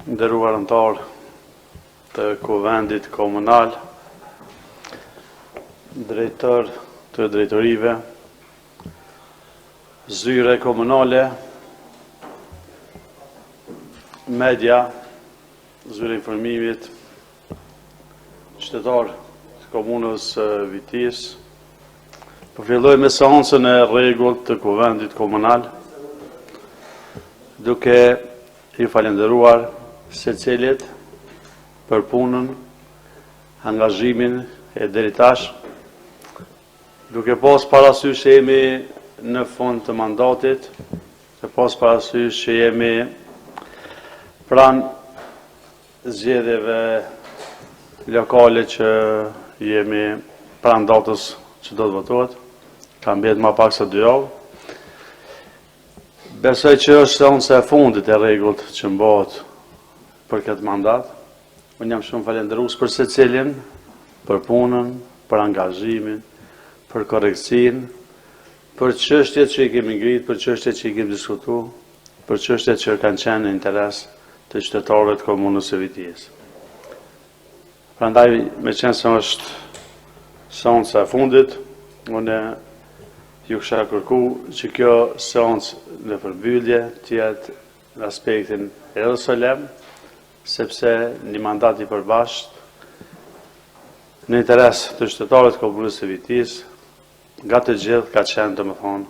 nderuar anëtar të Kuvendit Komunal, drejtor të drejtorive, zyre komunale, media, zyre informimit, qytetar të komunës Vitis. Përfilloj me seancën e rregullt të Kuvendit Komunal, duke i falenderuar secilit për punën, angazhimin e deri tash, duke pas parasysh që jemi në fund të mandatit, duke pas parasysh që jemi pranë zgjedhjeve lokale që jemi pranë datës që do të votohet, ka mbetur më pak se 2 javë. Besoj që është seanca e fundit e rregullt që mbahet për këtë mandat. Unë jam shumë falendërues për secilin, për punën, për angazhimin, për korrektësinë, për çështjet që i kemi ngritur, për çështjet që i kemi diskutuar, për çështjet që kanë qenë në interes të qytetarëve të komunës së Vitjes. Prandaj, meqense se është seanca e fundit, unë ju kisha kërku që kjo seancë në përmbyllje të jetë në aspektin edhe solemn, sepse një mandat i përbashkët në interes të qytetarëve të komunës së Vitis, nga të gjithë ka qenë, domethënë,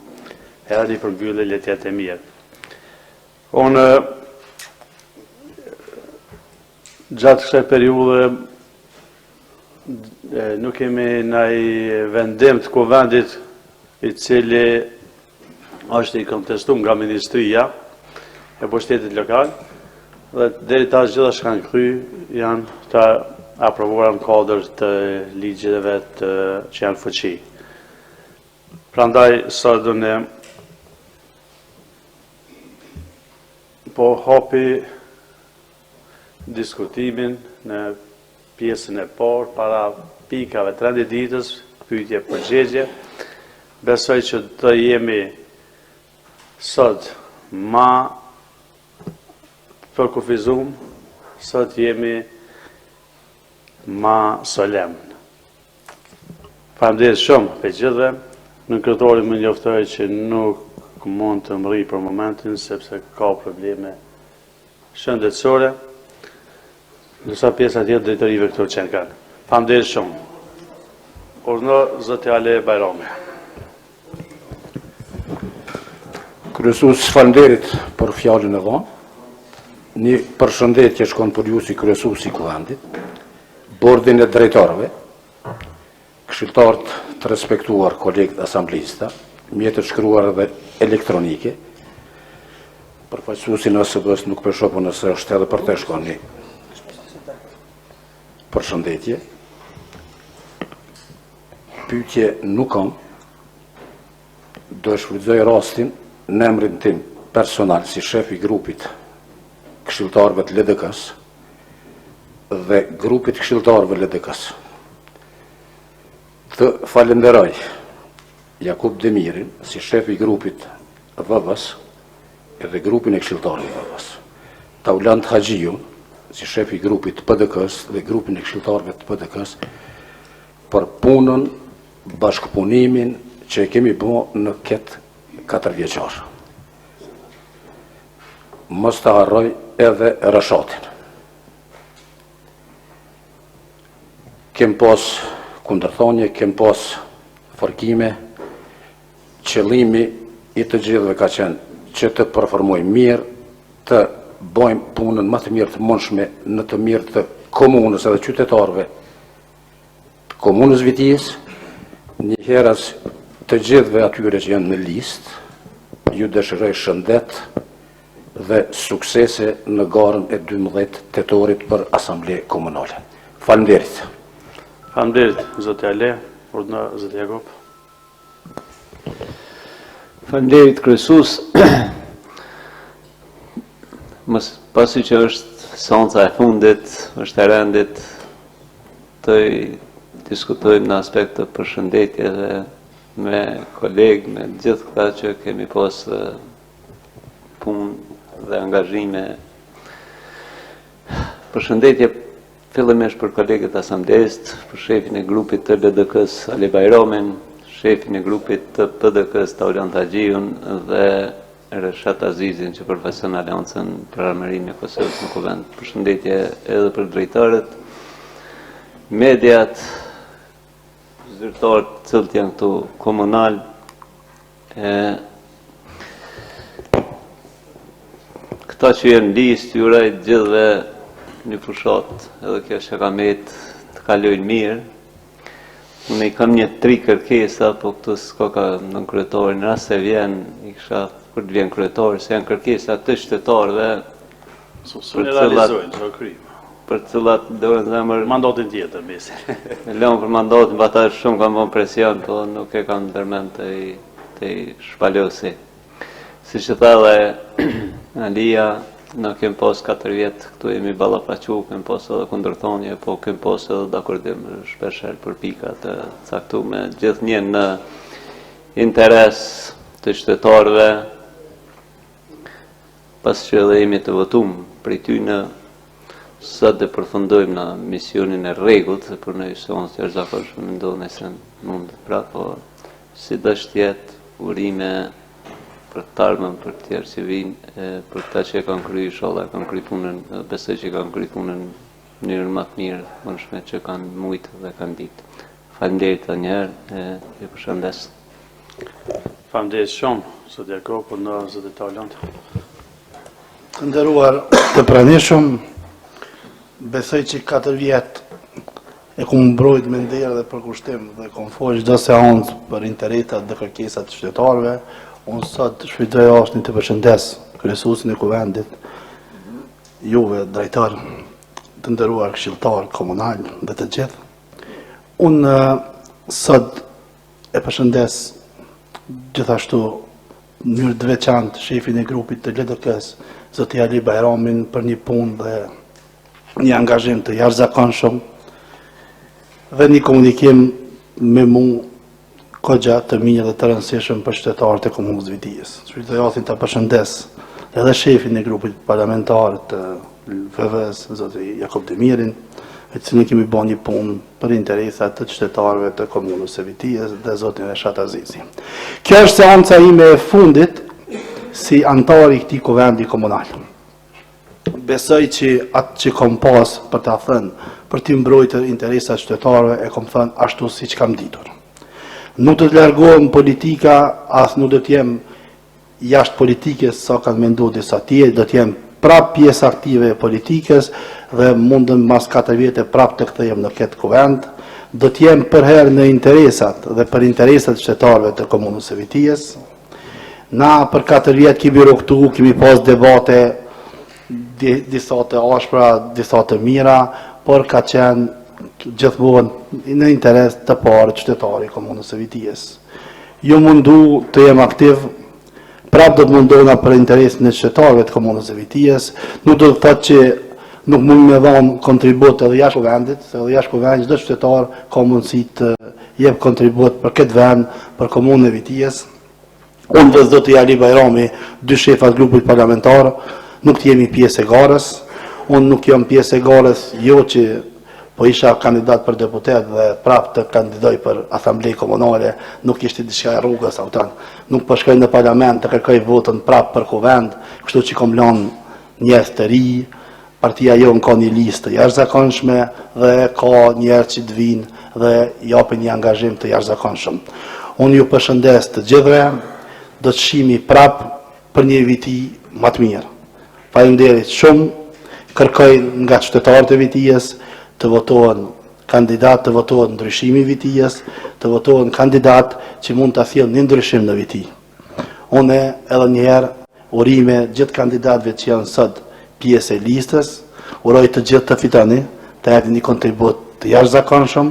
edhe një përmbyllje le të jetë e mirë. Unë gjatë kësaj periudhe nuk kemi ndonjë vendim të Kuvendit i cili është i kontestuar nga Ministria e Pushtetit Lokal, dhe deri tash gjitha që kanë kry janë të aprovuara në kuadër të ligjeve që janë fuqi. Prandaj sot do ne po hapi diskutimin në pjesën e parë para pikave të renditës, pyetje përgjigje. Besoj që të jemi sot ma përkufizuar, sot jemi ma solemn. Faleminderit shumë për gjithëve. Në kryetori më njoftoi që nuk mund të më rri për momentin, sepse ka probleme shëndetësore, ndërsa pjesa tjetër drejtorive këto që kanë. Faleminderit shumë. Urdhëro zoti Ale Bajrami. Kryesues, faleminderit për fjalën e dhënë. Një përshëndetje shkon për ju si kryesues i Kuvendit, bordin e drejtorëve, këshilltarët të respektuar, kolegët asamblista, mjetët shkruar dhe elektronike, përfaqësuesin e OSB-s nuk përshopon nëse është edhe për të shkon një përshëndetje. Pyetje nuk kam, do e shfrytëzoj rastin në emrin tim personal si shef i grupit këshilltarëve të LDK-s dhe grupit këshilltarëve LDK-s. Të falenderoj Jakub Demirin si shef i grupit VV-s edhe grupin e këshilltarëve VV-s. Taulant Haxhiun si shef i grupit PDK-s dhe grupin e këshilltarëve të PDK-s për punën, bashkëpunimin që e kemi bërë në këtë 4 vjeçar. Mos të harroj edhe rëshatin. Kem pas kundërthonje, kem pas forkime, qëllimi i të gjithëve ka qenë që të performojmë mirë, të bëjmë punën më të mirë të mundshme në të mirë të komunës edhe qytetarëve të komunës Vitjes, një herës të gjithëve atyre që janë në listë, ju dëshiroj shëndet dhe suksese në garën e 12 tetorit për Asamble Komunale. Faleminderit. Faleminderit, zoti Ale, urdhëro zoti Jakub. Faleminderit kryesues. Pasi që është seanca e fundit, është e rendit, të diskutojmë në aspekt të përshëndetjeve me kolegë, me gjithë këta që kemi pas punë dhe angazhime Përshëndetje fillimisht për kolegët Asambleist, për shefin e grupit të LDK-s Ali Bajramin, shefin e grupit të PDK-s Taulant Hagjiun dhe Reshat Azizin që përfaqëson Aleancën për Armërinë e Kosovës në Kuvend. Përshëndetje edhe për drejtarët, mediat, zyrtarët të cilët janë këtu komunal, këta që janë listë, ju uroj gjithëve një fushat, edhe kjo shakamet të kalojnë mirë. Unë i kam një 3 kërkesa, po këtu s'ka ka në kryetar, në rast se vjen, i kisha kur të vjen kryetar, se janë kërkesa të qytetarëve, për të cilat do në zemër Mandatin tjetër, mesi. lëmë për mandatin, ata shumë kanë bën presion, po nuk e kanë ndërmend të i shpalosi. Si që tha dhe Alia, në kem pas 4 vjetë, këtu jemi ballafaqu, kem pas edhe kundërthonje, po kem pas edhe dakordim shpesher për pika të caktume, gjithnjë në interes të qytetarëve, pas që edhe jemi të votum për ty në sot dhe përfundojmë në misionin e rregullt, se për në isonë të jashtëzakonshme mendoj se mund pra, po si dështë jetë urime për të ardhmen, për të tjerë që vinë, për ta që e kanë kryer, inshallah kanë kryer punën, besoj që kanë kryer punën në mënyrë më të mirë, mundshme që kanë mujtë dhe kanë ditë. Faleminderit edhe një herë, ju përshëndes. Faleminderit shumë, zot Jakob, në zot Taulant. Të nderuar të pranishëm, besoj që 4 vjetë e kom mbrojt me nderë dhe për kushtim dhe kom folë çdo seancë për interesat dhe kërkesat të qytetarëve. Unë sot shfrytëzoj rastin të përshëndes kryesuesin e Kuvendit, juve drejtar, të nderuar këshilltar komunal dhe të gjithë. Unë sot e përshëndes gjithashtu në mënyrë të veçantë shefin e grupit të LDK-s, zoti Ali Bajramin, për një punë dhe një angazhim të jashtëzakonshëm dhe një komunikim me mua kogja të mirë dhe të rëndësishëm për qytetarët e komunës Vitijës. Shfrytëzoj rastin të përshëndes edhe shefin e grupit parlamentar të VV-s, zoti Jakob Demirin, me cilin kemi bërë një punë për interesat të qytetarëve të komunës së Vitijës dhe zotin Reshat Azizi. Kjo është seanca ime e fundit si antar i këtij kuvendi komunal. Besoj që atë që kom pas për ta thënë, për t'i mbrojtur interesat qytetarëve, e kom thënë ashtu siç kam ditur. Nuk do të largohem politika, as nuk do të jem jashtë politikës sa kanë menduar disa tjerë, do të jem prap pjesë aktive e politikës dhe mundem mas 4 vjetë prap të kthehem në këtë kuvend. Do të jem përherë në interesat dhe për interesat qytetarëve të komunës së Vitijës. Na për 4 vjetë kemi rrugtu, kemi pas debate, disa të ashpra, disa të mira, por ka qenë gjithmonë në interes të parë qytetari i komunës së Vitijës. Ju mundu të jem aktiv, prap do të mundohna për interesin e qytetarëve të komunës së Vitijës, nuk do të thotë që nuk mund me dhënë kontribut edhe jashtë kuvendit, se edhe jashtë kuvendit çdo qytetar ka mundësi të jep kontribut për këtë vend, për komunën e Vitijës. Unë dhe zoti Ali Bajrami, 2 shefat grupit parlamentar, nuk jemi pjesë e garës. Unë nuk jam pjesë e garës, jo që po isha kandidat për deputet dhe prap të kandidoj për asamblej komunale, nuk ishte diçka e rrugës autan. Nuk po shkoj në parlament të kërkoj votën prap për kuvend, kështu që kom lënë njerëz të ri, partia jonë ka një listë të jashtëzakonshme dhe ka njerëz që të vinë dhe japin një angazhim të jashtëzakonshëm. Unë ju përshëndes të gjithëve, do të shihemi prap për një viti më të mirë. Faleminderit shumë, kërkoj nga qytetarët e Vitijës të votohen kandidat, të votohen ndryshimi i Vitijës, të votohen kandidat që mund të sjellë një ndryshim në Viti. Unë edhe një herë urime gjithë kandidatëve që janë sot pjesë e listës, uroj të gjithë të fitoni, të japni një kontribut të jashtëzakonshëm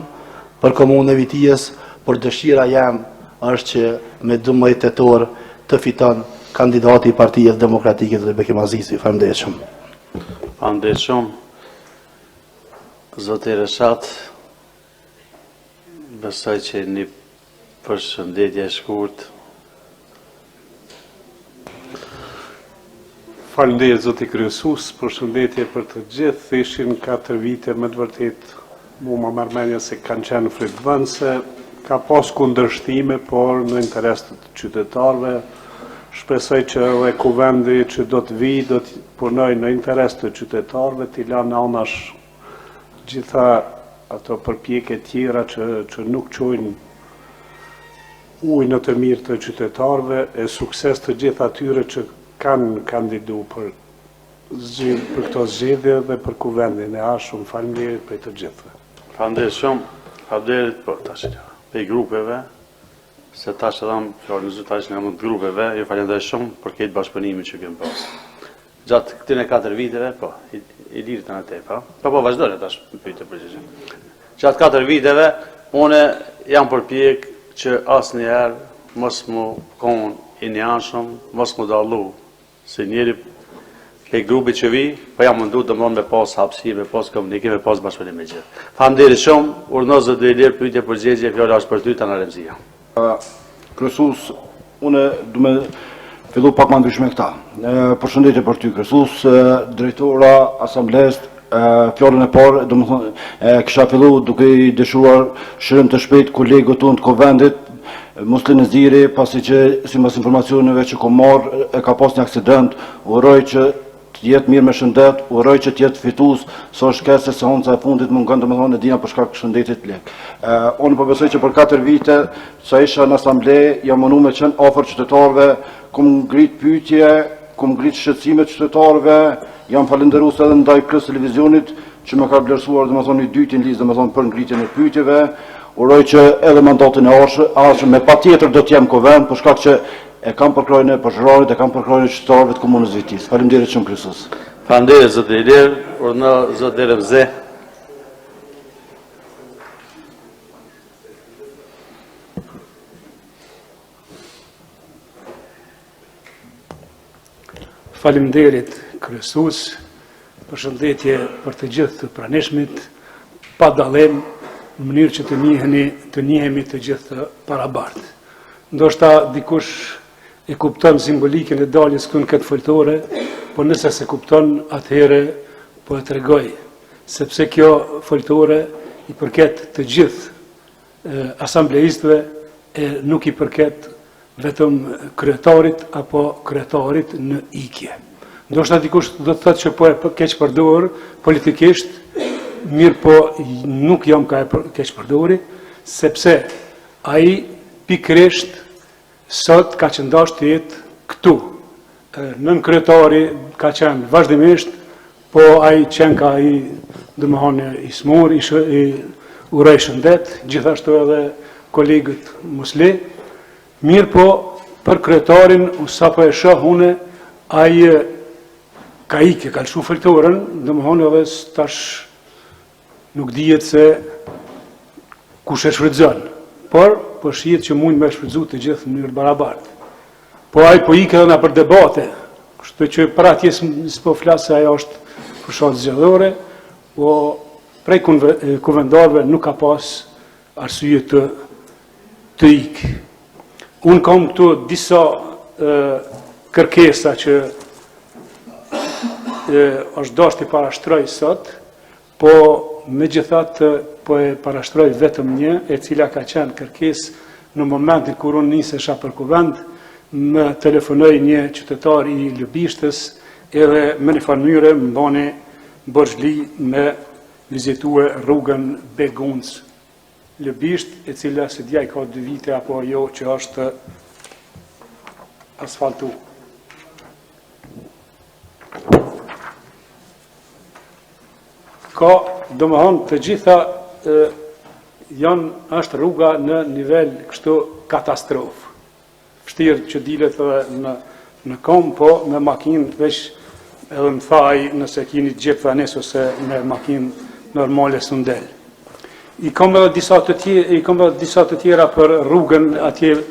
për komunën e Vitijës, por dëshira jam është që me 12 tetor të fiton kandidati i Partisë Demokratike të Bekim Azizi. Faleminderit shumë. Faleminderit shumë. Zoti Reshat, besoj që një përshëndetje e shkurt. Faleminderit zoti kryesues, përshëndetje për të gjithë. Ishin 4 vite me të vërtet mu më marrëmendja se kanë qenë frikëdhënëse, ka pas kundërshtime, por në interes të qytetarëve. Shpresoj që edhe kuvendi që do të vi, do të punoj në interes të qytetarëve, t'i lanë anash gjitha ato përpjekje tjera që nuk çojnë ujë në të mirë të qytetarëve, e sukses të gjithë atyre që kanë kandidu për këto zgjedhje dhe për kuvendin e ashëm. Faleminderit për të gjithëve. Faleminderit shumë, faleminderit për tash për grupeve, se tash edhe fjalën zyrtarisht nga mund të grupeve, ju falenderoj shumë për këtë bashkëpunimin që kemi pas. Gjatë këtyre 4 viteve, po, i lirit në te, po. Po vazhdojnë tash pyetje përgjigje. Gjatë 4 viteve, unë jam përpjek që asnjëherë mos më konë i njanshëm, mos më dallu se njeri ke grupi që vi, po jam mundu të mënë me pas hapësi, me pas komunikim, me pas bashkëpunim me gjithë. Faleminderit shumë, urnozë dhe i lirë pyetje përgjigje, fjala është për ty Tanar Remzia. Kryesues, unë du me fillu pak më ndryshme këta. Përshëndetje për ty kryesues, drejtora asambles, fjallën e parë, do më thonë, kisha fillu duke i dëshuar shërëm të shpejt kolegët tonë të Kuvendit, Muslin Ziri, pasi që si mas informacioneve që kom marrë, e ka pas një aksident, uroj që të jetë mirë me shëndet, uroj që të jetë fitus, so shkese se honca e fundit mungën të më thonë e dina për shkak shëndetit lek. Unë përbesoj që për 4 vite, sa isha në asamble, jam mënu me qenë ofër qytetarëve, kum ngrit pyetje, kum ngrit shqetësime qytetarëve, jam falenderues edhe ndaj Krës Televizionit, që më ka vlerësuar dhe më thonë i dytin listë dhe më thonë për ngritjen e pyetjeve. Uroj që edhe mandatin e arshëm me patjetër do të jem kuvend, për shkak që e kam përkrojnë e përshërarit, e kam përkrojnë e qytetarëve të komunës Vitis. Faleminderit shumë kryesues. Faleminderit zoti Ilir, urna zoti Remze. Faleminderit kryesues, përshëndetje për të gjithë të pranishmit, pa dallim, në mënyrë që të njihemi të gjithë të barabartë. Ndoshta dikush e kupton simbolikën e daljes kënë këtë foltore, po nëse se kupton atëhere po e tregoj, sepse kjo foltore i përket të gjithë asambleistëve e nuk i përket vetëm kryetarit apo kryetarit në ikje. Ndoshta dikush do të thotë që po e keq përdor politikisht, mirë po nuk jam ka e keq përdori, sepse ai pikërisht sot ka qëndash të jetë këtu. Nën kryetari ka qenë vazhdimisht, po ai qenë ka i domethënë i smur, i uroj shëndet, gjithashtu edhe kolegët Musli. Mirë po për kryetarin, sa po e shoh une, ai ka ikë, ka lëshu foltorën, domethënë edhe tash nuk dihet se kush e shfrytëzon, por po shihet që mund me shfrytëzu të gjithë në mënyrë barabartë. Po ai po ikë edhe na për debate, kështu që para atje s'po flas se ajo është fushat zgjedhore, po prej kuvendarëve nuk ka pas arsye të ikë. Unë kam këtu disa kërkesa që është dashur të parashtroj sot, po megjithatë po e parashtroj vetëm një, e cila ka qenë kërkesë në momentin kur unë nisesha për kuvend, më telefonoi një qytetar i Lëbishtës, edhe me një farë mënyrë më bani bërgjli me vizitue rrugën Begunc Lëbisht, e cila se djaj ka 2 vite apo jo që është asfaltu. Ka, domethënë, të gjitha është rruga në nivel kështu katastrofë. Vështirë që dilet edhe në kom, po me makinë veç edhe më thaj nëse kini gjep vanes ose me makinë normale së ndel. I kam edhe disa të tjera për rrugën atje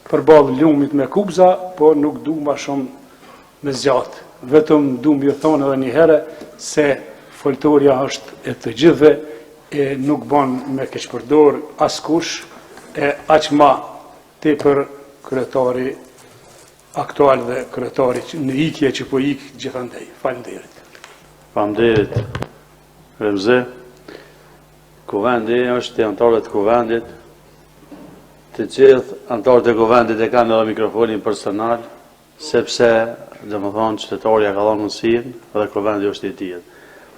përballë lumit me Kubza, po nuk du ma shumë me zgjatë. Vetëm du më thonë edhe një herë se foltoria është e të gjithëve, e nuk bën me keqpërdor askush, e aq ma tepër kryetari aktual dhe kryetari në ikje që po ikë gjithandej. Faleminderit. Faleminderit, Remzi. Kuvendi është të antarët e kuvendit. Të gjithë antarët e kuvendit e kanë edhe mikrofonin personal, sepse, domethënë, qytetaria ka dhënë mundësinë dhe kuvendi është i tij.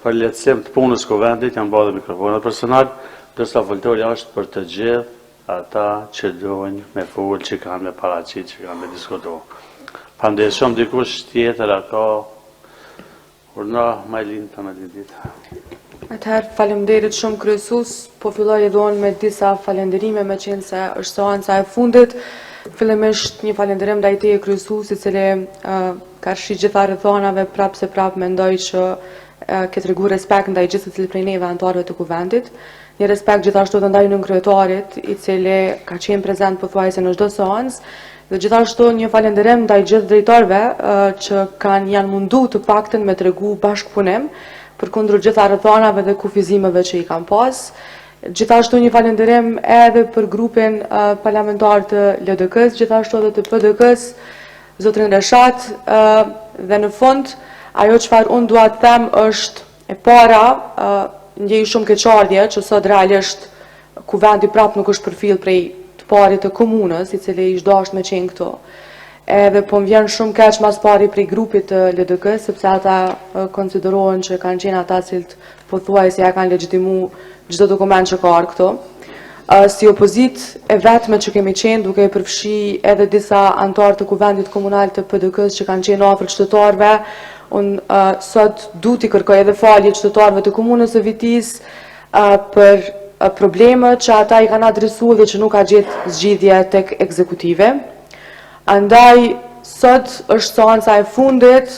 Për lehtësim të punës kuvendit janë bërë mikrofonat personal, ndërsa foltorja është për të gjithë ata që dojnë me folë, që kanë me paraqit, që kanë me diskutu. Faleminderit shumë. Dikush tjetër a ka urna Majlin të në ditë. Atëherë, faleminderit shumë kryesues, po filloj edhe unë me disa falenderime me qenë se është seanca e fundit. Fillimisht një falenderim ndaj teje kryesues, i cili ka rshi gjitha rrethonave prapë se prapë mendoj që ke tregu respekt ndaj gjithë secili prej neve antarëve të kuvendit. Një respekt gjithashtu edhe ndaj nënkryetarit, i cili ka qenë prezant pothuajse në çdo seancë, dhe gjithashtu një falenderim ndaj gjithë drejtorëve që janë mundu të paktën me tregu bashkëpunim përkundër gjitha rrethonave dhe kufizimeve që i kam pas. Gjithashtu një falenderim edhe për grupin parlamentar të LDK-s, gjithashtu edhe të PDK-s, zotrin Reshat, dhe në fund, ajo çfarë unë dua të them është e para, ndjej shumë keqardhje që sot realisht kuvendi prap nuk është përfill prej të parit të komunës, i cili ishte dashur me qenë këto. Edhe po më vjen shumë keq mas pari prej grupit të LDK, sepse ata konsiderohen që kanë qenë ata cilët pothuajse ja kanë legjitimu çdo dokument që ka ardhur këto. Si opozit e vetme që kemi qenë duke i përfshi edhe disa antarë të kuvendit komunal të PDK-s që kanë qenë afër qytetarëve, unë sot du t'i kërkoj edhe falje qytetarëve të komunës së Vitis për problemet që ata i kanë adresuar dhe që nuk ka gjetë zgjidhje tek ekzekutive. Andaj, sot është seanca e fundit,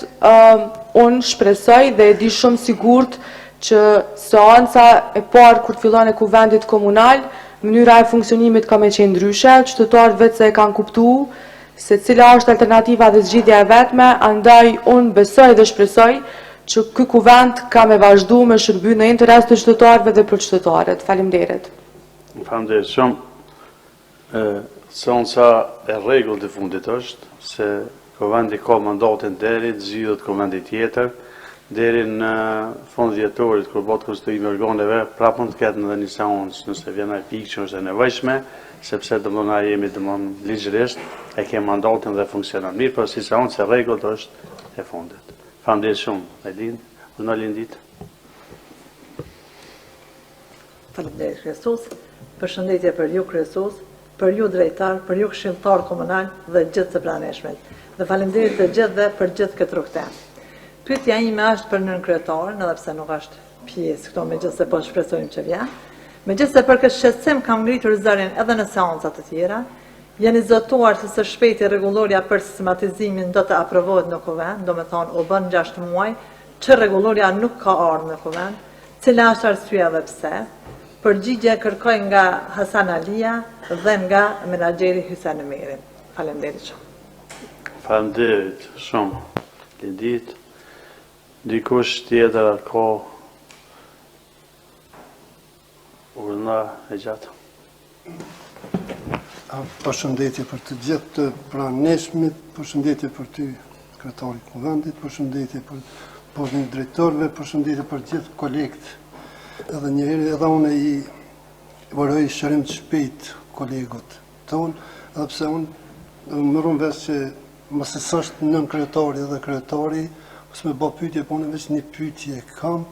unë shpresoj dhe e di shumë sigurt që seanca e parë kur fillon e kuvendit komunal, mënyra e funksionimit ka me qenë ndryshe, qytetarët vetë se e kanë kuptuar se cila është alternativa dhe zgjidhja e vetme, andaj unë besoj dhe shpresoj që ky kuvend ka me vazhdu me shërby në interes të qytetarëve dhe për qytetarët. Faleminderit. Faleminderit shumë. Seanca e rregullt e fundit është se kuvendi ka mandatin deri të zgjidhet kuvendi tjetër, deri në fund dhjetorit kur bëhet konstituimi organeve, prapë mund të ketë edhe një seancë nëse vjen ai pikë që është e nevojshme, sepse na jemi ligjërisht e kemi mandatin dhe funksionon mirë, por si seancë e rregullt është e fundit. Faleminderit shumë, Elin. Unë Lindit. Faleminderit kryesues. Përshëndetje për ju kryesues, për ju drejtar, për ju këshilltar komunal dhe gjithë të praneshmit. Dhe faleminderit të gjithëve për gjithë këtë rrugë. Pyetja ime është për nënkryetarin, edhe pse nuk është pjesë këto, megjithëse po shpresojmë që vjen. Megjithëse për këtë shqetësim kam ngritur zërin edhe në seanca të tjera, jeni zotuar se së shpejti rregulloria për sistematizimin do të aprovohet në kuvend, domethënë u bën 6 muaj, që rregulloria nuk ka ardhur në kuvend, cila është arsyeja dhe pse. Përgjigje kërkoj nga Hasan Alia dhe nga menaxheri Hysen Emeri. Faleminderit shumë. Faleminderit shumë. Lindit. Dikush tjetër ka urna e gjatë. Përshëndetje për të gjithë të praneshmit, përshëndetje për ty kryetari i kuvendit, përshëndetje për bordin e drejtorëve, përshëndetje për gjithë kolegët. Edhe njëherë edhe unë i voroj shërim të shpejt kolegët tonë, edhe pse unë më rrum vesh që mëse s'është nën kryetari edhe kryetari, mësë me bë pyetje, po unë veç një pyetje kam.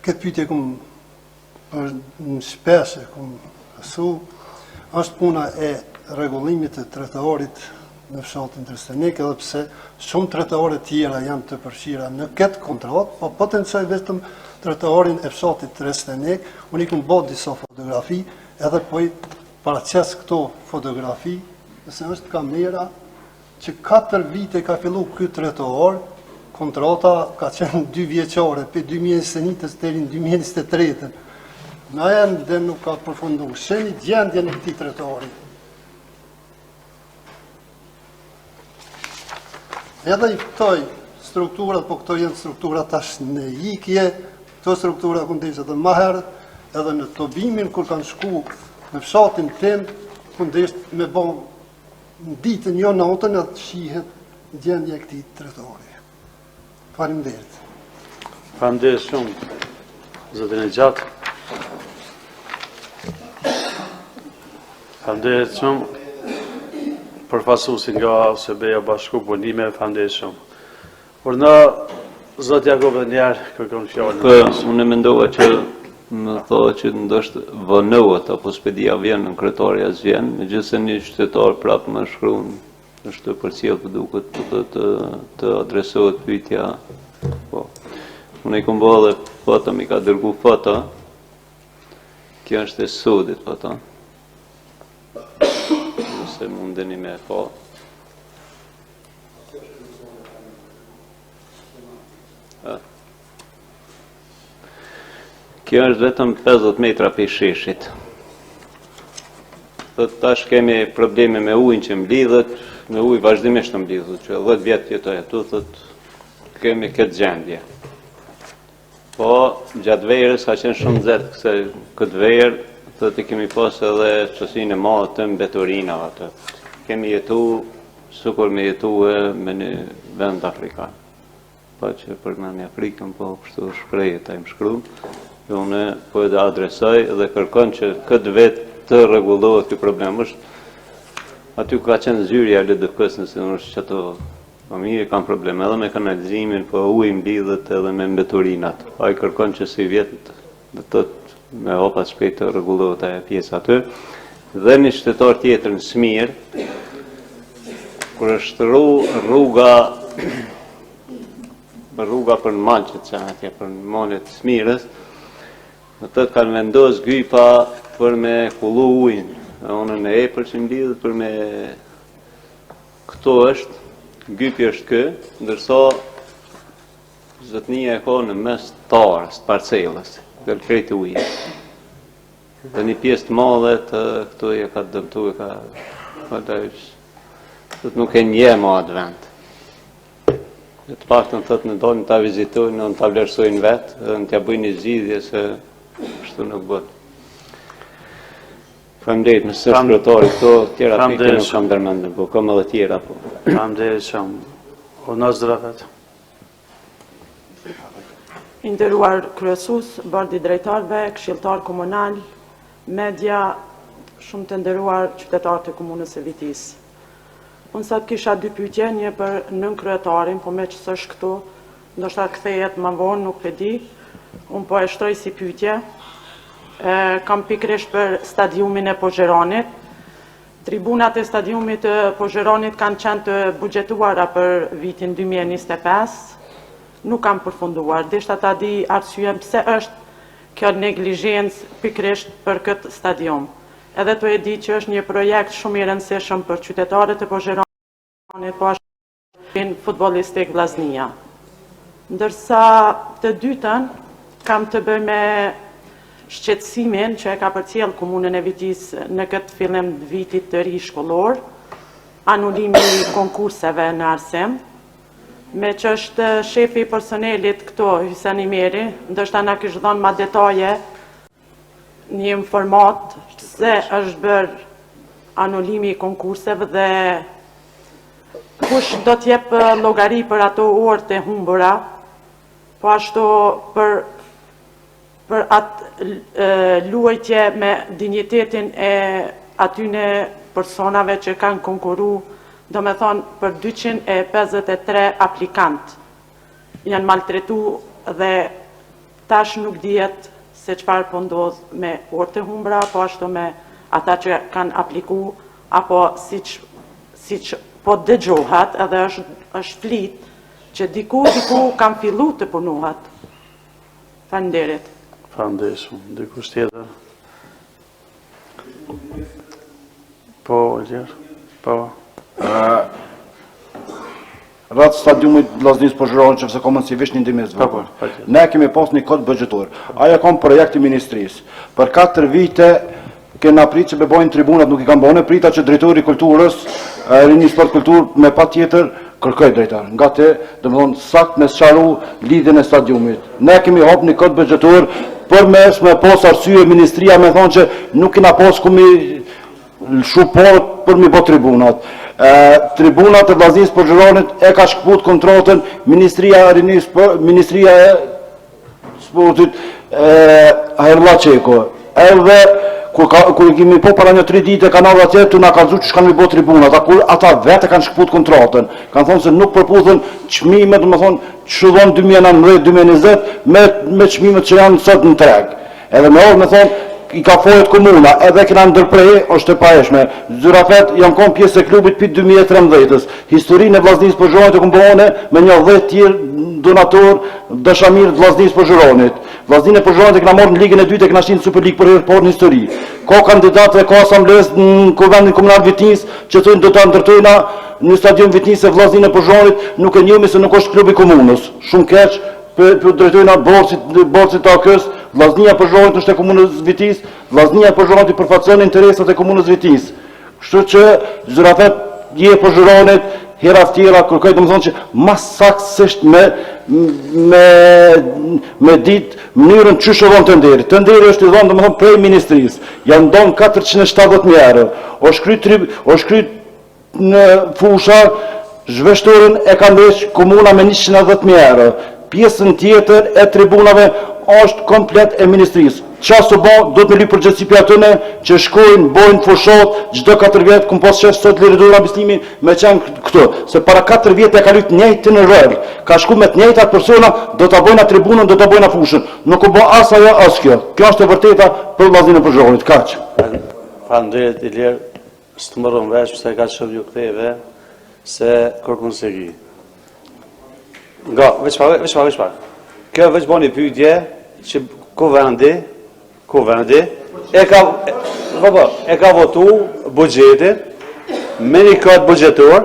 Këtë pyetje kam për në shpeshe, kamësu, është puna e rregullimit të tretëorit në fshatin Trstenik, edhe pse shumë tretëore tjera janë të përfshira në këtë kontratë, po potencioj vetëm tretëorin e fshatit Trstenik. Unë i kam bërë disa fotografi, edhe po i paraqes këto fotografi, nëse është kamera që 4 vite ka fillu ky tretëor, kontrata ka qenë 2 vjeqare, për 2021 deri në 2023. Në janë dhe nuk ka përfundu, sheni gjendje në këti tretëori. Edhe i këtoj strukturat, po këto jenë strukturat tash në ikje, këto strukturat këndeshe dhe maherët, edhe në tobimin kur kanë shku në fshatin tim, këndeshe me bon në ditën jo natën edhe të shihet gjendja e këtij drejtori. Faleminderit. Faleminderit shumë, zotin e gjatë. Faleminderit shumë përfaqësuesi nga OSB-ja Bashku Punime, faleminderit shumë. Por në zot Jakob dhe njerë kërkon fjallën. Po, unë mendova që më thoa që ndoshta vonohet apo spedia vjen në kryetarja vjen, megjithëse një qytetar prapë më shkruan është të përcjell për duket të adresohet pyetja. Po. Unë i kam bërë foto, mi ka dërgu foto. Kjo është e sudit foto. Nëse mundeni me po. Kjo është vetëm 50 metra për sheshit. Tash kemi probleme me ujnë që mblidhet, me ujë vazhdimisht të mblidhet, që 10 vjetë jetoj atu, kemi këtë gjendje. Po, gjatë vejrës ka qenë shumë nxehtë këse këtë vejrë, të kemi pas edhe qësinë e madhe të mbeturina atë. Kemi jetu, sukur me jetu me një vend afrikan. Pa që për në një Afrikën, po kështu shprejë ta im shkru. Unë po edhe adresoj dhe kërkon që këtë vetë të rregullohet ky problem. Aty ka qenë zyrja LDK-s, nëse është që ato familje kanë probleme edhe me kanalizimin, po uji mblidhet edhe me mbeturinat. Ai kërkon që si vjetë dhe të me hopat shpejt të rregullohet ajo pjesë aty. Dhe një qytetar tjetër në Smir, kur është rruga për në Malqet, që atje për në malet Smirës, në të kanë vendos gypa për me kullu ujnë. Unë në epër që mblidhet për me këto është, gypi është kë, ndërsa zotnia e ka në mes tarës, parcelës, dhe krejtë ujnë. Dhe një pjesë të madhe të këto e ka dëmtu, të nuk e nje ma atë vend. Të pak të në thëtë në dojnë të vizitojnë, në të vlerësojnë vetë, dhe në të bëjnë një zgjidhje se kështu nuk bëtë. Faleminderit, nëse është kryetari këto tjera pikë nuk kam ndërmendën, po kam edhe tjera po. Faleminderit shumë. O Nazdrafet. I nderuar kryesues, bordi drejtarëve, këshilltar komunal, media, shumë të nderuar qytetarë të komunës së Vitis. Unë sot kisha dy pyetje, një për nën kryetarin, po me që s'është këtu, ndoshta kthehet më vonë, nuk e di. Unë po e shtroj si pyetje. Kam pikërisht për stadiumin e Pozheronit. Tribunat e stadiumit të Pozheronit kanë qenë të buxhetuara për vitin 2025. Nuk kam përfunduar. Deshta ta di arsyen pse është kjo neglizhencë pikërisht për këtë stadium. Edhe të e di që është një projekt shumë i rëndësishëm për qytetarët e Pozheronit, po ashtu futbollistik Vllaznia. Ndërsa të dytën kam të bëj me shqetësimin që e ka përcjell komunën e Vitis në këtë fillim të vitit të ri shkollor, anulimi i konkurseve në arsim, me që është shefi i personelit këto, Hysen Imeri, ndoshta na kishte dhënë ma detaje një informat se është bërë anulimi i konkurseve dhe kush do t'jep llogari për ato orët e humbura, po ashtu për atë luajtje me dignitetin e atyne personave që kanë konkuru, do me thonë për 253 aplikant janë maltretu dhe tash nuk dihet se çfarë po ndodh me orët e humbra, po ashtu me ata që kanë apliku, apo siç po dëgjohat edhe është flit që diku kanë fillu të punohat. Faleminderit. Faleminderit shumë. Dikush tjetër? Po, Olgjer? Po. Rreth stadiumit Vllaznisë Pozheronit, që ka mundësi vesh një ndihmë zvogël. Ne kemi pas një kod buxhetor. Aja ka projekt i ministrisë. Për 4 vite kena pritë që bëjnë tribunat, nuk i kanë bënë prita që drejtori i kulturës, rini sport kulturë me patjetër kërkoj drejtar. Nga te, domethënë sakt me sqaru lidhjen e stadiumit. Ne kemi hap një kod buxhetor për mes me pas arsye ministria me thonë që nuk kena pas ku mi shuport për mi bë tribunat. Tribunat e Vllaznisë Pozhëronit e ka shkput kontratën Ministria e Sportit Hayrulla Çeko. Edhe kur kemi po para një 3 ditë kanalli atje tu na ka thënë që kanë bë tribunat, ata vetë kanë shkput kontratën. Kanë thonë se nuk përputhen çmimet, domethënë çullon 2019-2020 me çmimet që janë sot në treg. Edhe me orë me thonë I ka folët komuna, edhe kena ndërprej, është e pajeshme. Zyrafet janë konë pjesë e klubit për 2013-ës. Historinë e Vllaznisë Pozhëronit e kumbëhone me një 10 tjerë donator dëshamirë të Vllaznisë Pozhëronit. Vllazninë e Pozhëronit e kena morë në ligën e dytë e kena shtinë Super League për herë parë në histori. Ka kandidatë e ka asambles në Kuvendin Komunal Vitins që thonë do ta ndërtojna në stadion Vitins e Vllazninë e Pozhëronit, nuk e njohim se nuk është klubi komunës. Shumë keq për drejtojna borcit të AK-s. Vllaznia e Pozhëronit është e komunës Vitis, Vllaznia e Pozhëronit përfaqëson interesat e komunës Vitis. Kështu që zyrafet e Pozhëronit hera tjera kërkoj domethënë që mas saktësisht me ditë mënyrën çu shëron tenderi. Tenderi është I dhënë domethënë prej ministrisë. Janë dhënë 470.000 euro. O shkryt në fusha zhveshtorën e ka ndërsh komuna me 110.000 euro. Pjesën tjetër e tribunave është komplet e ministrisë. Çfarë bë, do të më lyp përgjegjësi për atyne që shkojnë, bojnë fushat çdo 4 vjet, kum pas shef sot liridora Bislimi me qenë këtu. Se para 4 vjet e ka lyp njëjtin në rol. Ka shku me të njëjtat persona, do ta bojnë tribunën, do ta bojnë fushën. Nuk u bë as ajo as kjo. Kjo është e vërteta për Vllazninë e Pozhëronit, kaq. Faleminderit Ilir, s'të morëm vesh pse ka shumë ju ktheve se kërkon segi. Nga, veç pa. Kjo veç bani pyetje që kuvendi e ka votu buxhetin me një kod buxhetor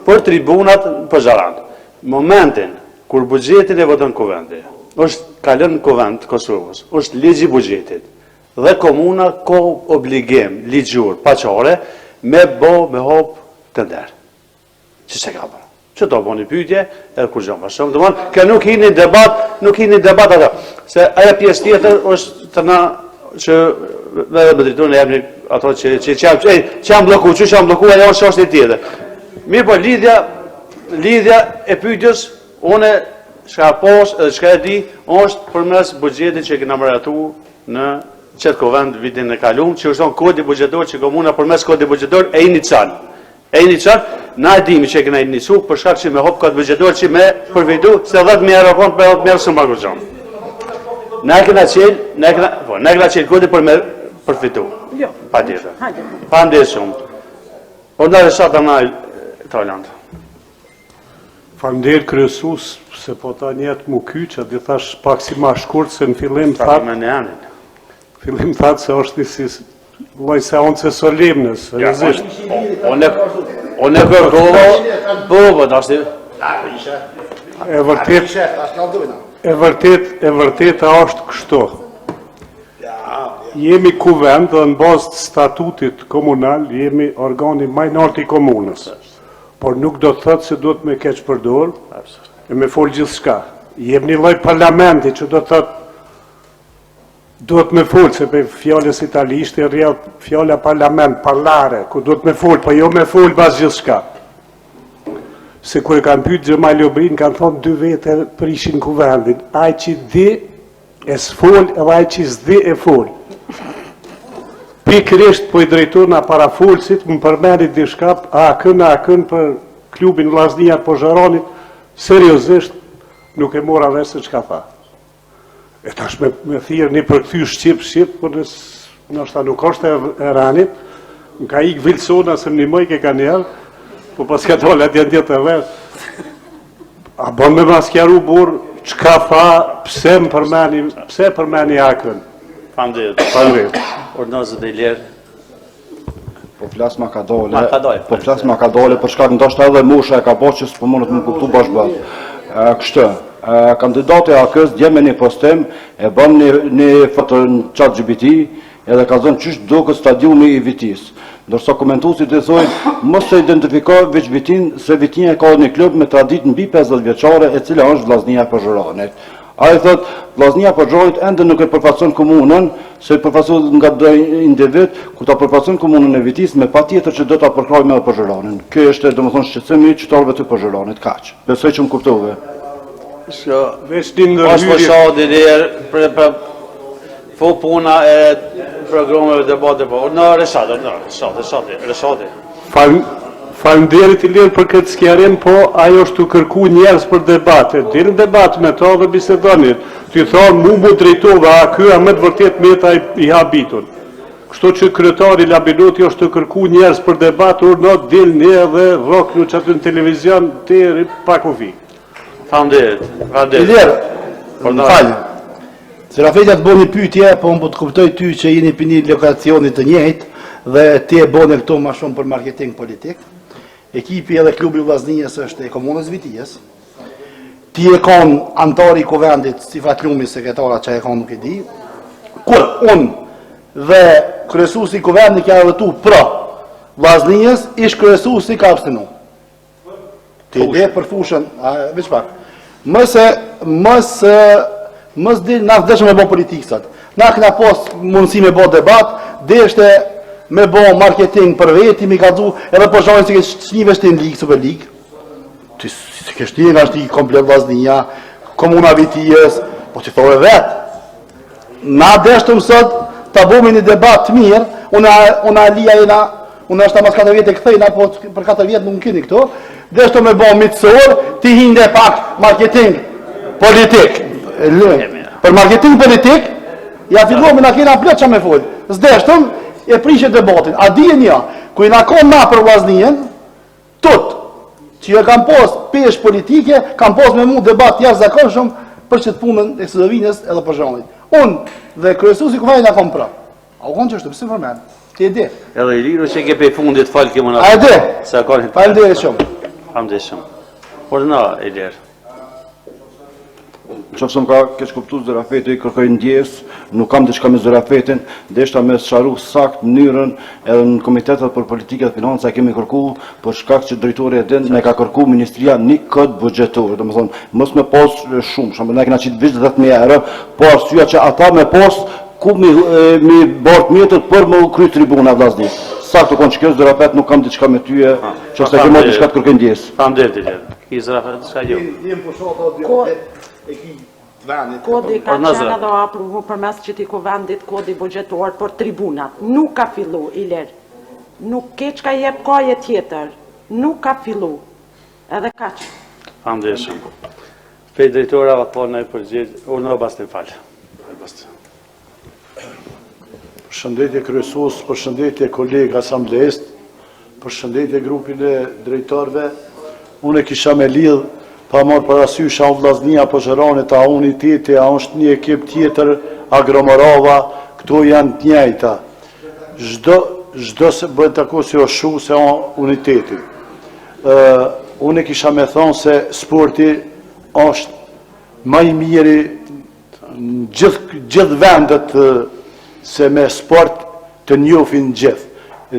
për tribunat për Zharand. Momentin kur buxhetin e voton kuvendi, është kalën në kuvend të Kosovës, është ligji I buxhetit dhe komuna ka obligim ligjor paqare me hop tender. Që se ka bë? Që to boni pyetje, edhe kur gjën vashëm. Domthon, kë nuk hini debat ato. Se ajo pjesë tjetër është të na që edhe me drejturin e japni ato që jam bllokuar, që jam bllokuar ajo është çështje tjetër. Mirë po lidhja e pyetjes, unë çka pos edhe çka e di, është përmes buxhetit që kena marrëtu në çet kuvend vitin e kaluar, që është kodi buxhetor që komuna përmes kodi buxhetor e inicial. Na e dimi që kena inicu për shkak që me hop kod buxhetor që me përfitu se 10.000 euro kon për 10.000 euro së mbarkuxon. Na kena qenë kodi për me përfitu. Jo. Patjetër. Pa ndesh shumë. Po ndaj shata na Tajland. Faleminderit kryesues se po ta njet mu kyç, di thash pak si më shkurt se në fillim thatë se është si lloj seance solemne, seriozisht. Unë kërkova, dashni. E vërteta është kështu. Jemi kuvend dhe në bazë të statutit komunal, jemi organi më I lartë I komunës. Por nuk do të thotë se duhet me keq përdor e me fol gjithçka. Jemi një lloj parlamenti që do të thotë duhet me fol, se për fjallës italisht e rrjell fjalla parlament, parlare, ku duhet me fol, po jo me fol bas gjithçka. Se kur e kanë pyet Xhemal Lobrin, kanë thonë 2 vete prishin kuvendin, ai që di e s'fol, edhe ai që s'di e fol. Pikërisht po I drejtona para folësit, më përmendit diçka, a kën për klubin Vllaznia e Pozhëronit, seriozisht nuk e mora vesh se çka tha. E tash me thirr një përkthy shqip, por ndoshta nuk është e ranit, më ka ik Vilsona se më nimoj ke kanë njerë, po pas ka dole atje ndjetë e vetë. A bon me maskjaru burë, qka tha, pse përmeni akën? Faleminderit. Ordonanzat e lirë. Po flas ma ka dole, për shkak ndoshta edhe musha e ka bërë që s'po mundet më kuptu bashkë. Kështu. Kandidati AK-s dje me një postim e bën një foto në ChatGPT edhe ka thënë çish duket stadiumi I Vitis. Ndërsa komentuesit e thonë mos se identifikoj veç Vitin se Vitinja ka një klub me traditë mbi 50 vjeçare e cila është Vllaznia e Pozhëronit. Ai thot, Vllaznia po Zhorrit ende nuk e përfaqëson komunën, se përfaqësohet nga individ, ku ta përfaqëson komunën e Vitis me patjetër që do ta përkrojë me Pozhëranin. Ky është domethënë shqetësimi i qytetarëve të Pozhëranit, kaq. Besoj që më kuptove. Veç një Është ndërhyrje. përshau dirë për fu puna e programeve debate po. Në Reshati. Faleminderit i lirë për këtë skjarim, po ajo është të kërku njerëz për debate. Dilën debat me to dhe bisedonit. Të i thonë mu drejtove, a ky a më të vërtet meta i habitur. Kështu që kryetari Labinuti është të kërku njerëz për debat, urnot dilni edhe rroknu që aty në televizion të pak u vi. Faleminderit. Ilir, më falë. Serafetja të bo një pyetje, po më po të kuptoj ty që jeni për një lokacionit të njëjtë dhe ti e bone këto ma shumë për marketing politik. Ekipi edhe klubi Vllaznijes është e komunës Vitijës. Ti e kon antari i kuvendit, si fatlumi sekretara që e kon nuk e di. Kur unë dhe kryesuesi i kuvendit ka votu pro Vllaznijes, ish kryesuesi ka abstenu. Ti ide për fushën, veç pak. Mos di na dëshmë me bë politikë sot. Na kena pas mundësi me bë debat, deshte me bë marketing për veti, mi ka dhu edhe po shohin se ke çnivesh në ligë, Super League. Ti si ke shtinë nga shti komplet Vllaznia, komuna Vitijës, po ti thove vet. Na deshtëm sot ta bëmi një debat të mirë, unë alia jena, unë është ta mas 4 vjetë e këthejna, po për 4 vjetë nuk keni këto, deshtëm me bë mitësor, ti hinde pak marketing politik. Për marketing politik, ja fillomi na kena plot çfarë me fol. S'deshtëm e prishet debatin. A dijen ja, ku i na kon na për Vllaznijen, tot që jo kam pas pesh politike, kam pas me mu debat jashtëzakonshëm për çet punën e Slovinës edhe për Zhorrit. Unë dhe kryesuesi kuvendit na kom pra. A u kon çështë pse vërmen? Ti e di. Edhe i liru që ke pe fundit fal ke më na. A e di? Sa ka. Faleminderit shumë. Faleminderit shumë. Por na e lirë. Qofse më ka keq kuptuar Zerafeti, kërkoj ndjes, nuk kam diçka me Zerafetin, deshta me sqaru sakt mënyrën edhe në komitetet për politikë dhe financa kemi kërkuar për shkak që drejtori e din ne ka kërkuar ministria një kod buxhetor, domethënë mos me pas shumë, shembull ne kena qit veç 10.000 euro, po arsyeja që ata me pas ku mi bart mjetët për më kry tribuna Vllaznis. Saktë kon çka Zerafet nuk kam diçka me ty, çfarë ke më diçka të kërkoj ndjes. Faleminderit. Ki Zerafet diçka jo. Jem po shoh ato Kodi ka qenë edhe aprovu përmes qëti kuvendit kodi buxhetor për tribunat. Nuk ka fillu, Ilir. Nuk keq ka jep kaje tjetër. Nuk ka fillu. Edhe kaq. Faleminderit shumë. Pe drejtora apo në përgjigj, unë bas të fal. Përshëndetje kryesues, përshëndetje kolegë asamblesë, përshëndetje grupin e drejtorëve. Unë kisha me lidh pa marrë parasysh a Vllaznia apo Zhorrit, a uniteti, a është një ekip tjetër, Agromorava, këto janë të njëjta. Çdo se bëhet tako si oshu se uniteti. Unë kisha me thonë se sporti është më i miri në gjithë vendet se me sport të njohin gjithë.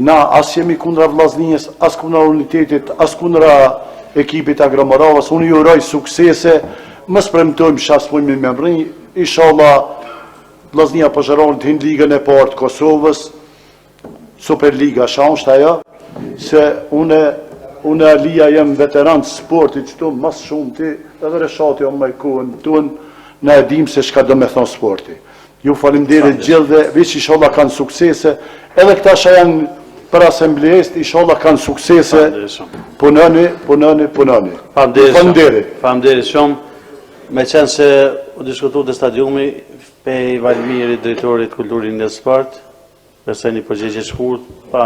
Na as jemi kundra Vllaznijes, as kundra unitetit, as kundra ekipit Agromoravas, unë ju uroj suksese, mos premtojmë shasfojmë me mri, inshallah Vllaznia po Zhorrit hin ligën e parë të Kosovës, Superliga është ajo, se unë alia jem veteran të sportit qëtu mas shumë ti, edhe Reshati o me kohën tunë, në edhim se shka do me thonë sporti. Ju faleminderit gjithë dhe veç inshallah kanë suksese, edhe këta që janë për asamblejist, inshallah kanë suksese, punoni. Faleminderit shumë, me qenë se u diskutu të stadiumi, pe i Valmiri, drejtorit kulturin dhe sport, përse një përgjigje shkurt, pa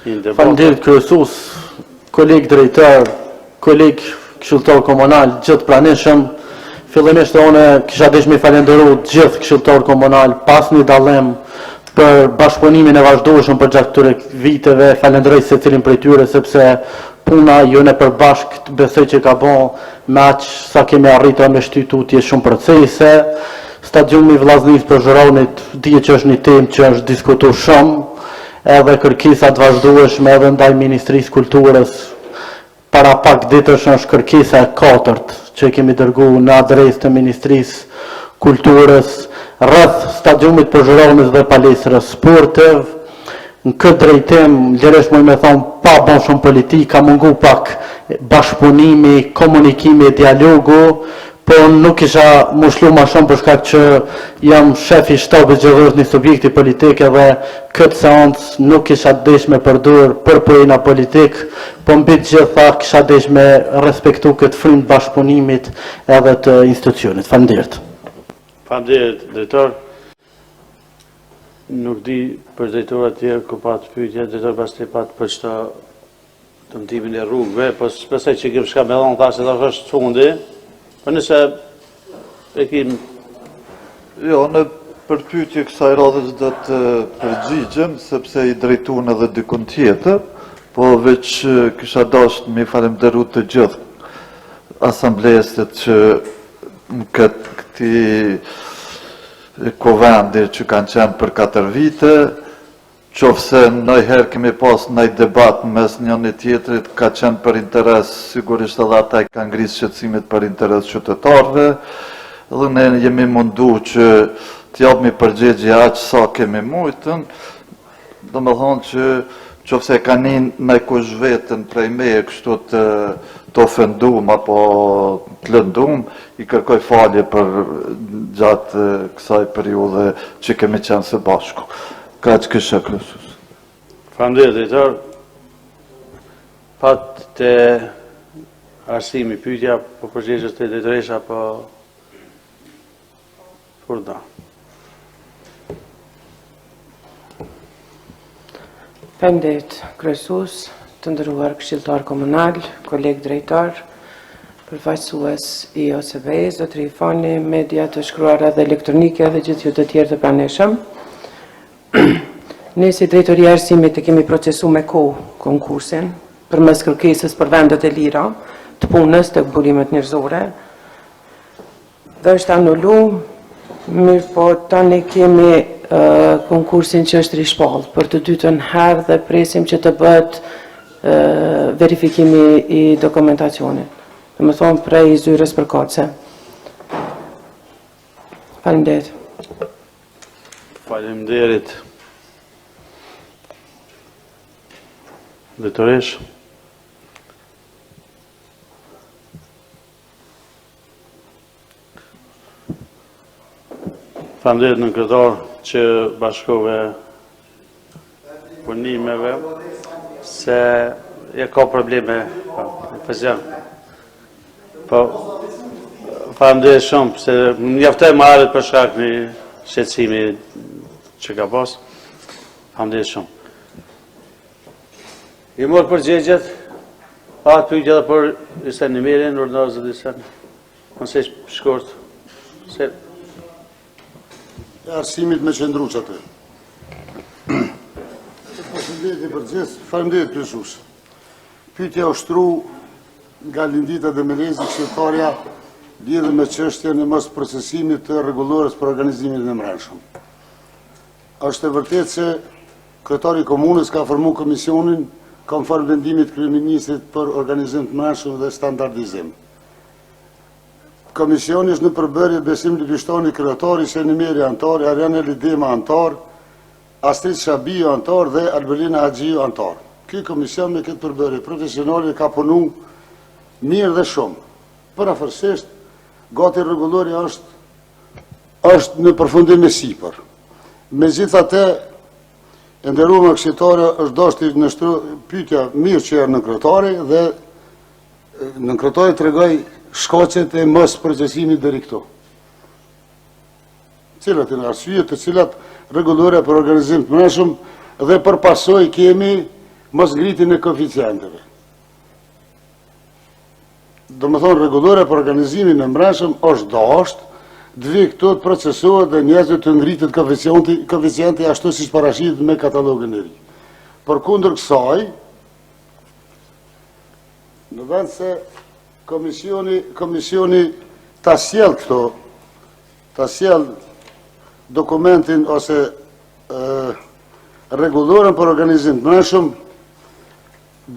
një debat. Faleminderit kryesues, koleg drejtor, koleg këshilltar komunal, gjithë pranishëm. Fillimisht unë kisha dëshmi falenderu gjithë këshilltar komunal, pas një dallim për bashkëpunimin e vazhdueshëm për gjatë këtyre viteve, falenderoj secilin prej tyre sepse puna jone për bashkë besoj që ka bon me aq sa kemi arritur me shtytutje shumë procese. Stadiumi Vllaznis për Zhorrit dihet që është një temë që është diskutuar shumë, edhe kërkesat vazhdueshme edhe ndaj Ministrisë Kulturës. Para pak ditësh është kërkesa e katërt që kemi dërgu në adresë të Ministrisë Kulturës rreth stadiumit për zhurolmes dhe palestrës sportiv. Në këtë drejtim, lëresh më thonë, pa bon shumë politik, ka mungu pak bashkëpunimi, komunikimi, dialogu, po nuk isha mushlu ma shumë për shkak që jam shefi shtabit gjithësh një subjekti politik edhe këtë seancë nuk isha desh me përdur për pojena politik, po mbi të gjitha kisha desh me respektu këtë frymë bashkëpunimit edhe të institucionit. Faleminderit. Faleminderit, drejtor. Nuk di për drejtorat tjerë ku patë pyetje, drejtor Basti patë për çdo të ndimin e rrugëve, po shpresoj që kem shka me dhonë thashë dhe është fundi, po nëse e kim... Jo, në përpyetje kësaj radhës do të përgjigjem, sepse i drejtuan edhe dikun tjetër, po veç kisha dashur me falenderu të gjithë asamblesët që në këti kovendi që kanë qenë për 4 vite, qofse nëjherë kemi pas nëj debat mes njën e tjetrit, ka qenë për interes, sigurisht edhe ata i kanë ngrisë shqetësimit për interes qytetarëve, dhe ne jemi mundu që t'japmi përgjigje aq sa kemi mujtën, do me thonë që qofse ka një kush vetën prej me e kështu të ofendum apo të lëndum, i kërkoj falje për gjatë kësaj periudhe që kemi qenë së bashku. Ka që kësha kryesus. Faleminderit, drejtor. Pat të arsimi pyetja, po përgjigjesh të drejtoresha, po... Kur da? Faleminderit, kryesus, të nderuar këshilltar komunal, koleg drejtor, përfaqësues i OSB-s, zotëri Fani, media të shkruara dhe elektronike dhe gjithë ju të tjerë të praneshëm. Ne si drejtoria e arsimit e kemi procesu me kohë konkursin përmes kërkesës për vendet e lira të punës të burimet njerëzore dhe është anullu, mirë po tani kemi konkursin që është rishpall për të dytën herë dhe presim që të bëhet verifikimi i dokumentacionit. Dhe më thonë prej zyres për kotse. Faleminderit. Faleminderit. Drejtoresh. Faleminderit në kryetar që bashkove punimeve, se e ka probleme fazjan. Po, faleminderit shumë, se mjaftoj marrët për shkak një shqetësimi që ka pas. Faleminderit shumë. I morë përgjigjet, atë pyetje edhe për Isen Nimerin, urdhëtar zot Isen. Nëse shkurt. Se arsimit me qëndruç aty. Përshëndetje për gjithë, faleminderit kryesus. Pyetja ushtru nga Lindita dhe Melezi, këshilltarja lidhur me çështjen e mos procesimit të rregullores për organizimin e mbrëmshëm. Është e vërtetë se kryetari i komunës ka formuar komisionin konform vendimit kryeministrit për organizim të mbrëmshëm dhe standardizim. Komisioni është në përbërje Besim Lëvishtani kryetari, Senimeri antar, Ariane Lidema antar, Astrid Shabio antar dhe Albelina Haxhiu antar. Ky komision me këtë përbërje profesionale ka punu mirë dhe shumë. Përafërsisht, gati rregullori është në përfundim e sipër. Megjithatë, e nderuar këshilltarë, është dashur të nështru pyetja mirë që në kryetari dhe në kryetari tregoj shkaqet e mos procesimit deri këtu. Cilat janë arsyet të cilat rregullore për organizim të mbrëmshëm dhe për pasojë kemi mos ngritjen e koeficienteve. Do më thonë, rregullore për organizimin e mbrëmshëm është dashur të vi këtu të procesohet dhe njerëzve të ngritet koeficienti ashtu siç parashitet me katalogën e ri. Përkundër kësaj, në vend se komisioni ta sjell këto, ta sjell dokumentin ose rregulloren për organizim të mbrëmshëm,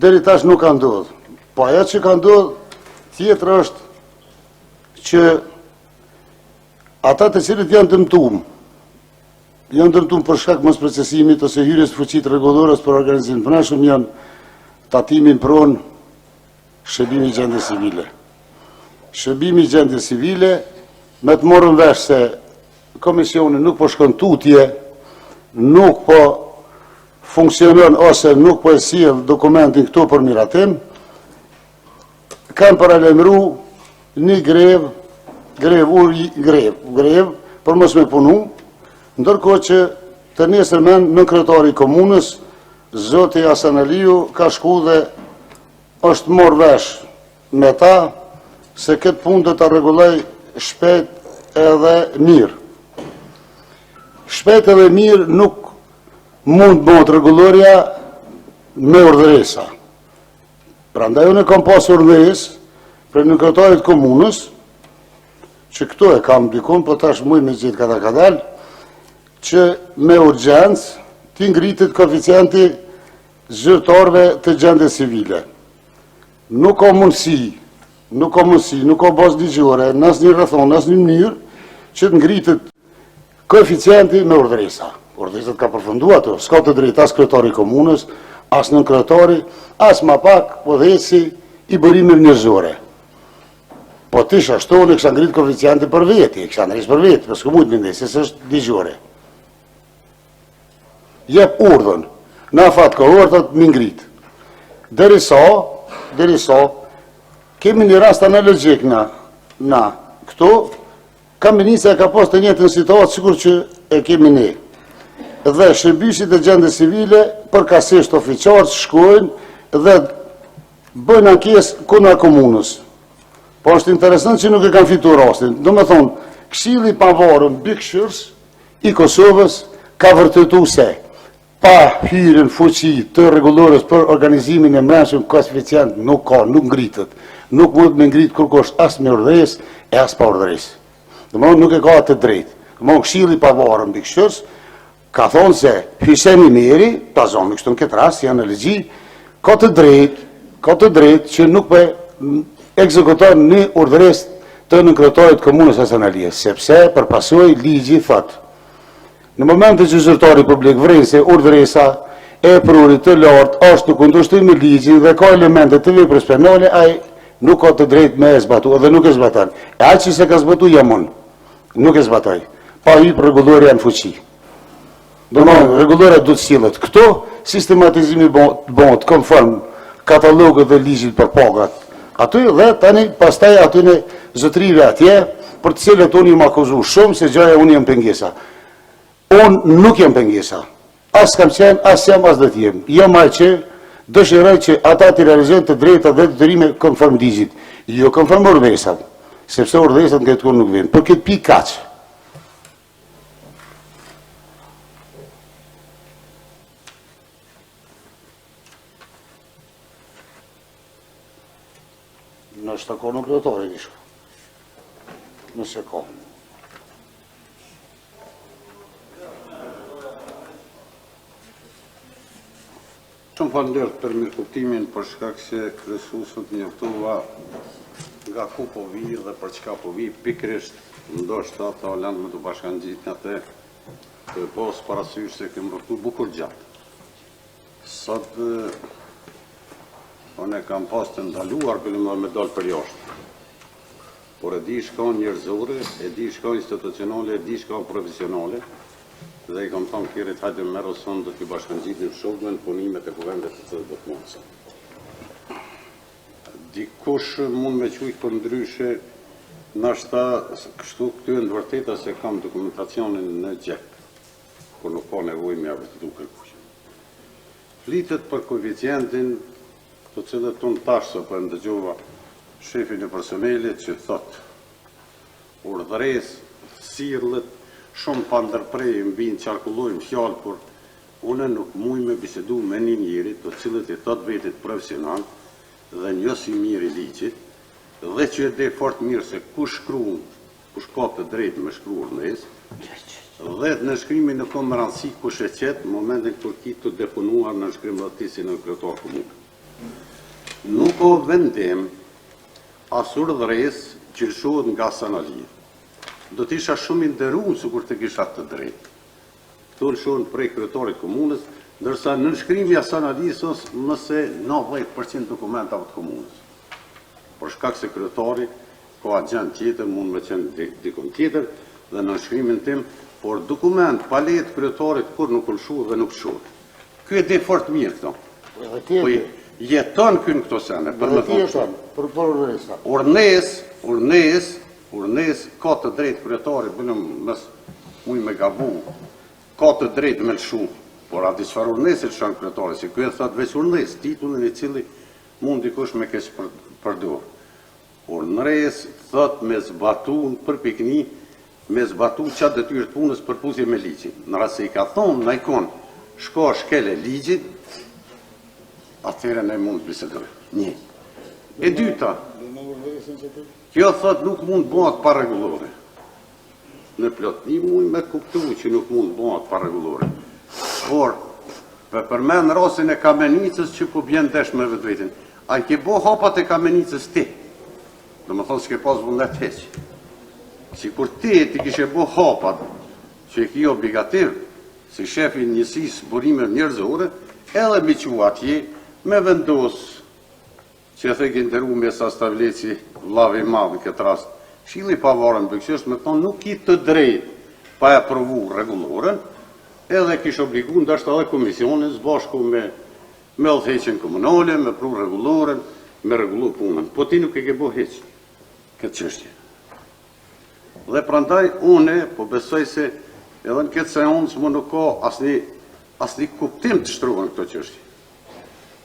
deri tash nuk ka ndodhur. Po ajo që ka ndodhur tjetër është që ata të cilët janë dëmtuar për shkak mos procesimit ose hyrjes në fuqi rregullore për organizimin pranë janë tatimin pronë shërbimi i gjendjes civile. Shërbimi i gjendjes civile, me të morën vesh se komisioni nuk po shkon tutje, nuk po funksionon ose nuk po e sjell dokumentin këtu për miratim, kanë paralajmëru një grev për mos me punu, ndërkohë që të nesërmen nënkretari i komunës, zoti Hasan Aliu, ka shku dhe është morë vesh me ta se këtë punë do ta rregulloj shpejt edhe mirë. Shpejt edhe mirë nuk mund bëhet rregulloria me urdhëresa. Prandaj unë kam pasur urdhëresë për nënkretaritë komunës, që këtu e kam dikun, po tash muj me gjithë kadal, që me urgjencë ti ngritet koeficienti zyrtarëve të gjendjes civile. Nuk ka mundësi, nuk ka bazë ligjore, në asnjë rrethon, në asnjë mënyrë që të ngritet koeficienti me urdhëresa. Urdhëresat ka përfunduar ato, s'ka të drejtë as kryetari i komunës, as nënkretari, as më pak udhëheci i bërimeve njerëzore. Po ti ashtu në kisha ngrit koeficienti për veti, kisha ngrit për veti, për s'ku mund mendoj se është ligjore. Jep urdhën, na fat kohortat mi ngrit. Derisa kemi një rast analogjik na këtu, Kambinica ka pas të njëjtën situatë sikur që e kemi ne. Dhe shërbisit e gjendjes civile përkatësisht ofiçarë shkojnë dhe bëjnë ankesë kundër komunës. Po është interesant që nuk e kanë fituar rastin. Do me thonë, Këshilli i Pavarur Mbikëqyrës i Kosovës ka vërtetuar se pa hyrjen fuqi të rregullores për organizimin e mbrëmshëm koeficient nuk ngritet. Nuk mund me ngrit kërkosh as me urdhëresë e as pa urdhëresë. Domthonë nuk e ka të drejtë. Domthonë Këshilli i Pavarur Mbikëqyrës ka thonë se Hyseni Meri, ta zonë kështu në këtë rast janë në legji, ka të drejtë që nuk po ekzekuton një urdhëresë të nënkretarit komunës Hasan Aliu, sepse përpasoi ligji thotë. Në momentin që zyrtari publik vren se urdhëresa e prurit të lartë është në kundërshtim me ligjin dhe ka elemente të veprës penale, ai nuk ka të drejtë me e zbatu, dhe nuk e zbaton. E aq që se ka zbatu jamon, nuk e zbatoj. Pa hyrë rregulloria në fuqi. Domthonë rregulloria duhet sillet. Këto sistematizimi bëhet konform katalogut dhe ligjit për pagat. Aty dhe tani pastaj aty në zotrive atje, për të cilët unë jam akuzuar shumë se gjaja unë jam pengesa. Unë nuk jam pengesa. As kam qenë, as jam, as do të jem. Jam ai që dëshiroj që ata të realizojnë të drejtat dhe detyrime konform ligjit, jo konform urdhëresat, sepse urdhëresat nga këtu nuk vijnë. Për këtë pikë kaq. Nëse ka në kryetari kishë. Nëse ka. Shumë falënderit për mirëkuptimin për shkak se kryesuesët njoftova nga ku po vi dhe për çka po vi, pikërisht ndoshta ata lëndë me të bashkangjitur atë të pos parasysh se kemë rrugë bukur gjatë. Sot unë kam pas të ndaluar për me dalë për jashtë. Por e di shka njerëzore, e di shka institucionale, e di shka profesionale, dhe i kam thonë kjerit hajde me rëson dhe t'i bashkangjitin shokme në punimet e kuvendet të cilët do të mundësa. Dikush mund me qujtë për ndryshe, nashta kështu këty e në vërteta se kam dokumentacionin në gjep, kur nuk ka nevoj me vërtetu kërkush. Flitet për koeficientin të cilët unë tashë për ndëgjova shefin e personelit që thot urdhëres, sirlet, shumë pa ndërprej mbi në qarkullojnë fjallë, por une nuk muj me bisedu me një njerit të cilët e thot vetit profesional dhe njës i mirë i ligjit, dhe që e dhe fort mirë se kush ka të drejtë me shkru urdhëres, dhe në shkrimin në kom rëndësi kush e qetë në momentin kër ki të deponuar në shkrim dhëtisi në kryetar komunë. Nuk o vendim as urdhëres gjilshohet nga Sanalia. Do t'isha shumë i nderuar sikur të kisha të drejtë. Këtu lëshohen prej kryetarit komunës, ndërsa në nënshkrimi i Sanalisës mëse 90% dokumentave të komunës. Por shkak se kryetari ka agjent tjetër, mund me qenë dikon tjetër, dhe në nënshkrimin tim, por dokument pa lejet kryetarit kur nuk lëshohet dhe nuk shohet. Ky e di fort mirë këto. Po jeton ky në këto sene, për me thonë. Urnes ka të drejtë kryetari, bënëm mes muj me gabu, ka të drejtë me lëshu, por ati qëfar urnesit shanë kryetari, si kjo e thot veç urnes, titullin i cili mund dikush me kesh përdur. Urnes thot me zbatu në përpikni, me zbatu qatë detyrë të punës për pusje me ligjit. Në rase i ka thonë, në ikon, shko shkele ligjit, atëre ne mund bisedoj. Një. E dyta, kjo thot nuk mund bëhat pa regulore. Në plotni muj me kuptu që nuk mund bëhat pa regulore. Por, përmen rasin e Kamenicës që po bjen desh me vetë vetin. A i ke bo hapat e Kamenicës ti. Dhe më thonë s'ke pas vëndet heq. Si kur ti kishe bo hapat që e ki obligativ, si shefi njësis burime njerëzore, edhe mi që atje me vendos që e thek interu me sa stavleci vlavi madhë në këtë rast, shili pavarën bëkshësht me thonë nuk i të drejt pa e provu reguloren, edhe kishë obligu ndashtë edhe komisionin zbashku me udhëheqjen komunale, me pru reguloren, me regullu punën. Po ti nuk e ke bo heq këtë qështje. Dhe prandaj une, po besoj se edhe në këtë seancë më nuk ka asni kuptim të shtruan këtë qështje.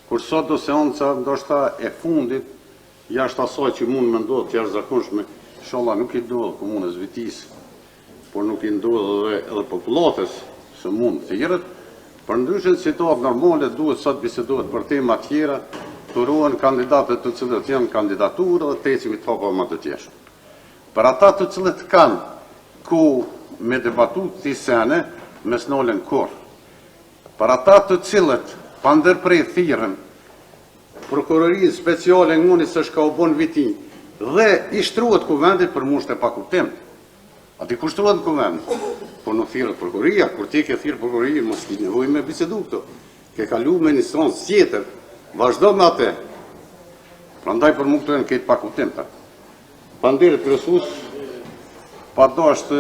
Kur sot do seanca ndoshta e fundit, jashtë asaj që mund me ndodhë të jashtëzakonshme, inshallah nuk i ndodhë komunës Vitis, por nuk i ndodhë edhe popullatës së mund të tjerët, për ndryshën situatë normale duhet sot bisedohet për tema tjera, turohen kandidatët të cilët janë kandidaturë dhe tecimi të hapa më të tjeshtë. Për ata të cilët kanë ku me debatu të sene, me s'nolen kur. Për ata të cilët pa ndërprej thirën, prokurorinë speciale ngoni së shka u bon vitin, dhe i shtruhet kuvendit për mushte pa kuptim. A ti ku shtruhet në kuvend? Por nuk thirët prokuroria, kur ti ke thirë prokuroria, mos ki nevoj me bisedu këto. Ke kalu me një instancë tjetër, vazhdo me atë. Prandaj për mu këto e në ketë pa kuptim ta. Panderit kryesues, pa do është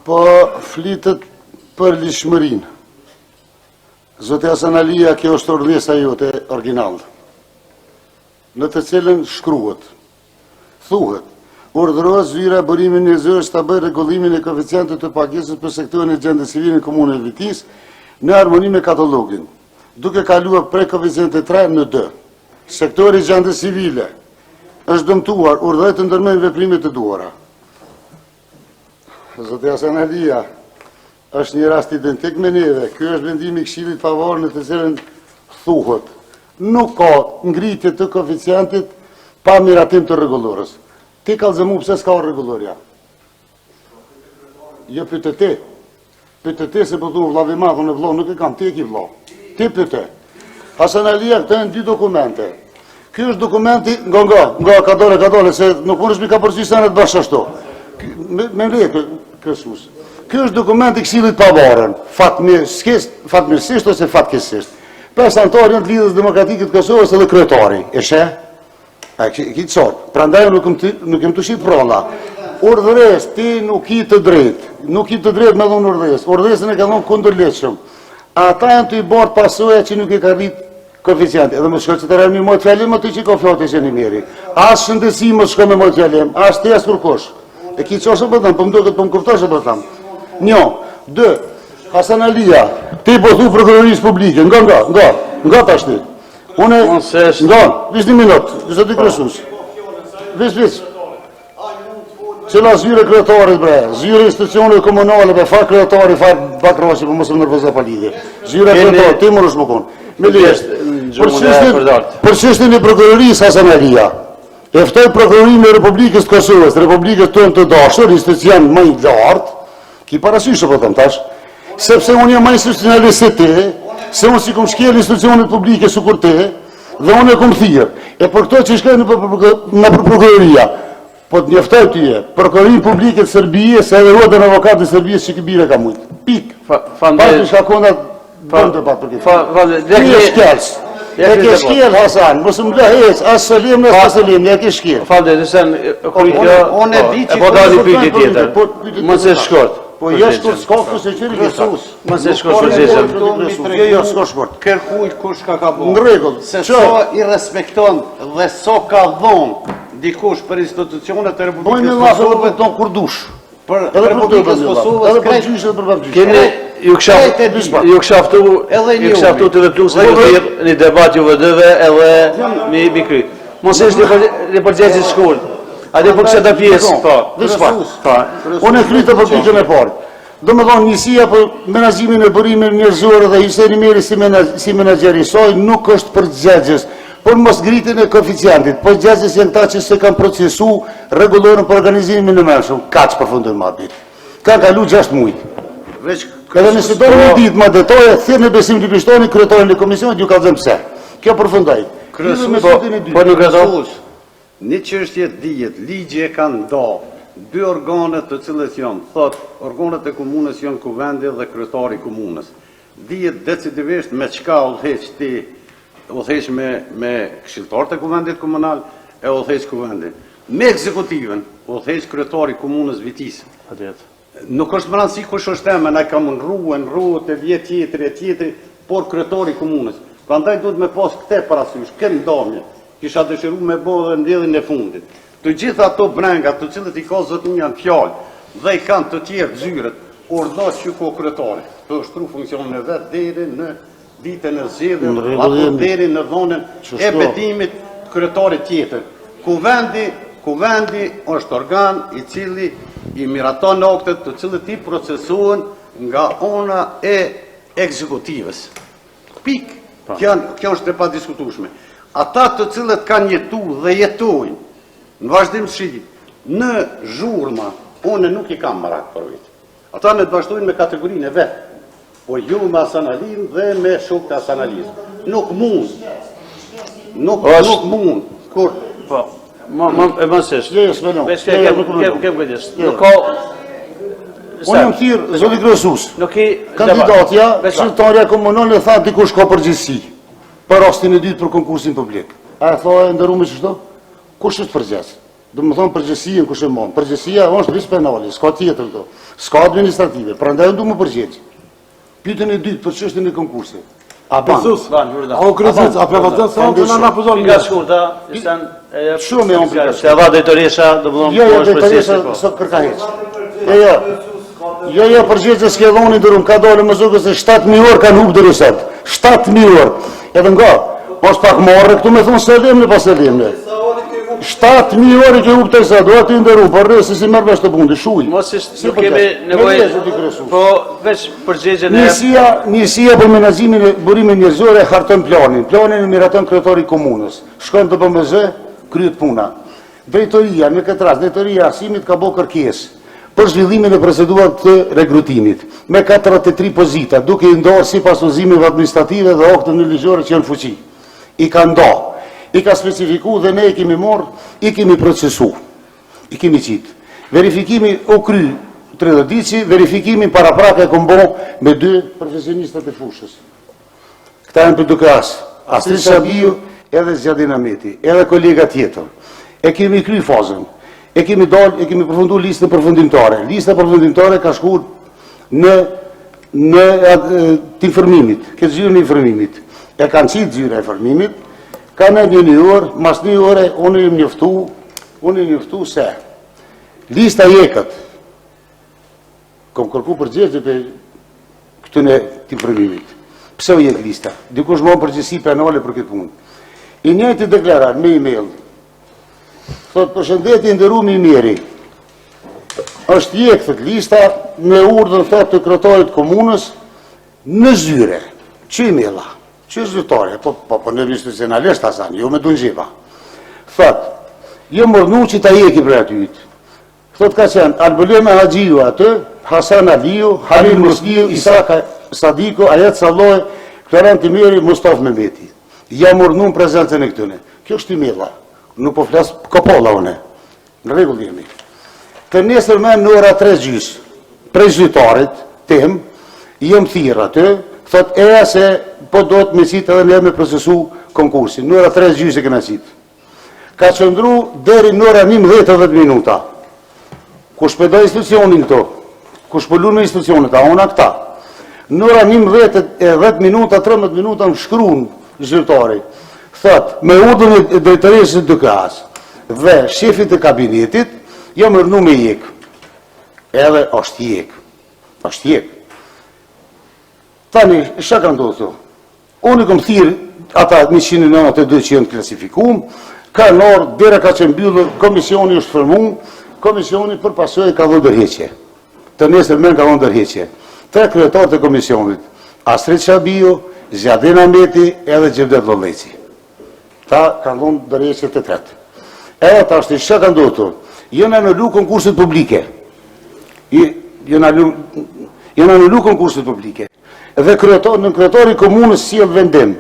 po flitet për lishmërin. Zotja Sanalia, kjo është ordhesa jote original, në të cilën shkruhet, thuhet, urdhërohet zyra burimin njëzërës të bëjë rregullimin e koeficientit të pagesës për sektorin e gjendjes civile në komunën e Vitis në harmoni me katalogin, duke kaluar prej koeficientit 3 në 2. Sektori i gjendjes civile është dëmtuar, urdhërohet të ndërmarrë veprimet e duhura. Zotja Sanalia, është një rast identik me neve. Ky është vendimi i Këshillit Pavarur në të cilën thuhet, nuk ka ngritje të koeficientit pa miratim të rregullorës. Ti kallëzëmu pse s'ka rregullorja? Jo pyete ti. Pyete ti se po thua vllavi madh, unë vëlla nuk e kam, ti e ke vëlla. Ti pyete. Sanalia, këto janë dy dokumente. Ky është dokumenti nga ka dole se nuk mundesh mi ka përgjigj sanet bash ashtu. Me vete, kryesues. Ky është dokumenti i Këshillit Pavarur, fatmirësisht ose fatkeqësisht. Pesë anëtarë janë të Lidhjes Demokratike të Kosovës edhe kryetari. E sheh? Ki çort. Prandaj nuk kem të shih prolla. Urdhëres, ti nuk i të drejtë. Nuk i të drejtë me dhënë urdhëres. Urdhëresën e ka dhënë kundërlehtëshëm. Ata janë të i bërë pasojë që nuk e ka rrit koeficienti. Edhe më shkoj që të rami më të fjalim, aty që ka flatë që një miri. As shëndetësi më shkoj me më të fjalim, as të jasë kurkosh. E ki qosë për thëmë, për më duket për më kuptosh për thëmë. 1, 2, Sanalia, ti po thu prokurorisë publike, nga tashti. Une, vish një minut, vish të kryesues. Vish. Cila zyre kryetarit bre, zyre institucione komunale, be far kryetari, far bakroshi, për mos më nërvëza pa lidhje. Zyre kryetarit, ti më rësh më konë. Me lidhje, për çështjen e prokurorisë Sanalia. Eftoj prokurorinë e Republikës të Kosovës, Republikës tonë të dashur, institucion më i lartë, ki parasysh po them tash, sepse unë jam ma institucionalist se te, se unë si kom shkel institucionet publike su kur te, dhe unë e kom thirë. E për këto që shkojnë në prokuroria, po të njoftoj tyje, prokurorin publike të Serbije, se edhe ruat e në avokatë të Serbije që këbire ka mujtë. Pik. Pas të shka kondat bënd të patë për këtë. Ti e shkelës. E ke shkel, Hasan, mësë më lëhes, asë sëlim në asë sëlim, e ke shkel. Falde, nësen, Unë e di që... E po dali pyjtje tjetër, mëse shkort. Po jeshtë kur s'ka kësë qëri Kresuz. Mëse shkort përgjeshëm. Jo, s'ka shkort. Kërkuj kush ka bo. Në regull. Se so i respekton dhe so ka dhonë dikush për institucionet e Republikës Kosovës. Bojnë në lasë për tonë kur dush. Për Republikës Kosovës. Edhe për gjyshët për për gjyshët. Keni, ju këshaftu të veptu se një debat juve dëve edhe mi kryt. Mos është një përgjeshit shkull. A dhe për kështë të pjesë, unë e kryta për pyqën e parë. Do më thonë njësia për menazimin e bërimin njërzore dhe Hyseni Meri si menageri soj nuk është për gjegjes, por mos gritin e koeficientit, por gjegjes janë ta që se kam procesu regulorën për organizimin në mërshëm, ka që përfundën ma bitë. Ka kalu 6 mujtë. Edhe nëse do një ditë ma detoje, thirë në besim të pishtoni, kryetorën e komisionit, ju ka dhëmë pse. Kjo përfundaj. Po nuk e do. Një çështje dihet, ligji e kanë nda, 2 organet të cilët janë, thot, organet e komunës janë kuvendi dhe kryetari i komunës. Dihet decidivisht me çka udhëheq ti, udhëheq me këshilltarët e kuvendit komunal e udhëheq kuvendin. Me ekzekutivën udhëheq kryetari i komunës vitisë. Nuk është më rëndësi kush është emri, na kam nrruë të vjet tjetri, por kryetari i komunës. Prandaj duhet me pas këtë parasysh, këtë ndamje. Kisha dëshiru me bo dhe ndjedhin e fundit. Të gjitha ato brenga të cilët i ka zotënja në fjallë dhe i kanë të tjerë zyrët, ordnat që ko kryetari, të ushtru funksionin e vetë deri në ditën e zjedhën, apo deri në dhonën e betimit kryetari tjetër. Kuvendi është organ i cili i miraton aktet të cilët i procesuan nga ona e ekzekutivës. Pik, kjo është e pa diskutueshme. Ata të cilët kanë jetu dhe jetojnë në vazhdim shi, në zhurma, unë nuk i kam marak për vetë. Ata në të vazhdojnë me kategorinë e vetë, po ju me asanalizm dhe me shok të asanalizm. Nuk mund. Nuk mund. Kur? Po, e mësisht. Kem këtës. Nuk ka... Unë jam thirë, zoti Kresuz, kandidatja, qytetarja komunale tha dikush ka përgjithësi. Për rastin e dytë për konkursin publik. A e tha e ndërume që shto? Kush është përgjes? Do më thonë përgjësien kush e mon. Përgjësia është vis penali, s'ka tjetër këto. S'ka administrative, pra ndaj du më përgjegj. Pyetën e dytë për çështjen e konkursit. A ban? A o Kresuz, a përvazhdon se unë na pozon. Nga shkurta, istan shumë e on. Se va drejtoresha, do më thonë po është drejtoresha sot kërka hiç. Jo, përgjigje s'ke dhoni dërum, ka dalë më zogës se 7.000 orë kanë hub deri sot. 7.000 orë. Edhe nga, pas pak marrë këtu me thonë selimne pas selimne. 7.000 orë i ke hub të sot, do ati ndëru, por rrësi si mërë vesh të bundi, shuj. Mos ishtë, nuk kemi nevoj, po veç përgjigjen e... Njësia për menazimin e burimin njërzore harton planin. Planin e miraton kryetari i komunës. Shkon të BMZ, kryet puna. Drejtoria, në këtë rast, drejtoria arsimit ka bo kërkesë për zhvillimin e procedurat të rekrutimit, me 43 pozita, duke i ndarë si pas udhëzimeve administrative dhe akteve në ligjore që janë fuqi. I ka nda, i ka specifiku dhe ne i kemi marrë, i kemi procesu, i kemi qitë. Verifikimi o kry 30 ditë, verifikimi para prake e kombo me 2 profesionistat e fushës. Këta janë për duke Astrid Shabiu edhe Zjadin Ameti, edhe kolega tjetër. E kemi kry fazën. E kemi përfundu listën përfundimtare. Lista përfundimtare ka shkuar në të informimit, këtë zyrën e informimit. E kanë qitë zyrë e informimit, ka në një orë, mas një ore, unë i njëftu se lista jekët, kom kërku përgjegje për këtën e të informimit. Pse o jekë lista? Dikush më përgjësi penale për këtë punë. I njëjtë deklarat me e-mail, thot përshëndetje nderumi i miri. Është jekë thot lista me urdhën thot të kryetarit komunës në zyre. Që i mela? Që zyrtare? Po në institucionalisht asan, jo me dunxhipa. Thot, jo mërnu që ta jeki për atyjt. Thot ka qenë Albulema Haxhiu atë, Hasan Aliu, Halil Musliu, Isaka Sadiku, Ayet Salloj, Florent Timiri, Mustafa Mehmeti. Jam urnum prezentën e këtyne. Kjo është timilla. Nuk po flas kopolla une. Në rregull jemi. Të nesër me në ora 3:30, prej zyrtarit tim, jem thirr aty, thot eja se po do të mesit edhe ne me procesu konkursin. Në ora 3:30 e kena qit. Ka qëndru deri në ora 11:10 minuta. Kush shpedoj institucionin këto? Kush pëllun me institucionet? A ona këta. Në ora 11:10 minuta, 13 minuta më shkruan zyrtari. Thot, me urdhën e drejtorisë së DKA-s dhe shefit të kabinetit, jam urdhëruar me jek. Edhe është jek. Është jek. Tani, çka ka ndodhur? Unë kam thirr ata 192 që janë klasifikuar, ka orë dera ka qenë mbyllur, komisioni është formuar, komisioni për pasojë ka dhënë ndërheqje. Të nesër më ka dhënë ndërheqje. 3 kryetarët e komisionit, Astrid Shabiu, Zjadin Ahmeti edhe Gjevdet Lolleci. Ta kanë dhënë ndërheqje të tretë. Edhe tash çka ka ndodhur? Janë anulu konkurset publike. Janë anulu konkurset publike. Dhe kryetari komunës sjell vendim.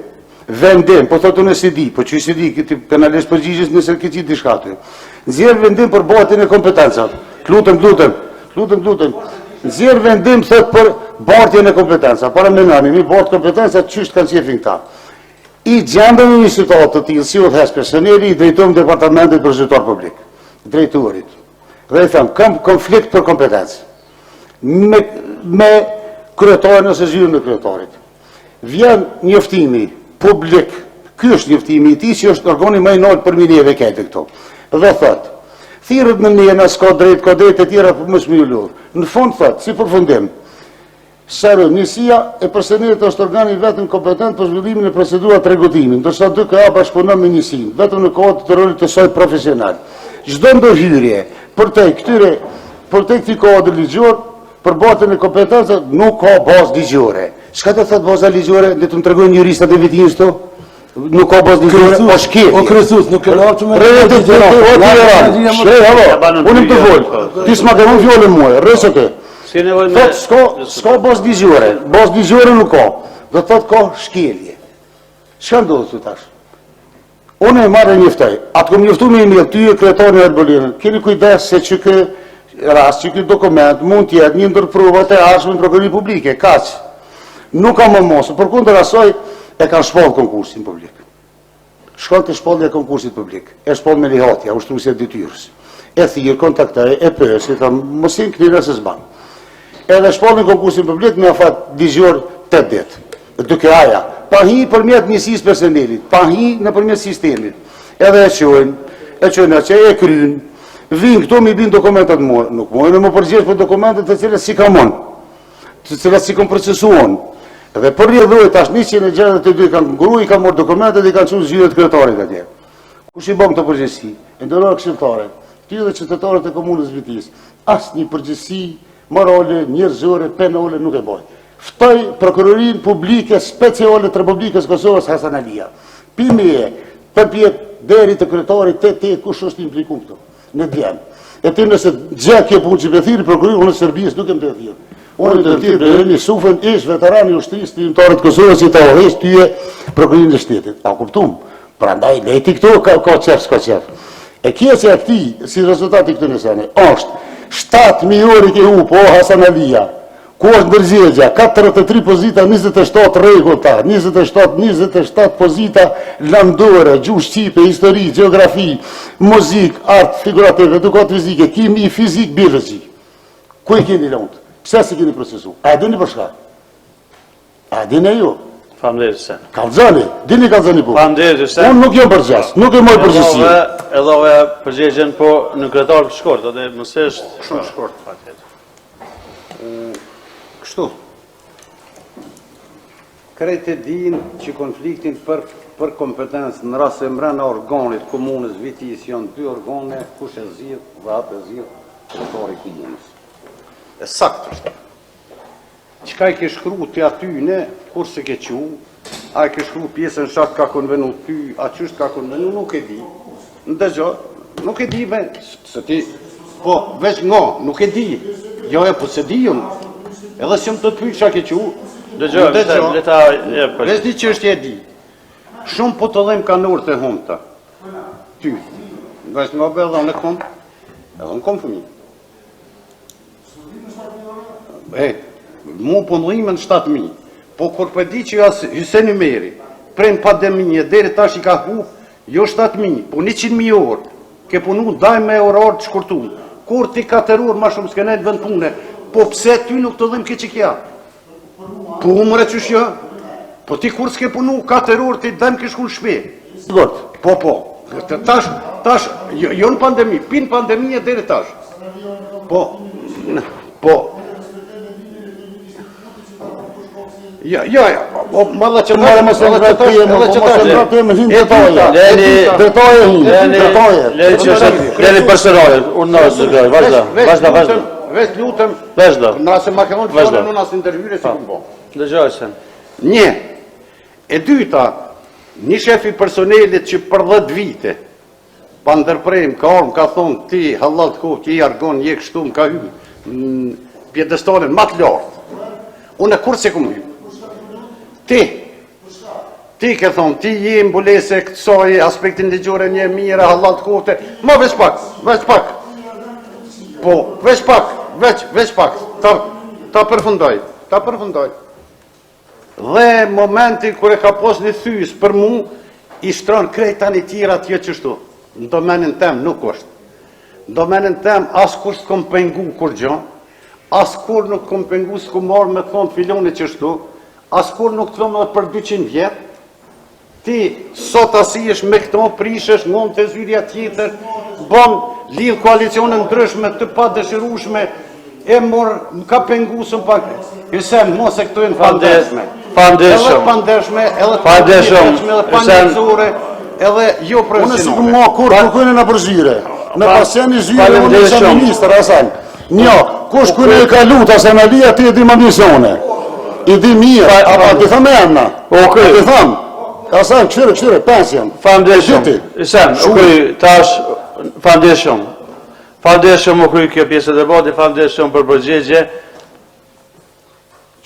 Vendim, po thotë unë si di, po që si di, ti kanalesh përgjigjes nëse ke qitë diçka aty. Nxjerr vendim për bartjen e kompetencave. Lutem. Nxjerr vendim thot për bartjen e kompetencave. Para menani, mi bart kompetencat çysh kanë qefin këta. I gjendëm një situatë të tillë, si u thes personeli, i drejtojmë departamentit për zyrtar publik, drejtorit. Dhe i them, kam konflikt për kompetencë. Me kryetarin ose zyrën e kryetarit. Vjen njoftimi publik, ky është njoftimi i tij që është organi më i lartë për mirëve këtë këto. Dhe thot, thirrët në ne s'ka drejt, ka drejt e tjera për mos më ju lodh. Në fund thot, si përfundim, njësia e personelit është organi vetëm kompetent për zhvillimin e procedurave të rregullimit, ndërsa DKA bashkëpunon me njësinë, vetëm në kohë të rolit të saj profesional. Çdo ndërhyrje për këtij kodri ligjor për bartjen e kompetencave nuk ka bazë ligjore. Çka do thot baza ligjore? Le të më tregojnë juristat e vitinës këto? Nuk ka bazë ligjore, po shketi. O kryesus, nuk e lafë me unë të vol. Ti s'ma ke vënë fjalën mua, rresë ti. Thot s'ka bazë ligjore, bazë ligjore nuk ka. Do thot ka shkelje. Çka ndodh tash? Unë e marrë njoftoj. Atë kom njoftu me email, ty e kryetari e Bolinën. Keni kujdes se që ky rast, që ky dokument mund të jetë një ndër provat e ardhshme në prokurori publike, kaq. Nuk ka më mos, përkundër asaj e kanë shpall konkursin publik. Shkon të shpallja e konkursit publik. E shpall me lihatja, ushtruesja e detyrës. E thirr, kontaktoi, e pyesi, thamë, mos i kthira se s'ban. Edhe shpallin konkursin publik me afat ligjor 8 ditë. DKA-ja, pa hi përmjet njësisë personelit, pa hi nëpërmjet sistemit. Edhe e çojnë atje, e kryen. Vinë këto mi bin dokumentat mua, nuk mojnë më përgjegjës për dokumentet të cilat si ka mon, të cilat si kam procesuon. Dhe për rrjedhoj tash 162 kanë ngru, i kanë marrë dokumentet dhe i kanë çuar zyrët kryetarit atje. Kush i bën këtë përgjegjësi? E ndëror këshilltare. Ty dhe qytetarët e komunës Vitis. Asnjë përgjegjësi morale, njerëzore, penale nuk e bën. Ftoj prokurorinë publike speciale të Republikës Kosovës Hasan Alia. Pimje përpjet deri të kryetarit te kush është implikuar këtu. Në djem. E ti nëse gjë kjo punë që thirrë prokurori unë Serbisë nuk e më të thirrë. Unë të thirrë në Sufën ish veteran i ushtrisë timtarit të Kosovës i ta orësh ty prokurorinë e shtetit. A kuptum? Prandaj leti këtu ka çfarë s'ka çfarë. E kjo që këti si rezultati këtu nësene është 7.000 orë ke po Hasan Alia. Ku është ndërgjegja? 43 pozita, 27 rregullta, 27 pozita landore, gjuhë shqipe, histori, gjeografi, muzik, art, figurativ, edukat fizike, kimi, fizik, biologi. Ku e keni lëndë? Pse si keni procesu? A e dini për shka? A e dini e ju? Faleminderit sen. Kallxani, dini Kallxani po. Faleminderit sen. Unë nuk jam përgjegjës, nuk e moj përgjegjësi. Edhe përgjigjen po në kryetar të shkurt, edhe mos është shumë shkurt fatet. Kështu. Krejt e din që konfliktin për kompetencë në rast se mbrana organit komunës Vitis janë 2 organe, kush e zgjidh dhe atë e zgjidh kryetari i komunës. E saktë është. Çka i ke shkruar ti atyne, kur se ke qu, a i ke shkruar pjesën shak ka konvenu ty, a çështë ka konvenu, nuk e di. Ndëgjoj, nuk e di me, se ti Po, veç nga, nuk e di. Jo, po se di unë. Edhe si më të pyet çka ke qu. Dëgjoj, leta jep. Veç di çështje e di. Shumë po të dhejmë kanur të humta. Ty. Veç nga be edhe në kom. Edhe në kom fëmi. Mu po ndhime në 7.000. Po kur për di që Hyseni Meri, prej në pandemije, deri tash i ka hu, jo 7.000, po 100.000 orë. Ke punu daj me orar të shkurtun. Kur ti 4 orë ma shumë s'ke nejtë vend pune, po pse ty nuk të dhim ke që kja? Po umre qësh jo? Po ti kur s'ke punu 4 orë ti dajmë ke shku në shpe. Po. Tash, jo në pandemi, pin pandemije deri tash. Po. Ja, ma dhe që Leni përshëroje, unë nësë, vazhda. Veç lutëm, nëse ma këllon të fërën unë asë intervjyre si këmë bo. Dëgjoj sen. Një, e dyta, një shefi personelit që për 10 vite, pa ndërprejmë, ka ormë, ka thonë, ti halal të kohë, ti argon, je kështu, më ka hy, në pjedestarin ma të lartë. Unë e kur se këmë hy. Ti ke thonë, ti je mbulese këtësoj, aspektin ligjore një mire, halal të kohë, ma veç pak. Po, veç pak, ta përfundoj. Dhe momenti kër e ka pos një thys për mu, i shtron krejta një tjera tje qështu. Në domenin tem nuk është. Në domenin tem as kur s'kom pengu kur gjo, as kur nuk kom pengu s'kom marrë me thonë filoni qështu, as kur nuk të thonë për 200 vjetë, ti sot asish me këto prishesh, ngon të zyrja tjetër, bon lidh koalicionën ndryshme të pa dëshirushme, e morë, më ka pengusën pak, Hysem, mos e këtu e në pandeshme. Edhe pandeshme, edhe panjëzore, edhe jo profesionale. Unë si këmë kur, nuk kujnë në përzyre. Me pasen i zyre, unë isha minister, Hasan. Një, kush kujnë e ka luta, se në lija ti e di më misione. I di mirë, a ti thëmë e emna. Ti thëmë. Hasan, këshire, pension. Foundation. Hysem, tash, Foundation. Foundation më kry kjo pjesë të boti, Foundation për përgjegje.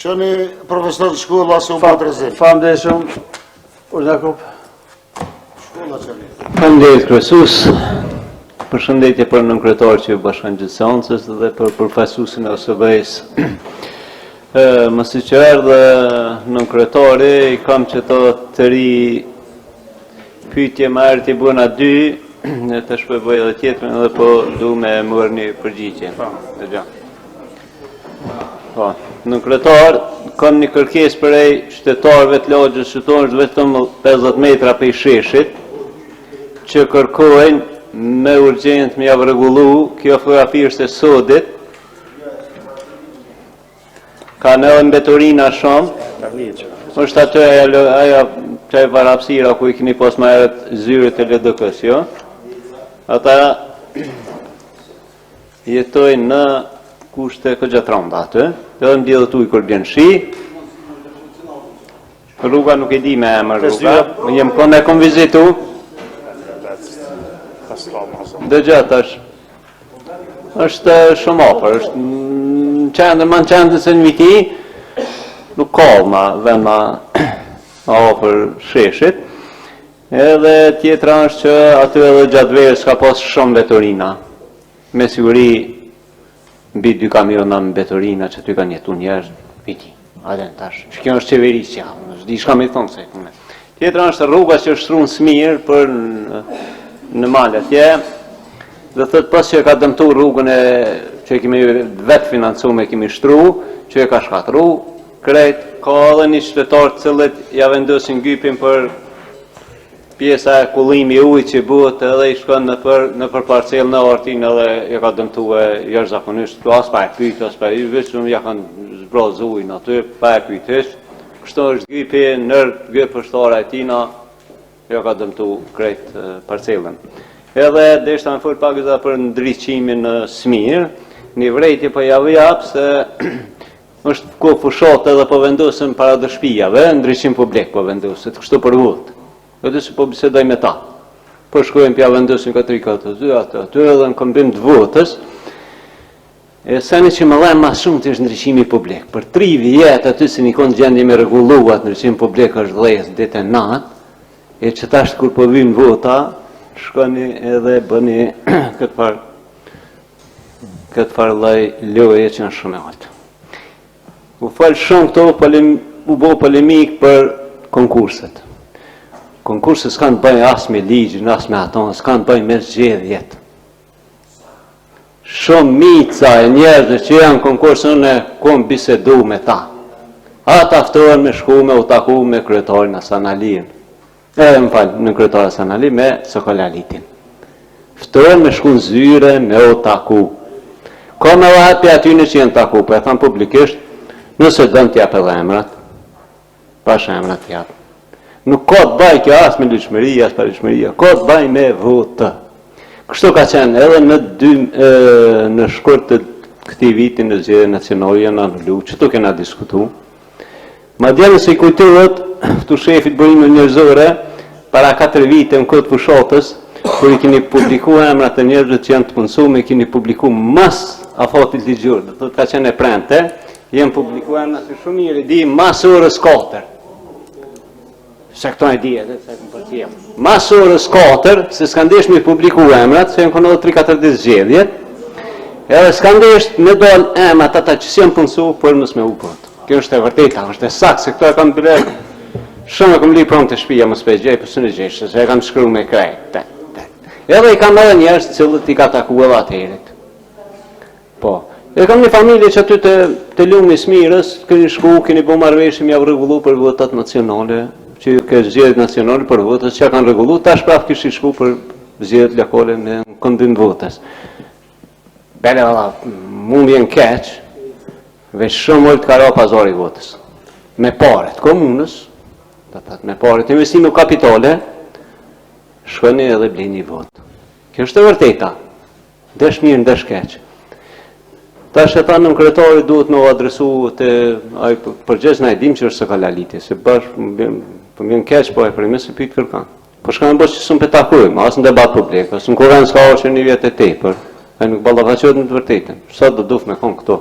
Që një profesor të shkolla se u bëtë rezim. Foundation, Jakub. Faleminderit kryesus, përshëndetje për nënkretar që bashkan gjithë seancës dhe për përfaqësuesin e OSB-s. Më si që erdhe nënkretari, i kam që të ri pyetje më erë t'i bëna 2, të shpëbëj edhe tjetërën edhe po du me mërë një përgjigje. Nënkretar, kam një kërkes për e qytetarëve të lagjës qytetarës vetëm 50 metra për i sheshit, që kërkojnë me urgjent me javë regullu, kjo fotografi është e sodit, ka në edhe mbeturina shumë, është atë ajo që e varapsira ku i kini pos ma erët zyrit e LDK-s, jo? Ata jetojnë në kushte këgjatronda atë, edhe më djedhë tu i kur bjenë shi, rruga nuk e di me emër rruga, jem kënë e kom vizitu, dhe gjatë është shumë ofër, është në qendër, ma në qendër se në viti, nuk kohë ma vend ma ofër sheshit, edhe tjetra është që aty edhe gjatë verës ka pas shumë vetorina, me siguri mbi 2 kamiona me betorina që ty kanë jetu njerëz viti. Adem tash, që kjo është qeverisja, është di shka me thonë se. Tjetra është rruga që është shrunë smirë për në malë atje, dhe thëtë pas që e ka dëmtu rrugën e që e kemi vetë financume, kemi shtru, që e ka shkatru, krejt, ka edhe një qytetar të cilët ja vendosin gypin për pjesa e kullimi ujë që buhet edhe i shkon në për parcel në artin edhe ja ka dëmtu e jashtëzakonisht, as pa e pyjtë, as pa e vetëm ja kanë zbraz ujnë aty, pa e pyjtë, kështu është gypi nër gyp përshtara e tina, ja ka dëmtu krejt parcelën. Edhe deshta me fol pak edhe për ndriqimin në Smir, një vrejtje po javë japë se është ku fushat edhe po vendosën para dëshpijave, ndriqim publik po vendosët, kështu për vot. Edhe se po bisedoj me ta. Po shkojmë pja vendosin këtë aty edhe në këmbim të votës, E sani që më lajmë mas shumë të është ndryshimi publik. Për 3 vjetë aty se një konë gjendje me reguluat ndryshimi publik është dhejës dite natë, e që tashtë kur po vinë vota, shkoni edhe bëni këtë farë laj loje që në shumë e altë. U falë shumë këto, u bo polemik për konkurset. Konkurset s'kanë të bëjnë asë me ligjin, asë me aton, s'kanë të bëjnë me zgjedhjet. Shumë mica e njerëzve që janë konkursën e kom bisedu me ta. Ata aftohen me shku me u taku me kryetarin Asanalin. Në kryetarin Asanalin me Sokolalitin. Ftohen me shku në zyre me u taku. Ka me vahet për atyne që jenë taku, për e thamë publikisht, nëse dëmë t'jap edhe emrat, pash emrat t'jap. Nuk ka të baj kjo as me lëshmëria, as pa lëshmëria, ka të baj me votë. Kështu ka qenë edhe në shkurt të këti vitin në zgjedhje nacionale janë anullu, që tu kena diskutu. Ma djene se i kujtuhet, këtu shefit bërimë njerëzore, para 4 vite në këtë fushatës, kër i kini publiku emrat e njerëzve që janë të punësume, i kini publiku mas afatit ligjur, dhe të ka qenë e prente, jenë publiku emrat se shumë njëri di mas orës 4. Se këto e di edhe, se këmë përtjem. Mas orës 4, se s'kan desh me publiku emrat, se jenë konohet 3-4 zgjedhjet, edhe s'kan desh me dol emrat ata që si jenë punësu, për mës me u pot. Kjo është e vërteta, është e sakë, se këto e kam bërë, shumë e kam li prom të shpia, më s'pe gjej, për së në gjeshë, se e kam shkru me krejt. Edhe i kam edhe njerës cilët i ka taku edhe aterit. Po. E kam një familje që aty të lumë i Smirës, këni shku, këni bo marveshim, ja regullu për votat nacionale, që ke zgjedhjet nacionale për votat, që ja kanë regullu, tash praf kish i shku për zgjedhjet lokale në këndim votës. Bele valla, mu vjen keq, veç shumë mëllë të karo pazari votës. Me paret komunës, me paret investime u kapitale, shkoni edhe blini votë. Kjo është e vërteta, desh mirë, desh keq. Tash e thanë në kryetari duhet në adresu të përgjegjës në e dim që është Sokolalitit, se bashkë për mjën keq, po e për ime se pitë kërkan. Po shkanë bështë që sëmë petakujmë, asë në debat publik, asë në kërën s'ka është një vjetë e tepër, e nuk ballafaqohet në të vërtetën, sa do duf me konë këto.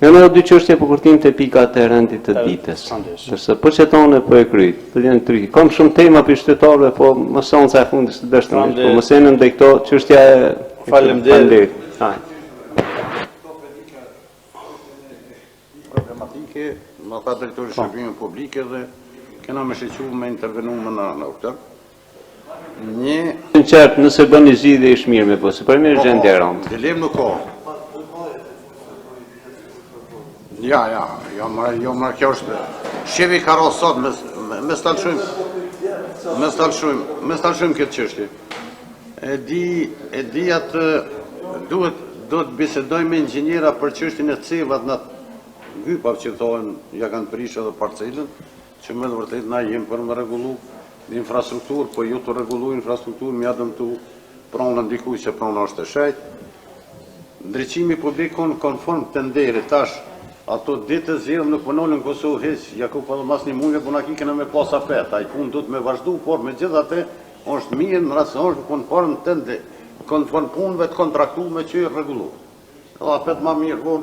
Në në dy çështje për kurtim të pikat e rendit të ditës, tërse për që tonë po e kryt, të janë 3. Kam shumë tema për shtetarve, po më sonë sa e fundis të dështëmisht, po më senën dhe këto çështja e... Faleminderit. Problematike, më tha drejtori shërbimit publike dhe kena me shequ me intervenu më në këtë. Në qartë, nëse bën një zgjidhje ish mirë me po, se për mirë gjendje e rëndë. Dilem nuk ka. Ja, më kjo është. Shevi ka ro sot, me stalshujmë këtë qështje. E di atë, duhet të bisedoj me inxhiniera për qështjën e cevat në gypav që thohen, ja kanë prish edhe parcelën, që me dhe vërtet na jem për më regullu infrastrukturë, po ju të regullu infrastrukturë, mja dëm të pronë ndikuj që pronë është e shajt. Ndryqimi publik konform të nderi tash, ato ditë zirëm nuk pënollin Kosovë heq, Jakub edhe mas një mujve, puna ki kena me pas afet, a i pun du të me vazhdu, por me gjitha te, është mirë në rrasë, është konform të ndë, konform punëve të kontraktu me që i regullu. Edhe afet ma mirë, bon,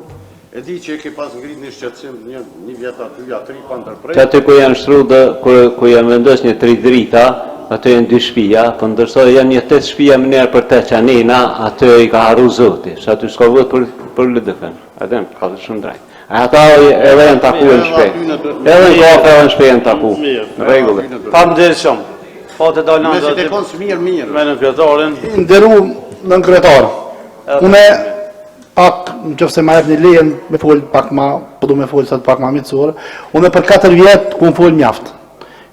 e di që e ke pas ngrit një shqetsim, një vjeta, 2-3 pa ndërprej. Që aty ku janë shtru dhe, ku janë vendos një 3 drita, aty janë 2 shpia, për ndërso janë një 8 shpia më njerë për të qanina, aty i ka haru zoti, që aty s'ka vot për LDF-n, aty ka dhe shumë drejt. Ata edhe janë taku e në shpej. Edhe në kafe edhe në shpej janë taku. Regullë. Pa më dirë shumë. Pa të dalë me si të konë mirë. Me në kryetarin. Nderu në kryetar. Une pak, në qëfë se ma jep një lejen, me folë pak ma, po du me folë sot pak ma mitësore, une për 4 vjetë ku më folë mjaftë.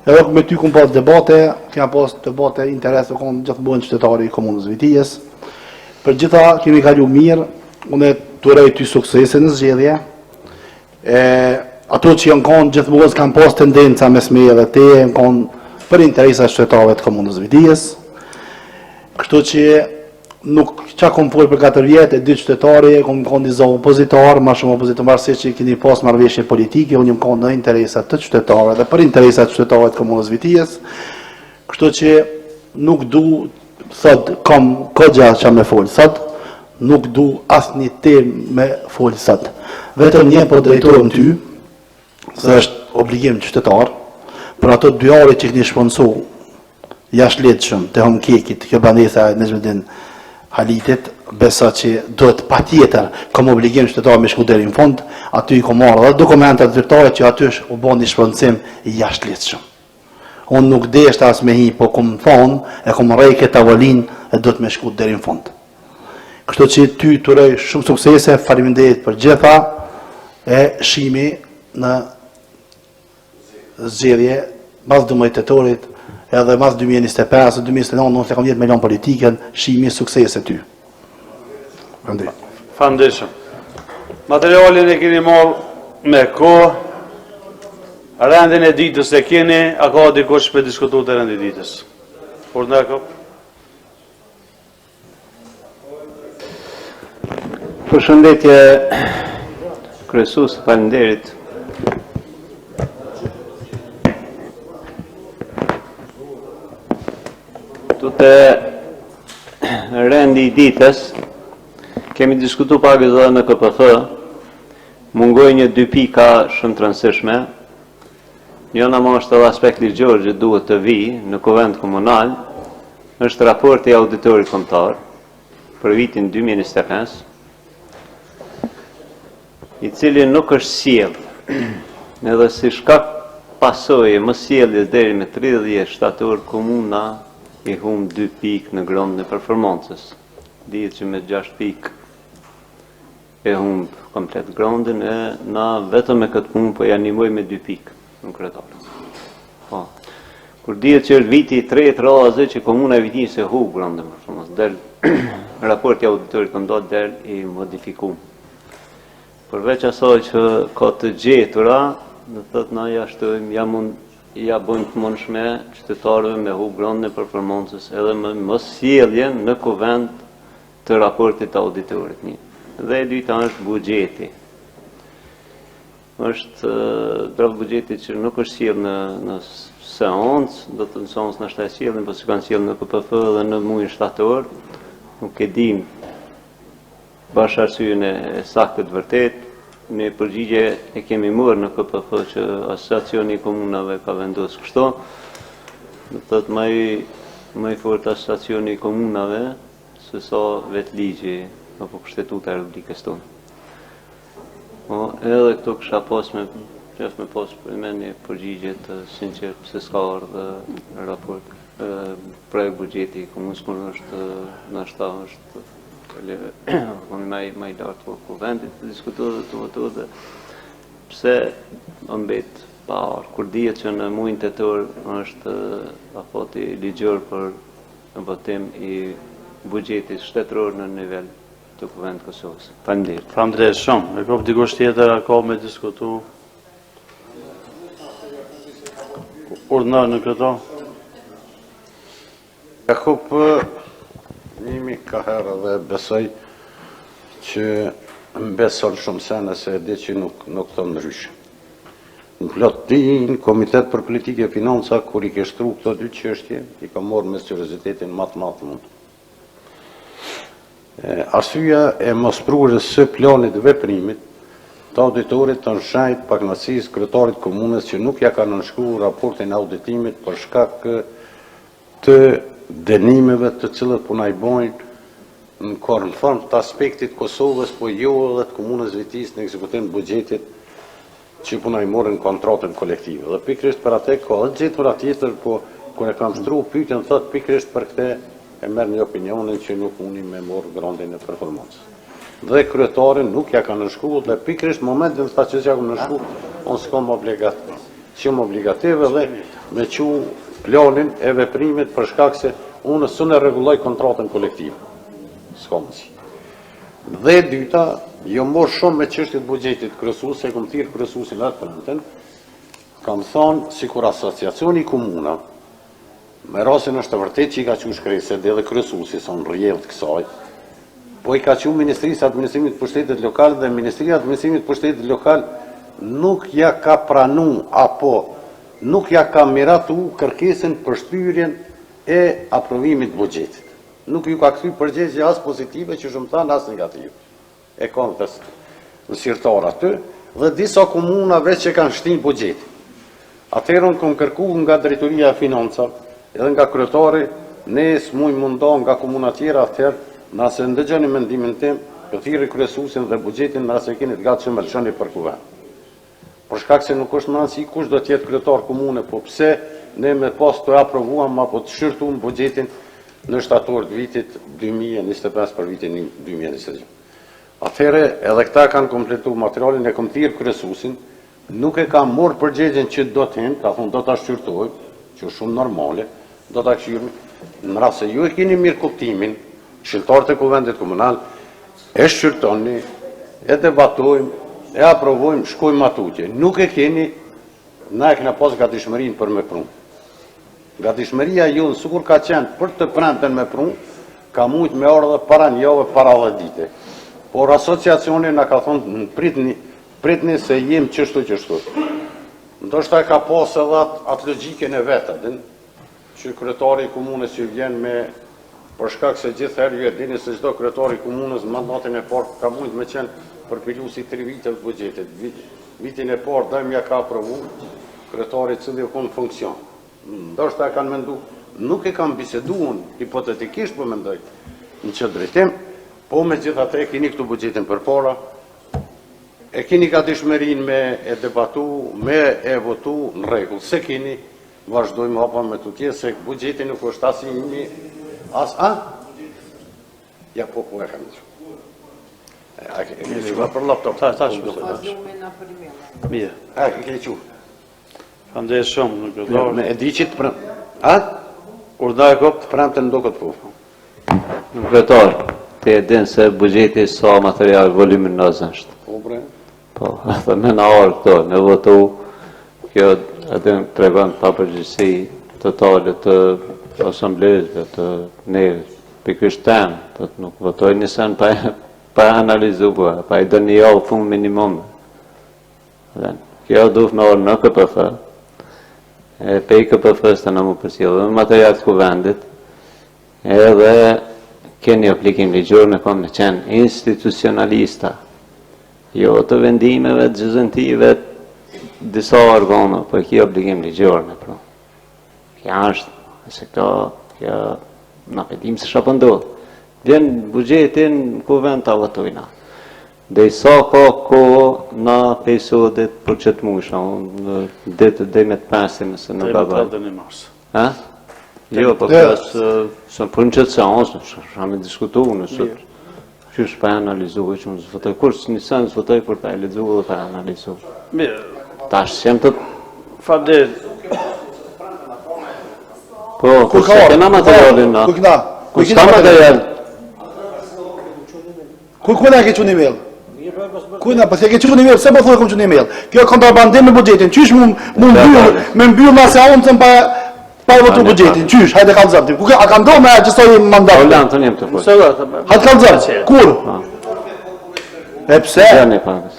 Edhe me ty ku më pas debate, kema pas debate interese, ku më gjithë bëhen qytetari i komunës Vitijes. Për gjitha kemi kalu mirë, une të urej ty suksese në zgjedhje. Ato që janë konë gjithmonë kanë pas tendenca mes meje dhe te, janë konë për interesa qytetarëve të komunës Vitijes. Kështu që nuk qa kom folë për 4 vjetë, e 2 qytetari, kom konë disa opozitar, ma shumë opozitar, marrëse që keni pas marrëveshje politike, unë jam konë në interesa të qytetarëve dhe për interesa qytetarëve të komunës Vitijes. Kështu që nuk du, thot, kom kodja që me folë, thot, nuk du asë një temë me folë sot. Vetëm një po drejtorëm ty, se është obligim qytetar, për ato 2 orë që këni shponsu, jashtë letëshëm, të hëm kekit, kjo bandesa e Nezmedin Halitit, besa që duhet pa tjetër, kom obligim qytetar me shku deri në fund, aty i kom marrë dhe dokumentat zyrtare që aty është u bon një shpëndësim jashtë letëshëm. Unë nuk deshtë as me hi, po kom thonë, e kom rej këtë avalin e duhet me shku deri në fund. Kështu që ty të rej shumë suksese, faleminderit për gjitha, e shimi në zgjedhje mas 12 tetorit, edhe mas 2025, 2029, nëse kam jetë me lanë politiken, shimi suksese ty. Fandeshëm. Materialin e keni marrë me kohë, rendin e ditës e keni, a ka dikush për diskutu të rendin e ditës? Por në ka? Përshëndetje kryesues, faleminderit. Të rendi i ditës, kemi diskutu pak edhe në KPF, mungoj një 2 pika shumë të rëndësishme. Njëna më është edhe aspekt ligjor që duhet të vi në kuvend komunal, është raporti i auditorit kombëtar për vitin 2025, i cili nuk është sjell, edhe si shkak pasojë më sjelljes deri me 30 shtator komuna i humb 2 pikë në grondën e performancës. Dihet që me 6 pikë e humb komplet grondën e na vetëm me këtë punë po ja animoj me 2 pikë në kryetar. Po. Kur dihet që është viti i 3 radhë që komuna e vitin se humb grondën e performancës, del raporti auditorit kombëtar del i modifikuar. Përveç asaj që ka të gjetura, do thotë na ja shtojmë, ja bojnë të mundshme qytetarëve me humb grondën e performancës edhe me mos sjelljen në kuvend të raportit auditorit një. Dhe e dyta është buxheti. Është draft buxheti që nuk është sjell në seancë, do të në seancë në shtaj sjellin, po si kanë sjell në KPF dhe në muajin shtator, nuk e dim bash arsyeën e saktë të vërtetë. Në përgjigje e kemi marrë në KPF që asociacioni i komunave ka vendosur kështu. Do thotë më i fortë asociacioni i komunave se sa vetë ligji apo kushtetuta e Republikës tonë. Po edhe këto kisha pas me për me një përgjigje të sinqert pse s'ka ardhur raport projekt buxheti i komunës kur është ndoshta është më i lartë për kuvendit të diskutohet të votohet pse mbet pa ardhur, kur dihet që në muajin tetor është afati ligjor për votim i buxhetit shtetëror në nivel të kuvendit Kosovës. Faleminderit. Faleminderit shumë. E ka dikush tjetër ka me diskutu? Urdhënar në këto? Jakub nimi ka herë dhe besoj që beson shumë sene se e di që nuk të ndryshë. Në plotëtin, Komitet për Politikë e Financa, kur i ke shtru këto 2 çështje, i ka morë me seriozitetin matë mund. Arsyeja e mosprurjes së planit të veprimit të auditorit të nshajt pakënaqësisë kryetarit komunës që nuk ja ka nënshkruar raportin e auditimit për shkak të dënimeve të cilët po na i bojnë në konform të aspektit Kosovës, po jo edhe të komunës Vitis në ekzekutim buxhetit që po na i morën kontratën kolektive. Dhe pikërisht për atë ka edhe gjetur tjetër, po kur e kam shtru pyetjen thot pikërisht për këtë e merr një opinionin që nuk mundi me morë grondin e performancës. Dhe kryetari nuk ja ka nënshkruar dhe pikërisht në momentin sa që ja ka nënshkruar, unë s'kam obligative dhe me qu planin e veprimit për shkak se unë s'unë e rregulloj kontratën kolektive. S'ka mundsi. Dhe dyta, jo morë shumë me çështjet e buxhetit kryesues, e kam thirr kryesuesin atë prandën. Kam thonë sikur asociacioni i komuna me rastin është të vërtetë që i ka qenë shkresë dhe kryesuesi son rrjedh të kësaj. Po i ka qenë Ministrisë e Administrimit të Pushtetit Lokal dhe Ministria e Administrimit të Pushtetit Lokal nuk ja ka pranuar apo nuk ja ka miratu kërkesën për shtyrjen e aprovimit të buxhetit. nuk ju ka kthy përgjigje as pozitive që shumë thanë as negative. E kanë të nësirtar aty, dhe disa komuna veç që kanë shtin buxhetin. Atëherë unë kom kërku nga drejtoria e financave, edhe nga kryetari, ne s'muj mundon nga komuna tjera atëherë, nëse ndëgjoni mendimin tim, këthiri kryesuesin dhe buxhetin nëse keni të gatshëm e lëshoni për kuvend. Për shkak se nuk është më rëndësi kush do të jetë kryetar komune, po pse ne me pas të aprovuam apo të shërtuam buxhetin në shtator të vitit 2025 për vitin 2021. Atëherë edhe këta kanë kompletu materialin e kom thirrë kryesuesin, nuk e kam marrë përgjigjen që do të hen, ka thonë do ta shqyrtoj, që është shumë normale, do ta këshirmi, në rast se ju e keni mirë kuptimin, këshilltarët e kuvendit komunal, e shqyrtoni, e debatojmë, e aprovojmë, shkojmë atutje. Nuk e keni, na e kena pas gatishmërinë për me prunë. Gatishmëria ju në sukur ka qenë për të premten me prunë, ka mujtë me orë dhe para një javë, para 10 dite. Por asociacioni na ka thonë, pritni se jem qështu. Ndoshta ka pas edhe atë logjikën e vetë, që kryetari i komunës ju vjen me, për shkak se gjithherë ju e dini se çdo kryetari i komunës mandatin e parë ka mujtë me qenë për pilusi 3 vite të buxhetit. Vitin e parë dëmja ka aprovu, kryetari i cili u kon funksion. Ndoshta kanë mendu, nuk e kanë biseduar, hipotetikisht po mendoj, në që drejtim, po me gjithatë e keni këtu buxhetin për para, e keni gatishmërinë me e debatu, me e votu në rregull. Se keni, vazhdojmë hapa me tutje, se buxheti nuk është as i Ja, po e kam diçka. A keni qëva për laptop? Mirë. A keni qëva? Kam dhe shumë në kryetari. E di që të prëmë. A? Kur da e kopë të prëmë të ndo këtë po. Në kryetar, te e din se buxheti sa material volumin në është. Po, bre? Po, edhe me në orë këto, me votu, kjo edhe në tregon papërgjithësi totale të asamblezve, të neve, për kështë temë, të nuk votoj një sen pa analizuar, pa i do një javë fund minimum. Kjo duhet me orë në KPF, pe i KPF-s të në mu përsilë, dhe material të kuvendit, edhe keni aplikim ligjor me kom me qenë institucionalista, jo të vendimeve, të gjëzëntive, disa organa, po e ki obligim ligjor me pro. Kja është, se këto, kja, na pedim se shapë ndodhë. Vjen buxhetin kuvend të avatojna. Dhe i sa ka ko na pejsodit për që të musha, në ditë dhe me të pasim, se në baba. Dhe në mars. Ha? Jo, po kësë, së për në qëtë seansë, shame diskutu, nësët, që është pa analizu, që më zëfëtoj, kur së një sen zëfëtoj për pa e lizu dhe pa analizu. Mirë. Ta është sem të... Fabder. Po, kur se kena materialin na. Kur s'ka material. Kujna ke qenë email? Kujna, po se ke qenë email, pse po thua kom qenë email? Kjo kontrabandim me buxhetin. Qysh më mbyll na seancën pa votu buxhetin. Qysh? Hajde kallzom ti. Ku a ka ndonë me gjësoj mandat? Po lan tonë jam të fort. Hajde kallzom. Kur? E pse?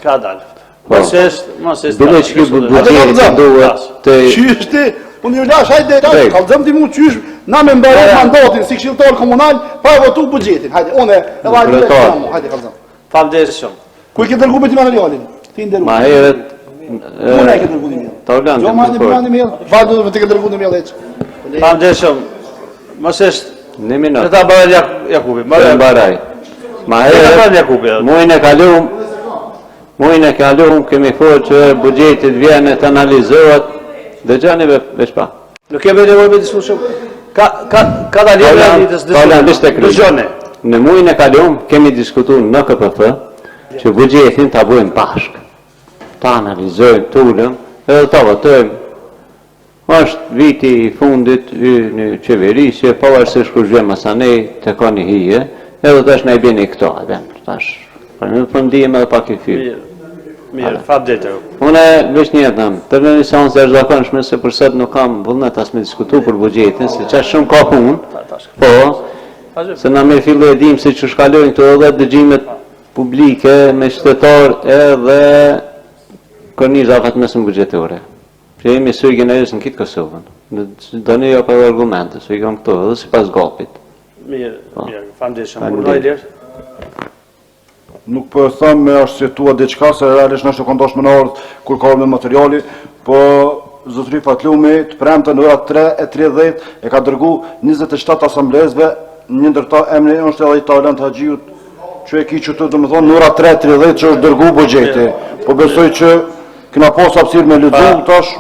Ka dalë. Mos është. Bile që ki buxhetin duhet të... Qysh ti? Unë ju lash, hajde, kallzom ti mu qysh, na me mbaroj mandatin si këshilltar komunal pa votu buxhetin. Hajde, unë e vajtë hajde kallzom. Falënderit shumë. Ku e ke dërguar me ti materialin? Ti nderuar. Ma herët... Unë e ke dërguar email. Ta ulan Jo, ma e dërguar email. Vajtë do të ke dërguar email eç. Falënderit shumë. Mos është... Në minutë. Këta bërë Jakubi. Të mbaraj. Ma herët... Mujnë e kalum, kemi thurë që buxhetit vjene të analizohet, dhe gjani veç pa. Nuk kemi nevojë me diskusion. Ka dalje me diskusion. Në mujnë e kalum, kemi diskutuar në KPF, që buxhetin ta bëjmë bashkë. Ta analizojmë, tulëm, edhe ta votojmë. Është viti i fundit në qeveri, që pavarësisht kur zhjem masanej, të ka një hije, edhe tash na i bini këto, tash. Për në përndijem edhe pak i fyrë. Mirë, fabdetë. Une veç një jetëm, të në një seansë e zakonshme se përset nuk kam vullnet as me diskutu për buxhetin, se që shumë ka punë, po, se na me fillu e dim se që shkallojnë këto edhe dëgjimet publike me qytetar edhe kornizë afat mesën buxhetore. Që jemi sui generis në kitë Kosovën, do një jo për argumente, sui kam këto edhe si pas gapit. Mirë, famdeshëm. Urnoj lirë. Nuk po e them me arsyetua diçka se realisht në është kondosh më në ardh kur ka me materiali, po zotëri Fatlumi të premte në ora 3:30 e ka dërgu 27 asamblezve, një ndër ta emri është edhe i Talent Haxhiut, që e ki që të më thonë në ora 3:30 që është dërgu buxheti. Po besoj që kena pas hapësirë me lexu tash,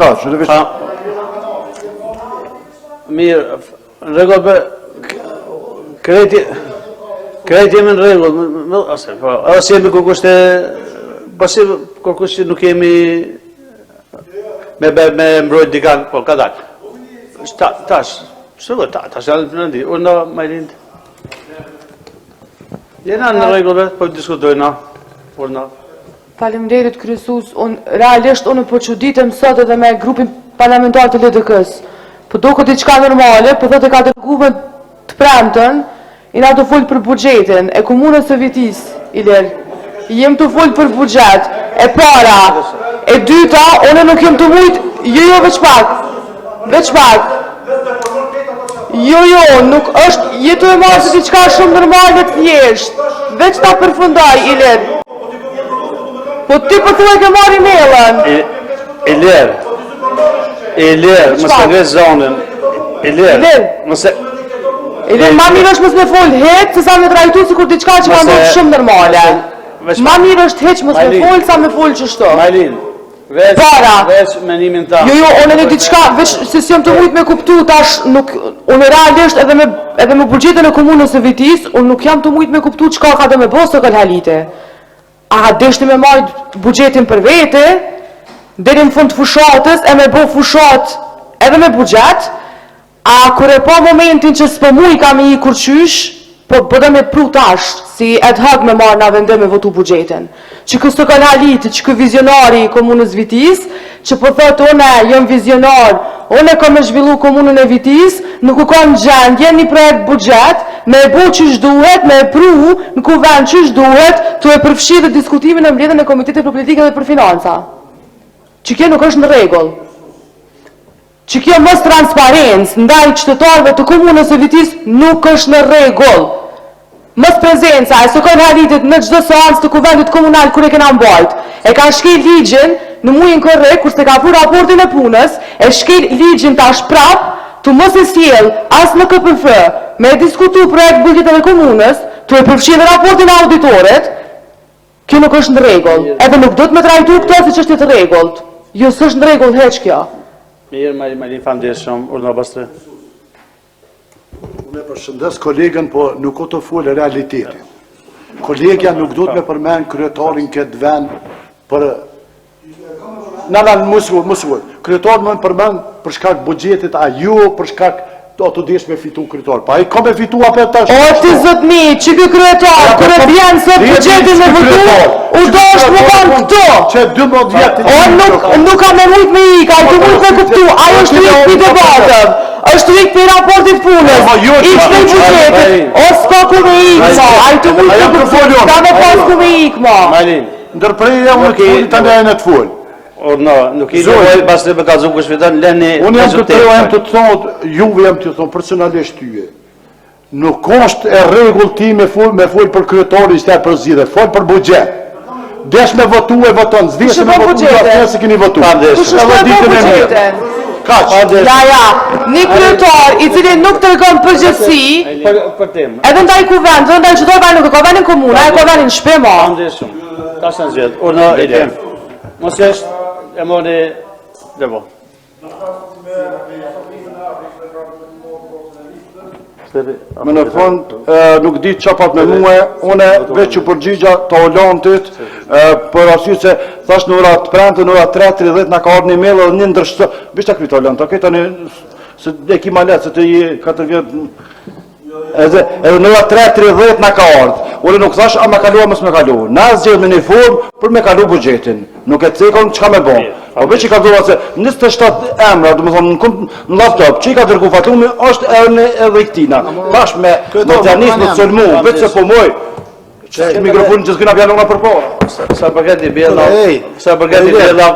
ka, që të veç. Mirë, në rregull për krejt jemi në rregull, ose jemi kërkush të, pasi kërkush që nuk jemi me mbrojt dikan, po ka dalë. Tash, tash janë në ndi, urna, Majlind. Jena në rregull, po diskutojna, urna. Faleminderit kryesues, realisht unë po çuditem sot edhe me grupin parlamentar të LDK-s. Po duket diçka normale, po thotë ka dërguar të premtën, i na të folë për buxhetin e komunës së Vitis, Iler. Jem të folë për buxhet, e para, e dyta, unë nuk jem të mujt, jo, veç pak. Jo, nuk është, jetu e marë se diçka shumë normale të thjesht, veç ta përfundaj, Iler. Po ti po thuaj ke marrë emailën. Iler, mëse ngre zonën. Iler, ma mirë është mësë me folë hetë, se sa me trajtu si kur diçka që ka ndodhë shumë normale. Ma mirë është heqë mësë me folë, sa me folë qështo. Majlin, veç menimin ta. Jo, unë në diçka, veç se si jam të mujtë me kuptu, tash nuk, unë realisht edhe me buxhetin e komunës së Vitis, unë nuk jam të mujtë me kuptu qka ka dhe me bosë të kalhalite. A deshti me marrë buxhetin për vete, deri në fund fushatës, e me bo fushat edhe me buxhet, a kur e po momentin që s'po muj kam i kurqysh, po dhe me pru tash, si ad hoc me marrë na vendim me votu buxhetin. Që kësë të kanalitë, që kë vizionari i komunës Vitis, që po thotë une jëm vizionar, une kam e zhvillu komunën e Vitis, nuk u kam gjendje një projekt buxhet, me e bo qysh duhet, me e pru në kuvend qysh duhet, të e përfshi dhe diskutimin e mbledhjen e Komitetit për Politikë dhe për Financa. Që kjo nuk është në rregull. Që kjo mos transparencë ndaj qytetarëve të komunës së Vitis nuk është në rregull. Mos prezenca e së kanalitit në çdo seancë të kuvendit komunal kur e kena mbajt. E kanë shkel ligjin në muajin korrekt kur s'e ka fu raportin e punës, e shkel ligjin tash prap, të mos e sjell as në KPF, me diskutu projekt buxhetit e komunës, të e përfshi dhe raportin e auditorit. Kjo nuk është në rregull. Edhe nuk do të më trajtu këto si çështje të rregullt. Jo, s'është në rregull heq kjo. Mirë, Majlin, famdeshëm, urdhna pastre. Unë e përshëndes kolegën, po nuk o të folë realitetin. Kolegja nuk do të me përmen kryetarin këtë vend për... Mësull. Kryetarin më përmen për shkak buxhetit, a ju për shkak të desh me fitu kryetar. Pa i ka me fitu apër tash... O, ti zotni, që kë kryetar, kërë e vjenë sot buxhetin me votu, u do është më kanë këto. Që 12 vjetë... O, nuk ka me mujt me ika, a i të mujt me kuptu, ajo është të ikë për debatëm, është të ikë për raportit punës, ikë për buxhetit, o s'ka ku me ikë, ma, a i të mujt me kuptu, ka me pas ku me ikë, ma. Ndërpreja unë të folë, të ne e në të folë. Nuk i nevoj, pas të ka zuku shvitan, leni... Unë jam të treja, jam të thonë, juve jam të thonë, personalisht tyje. Nuk është e rregull ti me folë për kryetari, ishte e për zhjide, folë për buxhet. Desh me votu e voton, zdesh me votu e atë se keni votu. Kush është për buxhetin? Ja, një kryetar i cili nuk tregon përgjegjësi, edhe ndaj kuvend, edhe ndaj qytetarëve nuk ka vendin komuna, e ka vendin shtëpi ma. Tash në zgjedh, urna e tem. Mos është e mori levo. Me në fund, nuk di që pat me muë, une veç që përgjigja të Olantit, për arsye se thash në ora të premte, në ora 3:30 në ka ardhur një mail edhe një ndërshtë, bishta këtë Olant, okej tani, se e ki malet, se të i 4 vjetë, edhe në ora 3:30 në ka ardhur. Ule nuk thash, a me kalua, mës me kalua. Na zgjedh me një formë për me kalu buxhetin. Nuk e cekon që ka me bo. Po veç i ka dhura se 27 emra, du me thonë, në laptop, që i ka dërgu Fatlumi, është edhe i këtina. Tash me modernismë të solmu, veç se po moj, Mikrofonin që s'kena pjanë nga përpara. Sa përket i bjella,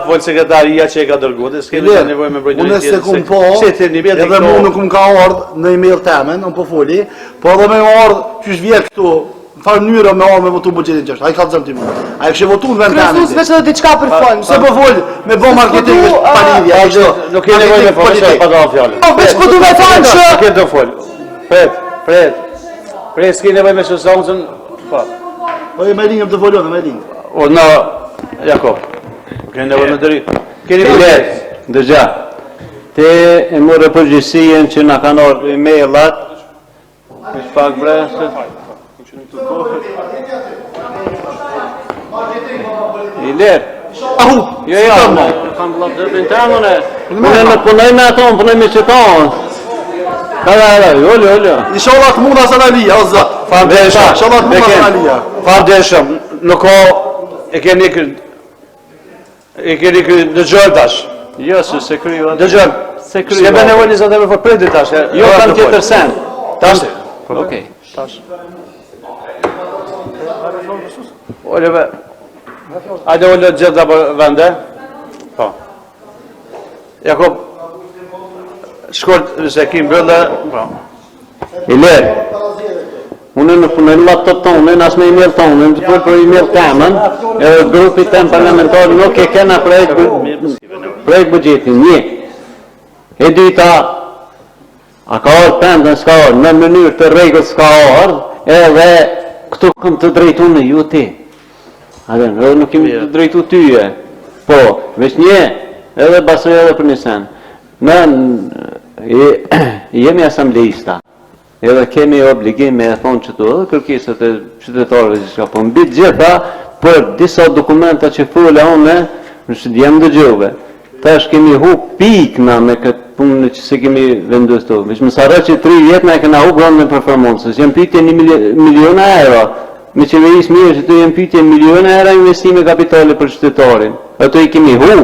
folë sekretaria që e ka dërguar, s'keni nevojë me brojtëri Unë se kum po, edhe mu nuk më ka ardhë në email temen, unë po foli, po edhe me ardhë qysh vjet këtu, në farë mënyra me ardhë me votu buxhetin qështë, a i ka të zëmë ti më. A i kështë votu në vend temen. Kryesus veç edhe diçka për fond. Se po foli, me bo marketing është palidhja. Nuk keni nevojë me folë, pa dha fjalën. Veç po du me thonë që... Nuk keni të folë. Pret, s'keni nevojë me shosancën, pa. Po e me linjëm të folon, me linjë. O, në, Jakob, keni nevojë me dëri. Keni vërtet, Dëgja, te e morë përgjësien që na kanë orë e-mailat, është pak bre, I lerë. Jo, kanë vëllab dërbin të amëne. Unë në punoj me ato, punoj me qëtonë. Kada, jo. Inshallah të munda sanalia, o zot. Inshallah të munda sanalia. Famdeshëm, nuk ka, e keni dëgjoj tash. Jo, se kryo. Dëgjoj. Se kryo. S'ke me nevojë 20 euro për prindi tash. Jo, kam tjetër sen. Tash. Okej. Tash. Oleve. Ajde ole gjitha për vende. Po. Jakob, shkort nëse kim bëllë. Po. I lerë. Unë në punoj në laptop tonë, në asë me email tonë, në të për email temën, edhe grupi tem parlamentar nuk e kena projekt bugjetin, një. E dyta, a ka orë pendën s'ka orë, në mënyrë të rregullt s'ka orë, edhe këtu këm të drejtu në ju ti. Edhe nuk kemi të drejtu tyje. Po, veç një, edhe basoj edhe për një sen. Jemi asamblejista. Edhe kemi obligim me e thonë që të edhe kërkesat e qytetarëve që shka po mbi gjitha për disa dokumenta që fulla une në që jam dëgjove. Tash kemi hu pikna me këtë punë që se kemi vendus të. Veç më sarë që 3 vjetë na e kena hu gronë me performansës. Jem pytje 1 miliona euro. Me qeveris mirë që të jem pytje 1 miliona euro investime kapitale për qytetarin. Ato i kemi hu.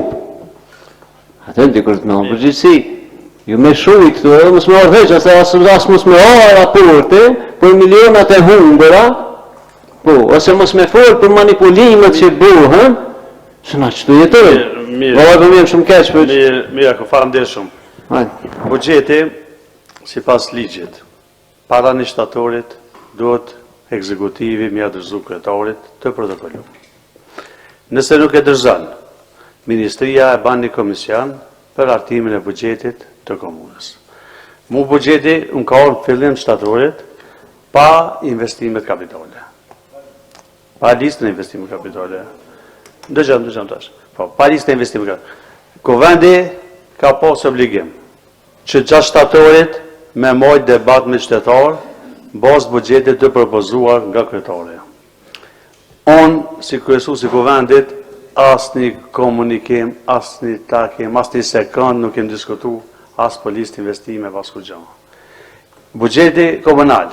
Ato në dikur të me honë përgjithsi. Ju me shuj këtu, edhe mësë me orëheq, asë mësë me orë raporte për milionat e humbëra, po, ose mësë me folë për manipulimet që buhën, që na qëtu jetërë. Mirë, shumë keqë për... Mirë, ako farëndirë shumë. Bugjeti, si pas ligjit, para një shtatorit, duhet ekzekutivi mi adërzu kretarit të protokollu. Nëse nuk e dërzan, Ministria e ban një komision për artimin e bugjetit të komunës. Mu bugjeti unë ka orë fillim shtatorit pa investimet kapitale. Pa listë në investimet kapitale. Dëgjëm tash. Pa listë në investimet kapitale. Kuvendi ka posë obligim që 6 shtatorit me mojt debat me qytetar bazë bugjetit të propozuar nga kryetari. Unë, si kryesues i kuvendit, asë një komunikim, asë një takim, asë një sekund nuk kem diskutu asë për listë investime vasku gjë. Bugjeti komunal,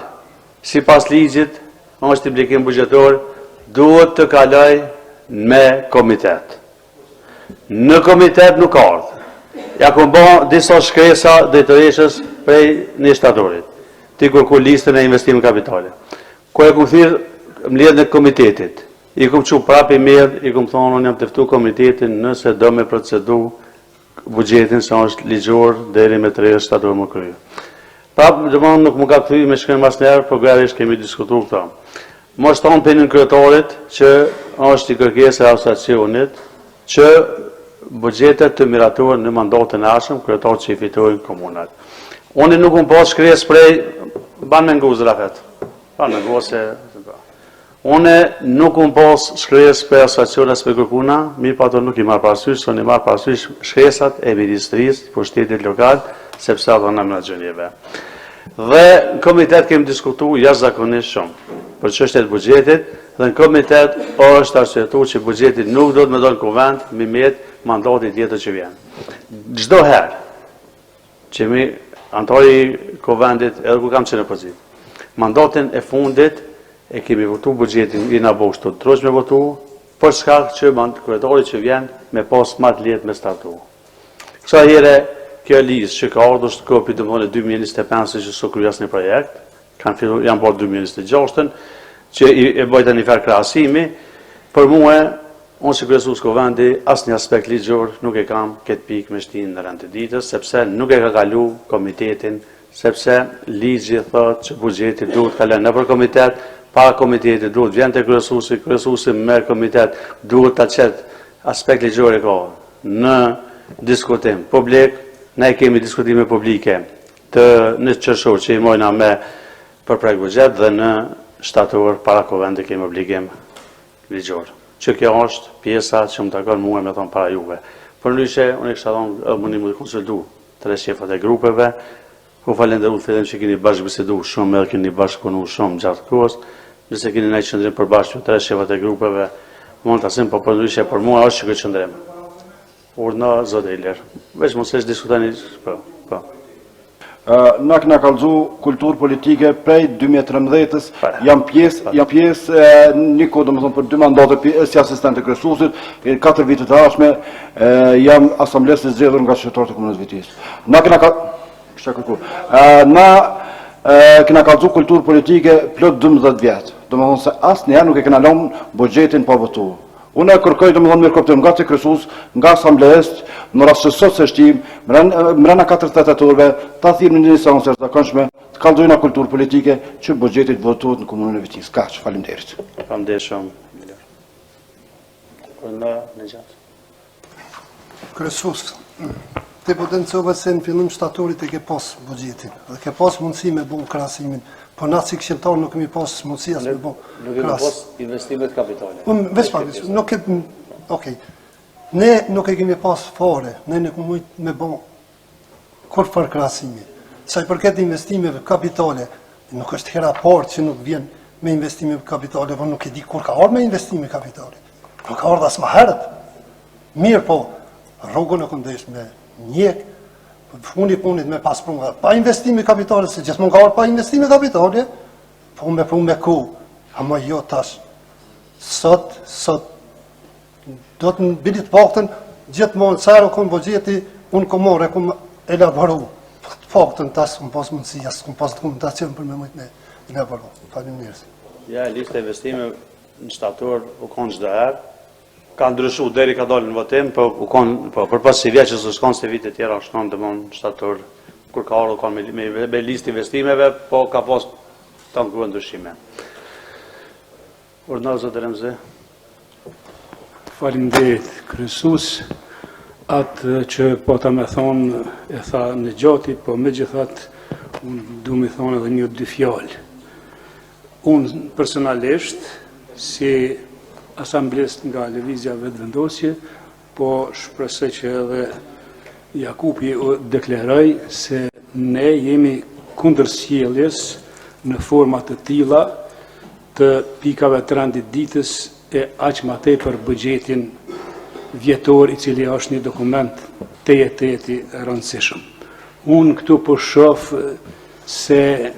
si pas ligjit, është implikim bugjetor, duhet të kaloj me komitet. Në komitet nuk ardhë. Ja ku bo disa shkresa drejtoreshës prej një shtatorit. Ti kërku listën e investime kapitale. Ku e ku thirë mledhë në komitetit. I kum që prapi medh, i kum thonë, unë jam tëftu komitetin nëse do me procedu bugjetin sa është ligjor deri me 3 shtator më kryo. Prapë, dëmonë nuk më ka këthy me shkrim mas njerë, por gërërisht kemi diskutu këta. Mos tonë penin kryetarit që është i kërkesë e asociacionit që bugjetet të miratuar në mandatën e ashëm, kryetar që i fitojnë komunat. Unë nuk unë pas shkres prej, banë me nguzë rafet. Banë me nguzë Unë nuk unë pas shkres për asociaciones për kërkuna, mirë pa të nuk i marë parasysh, së një marë parasysh shkresat e ministrisë për shtetit lokal, sepse ato në mëna gjënjeve. Dhe në komitet kemi diskutu jashtëzakonisht shumë për çështjet e buxhetit, dhe në komitet është arsyetuar që buxheti nuk do të më donë kuvend me met mandatit tjetër që vjen. Çdo herë që mi antari kuvendit, edhe ku kam qenë në pozitë, mandatin e fundit e kemi votu buxhetin i na bosh të trosh me votu, për shkak që kryetari që vjen me pas më të lehtë me startu. Kësa here kjo listë që ka ardhur është kopi domthonë 2025 që su kryas një projekt, janë bërë 2026, që e bëjta një farë krahasimi, për mua, unë si kryesues Kuvendi, asnjë aspekt ligjor nuk e kam këtë pikë me shtinë në rend të ditës, sepse nuk e ka kalu komitetin, sepse ligji thotë që buxheti duhet kalon nëpër komitet, para komiteti duhet vjen te kryesuesi merr komitet, duhet ta çet aspekt ligjor e ka në diskutim publik, ne kemi diskutime publike në qershor që i mojna me përprek buxhet dhe në shtator para Kuvendi kemi obligim ligjor. Që kjo është pjesa që më takon mua me thonë para juve. Për ndryshe, unë e kisha thonë, mundi më konsultu tre shefat e grupeve, u falenderu të fillim që keni bashkëbisedu shumë, edhe keni bashkëpunu shumë gjatë kohës, nëse keni në qëndrim për bashkë tre shefat e grupeve, mund të asim, po për ndryshe për mua është që këtë qëndrim. Urna, zote i lërë. Veç mos e diskutani, po. Na këna kallëzu kulturë politike prej 2013-ës, jam pjesë një kohë, domethënë për 2 mandate si asistent të kryesuesit, 4 vite të ardhshme jam asamblesë e zgjedhur nga qytetarët e Komunës Vitis. Na këna kallëzu kulturë politike plot 12 vjet. Domethënë se asnjëherë nuk e kena lënë buxhetin pa votuar. Unë e kërkoj domethënë mirëkuptim nga të kryesues, nga asamblesë, në rast se sot se shtim, mbrana 4 tetatorëve, ta thirrni në një seancë të zakonshme, të kallëzojna kulturë politike që buxheti të votohet në Komunën e Vitis. Kaq, faleminderit. Faleminderit shumë. Në gjatë. Kryesues, te potencove se në fillim shtatorit e ke pas buxhetin, dhe ke pas mundësi me bën krahasimin. Po na si këshilltar nuk kemi pas mundësi as me bë. Nuk kemi pas investimet kapitale. Veç pak, nuk e okej. Ne nuk e kemi pas fare, ne nuk mund me bë kur far krahasimi. Sa i përket investimeve kapitale, nuk është hera parë që nuk vjen me investime kapitale, po nuk e di kur ka ardhur me investime kapitale. Nuk ka ardhur as më herët. Mirë po, rrugën e këndesh me njek, fundi punit me pas prunë, pa investime kapitale, se gjithmonë ka ardhur pa investime kapitale, po me prunë me ku, ama jo tash. Sot, do të në bilit paktën, gjithmonë, sërë kënë buxheti, unë këmë morë, këmë elaboru. Të paktën tash, këmë pas mundësia, këmë pas dokumentacion për me mëjtë me elaboru. Faleminderit. Ja, lista investime në shtator u konë çdo herë, ka ndryshu, deri ka dalë në votim, për pas si vjeqës së shkonë se vite tjera shkonë të mënë shtator, kur ka ardhur kanë me listë investimeve, po ka pas të në ndryshime. Urdhënar zotë Remzi. Faleminderit kryesues, atë që po ta me thonë e tha në gjati, po me gjithat, unë du me thonë edhe 1-2 fjalë. Unë personalisht, si asamblesë nga lëvizja vetëvendosje, po shpresoj që edhe Jakupi u deklaroj se ne jemi kundër sjelljes në forma të tilla të pikave të rendit ditës e aq më tepër buxhetin vjetor i cili është një dokument teje rëndësishëm. Unë këtu po shoh se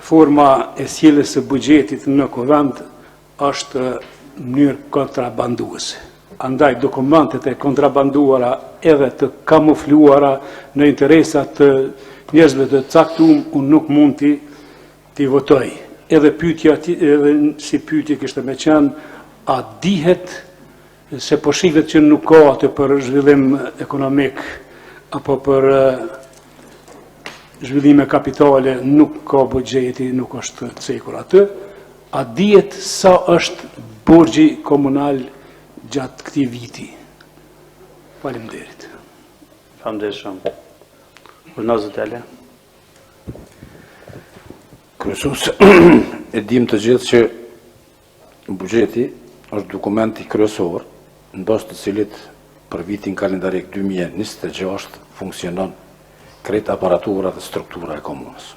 forma e sjelljes së buxhetit në Kuvend është mënyrë kontrabanduese. Andaj dokumentet e kontrabanduara edhe të kamufluara në interesat të njerëzve të caktuar, unë nuk mund t'i votoj. Edhe si pyetje kishte me qenë, a dihet se po shihet që nuk ka atë për zhvillim ekonomik apo për zhvillime kapitale, nuk ka buxheti, nuk është cekur atë. A dihet sa është borxhi komunal gjatë këtij viti? Faleminderit. Faleminderit shumë. Urdhënar zotële. Kryesues, e dim të gjithë që buxheti është dokumenti kryesor, ndos të cilit për vitin kalendarik 2026 funksionon krejt aparatura dhe struktura e komunës.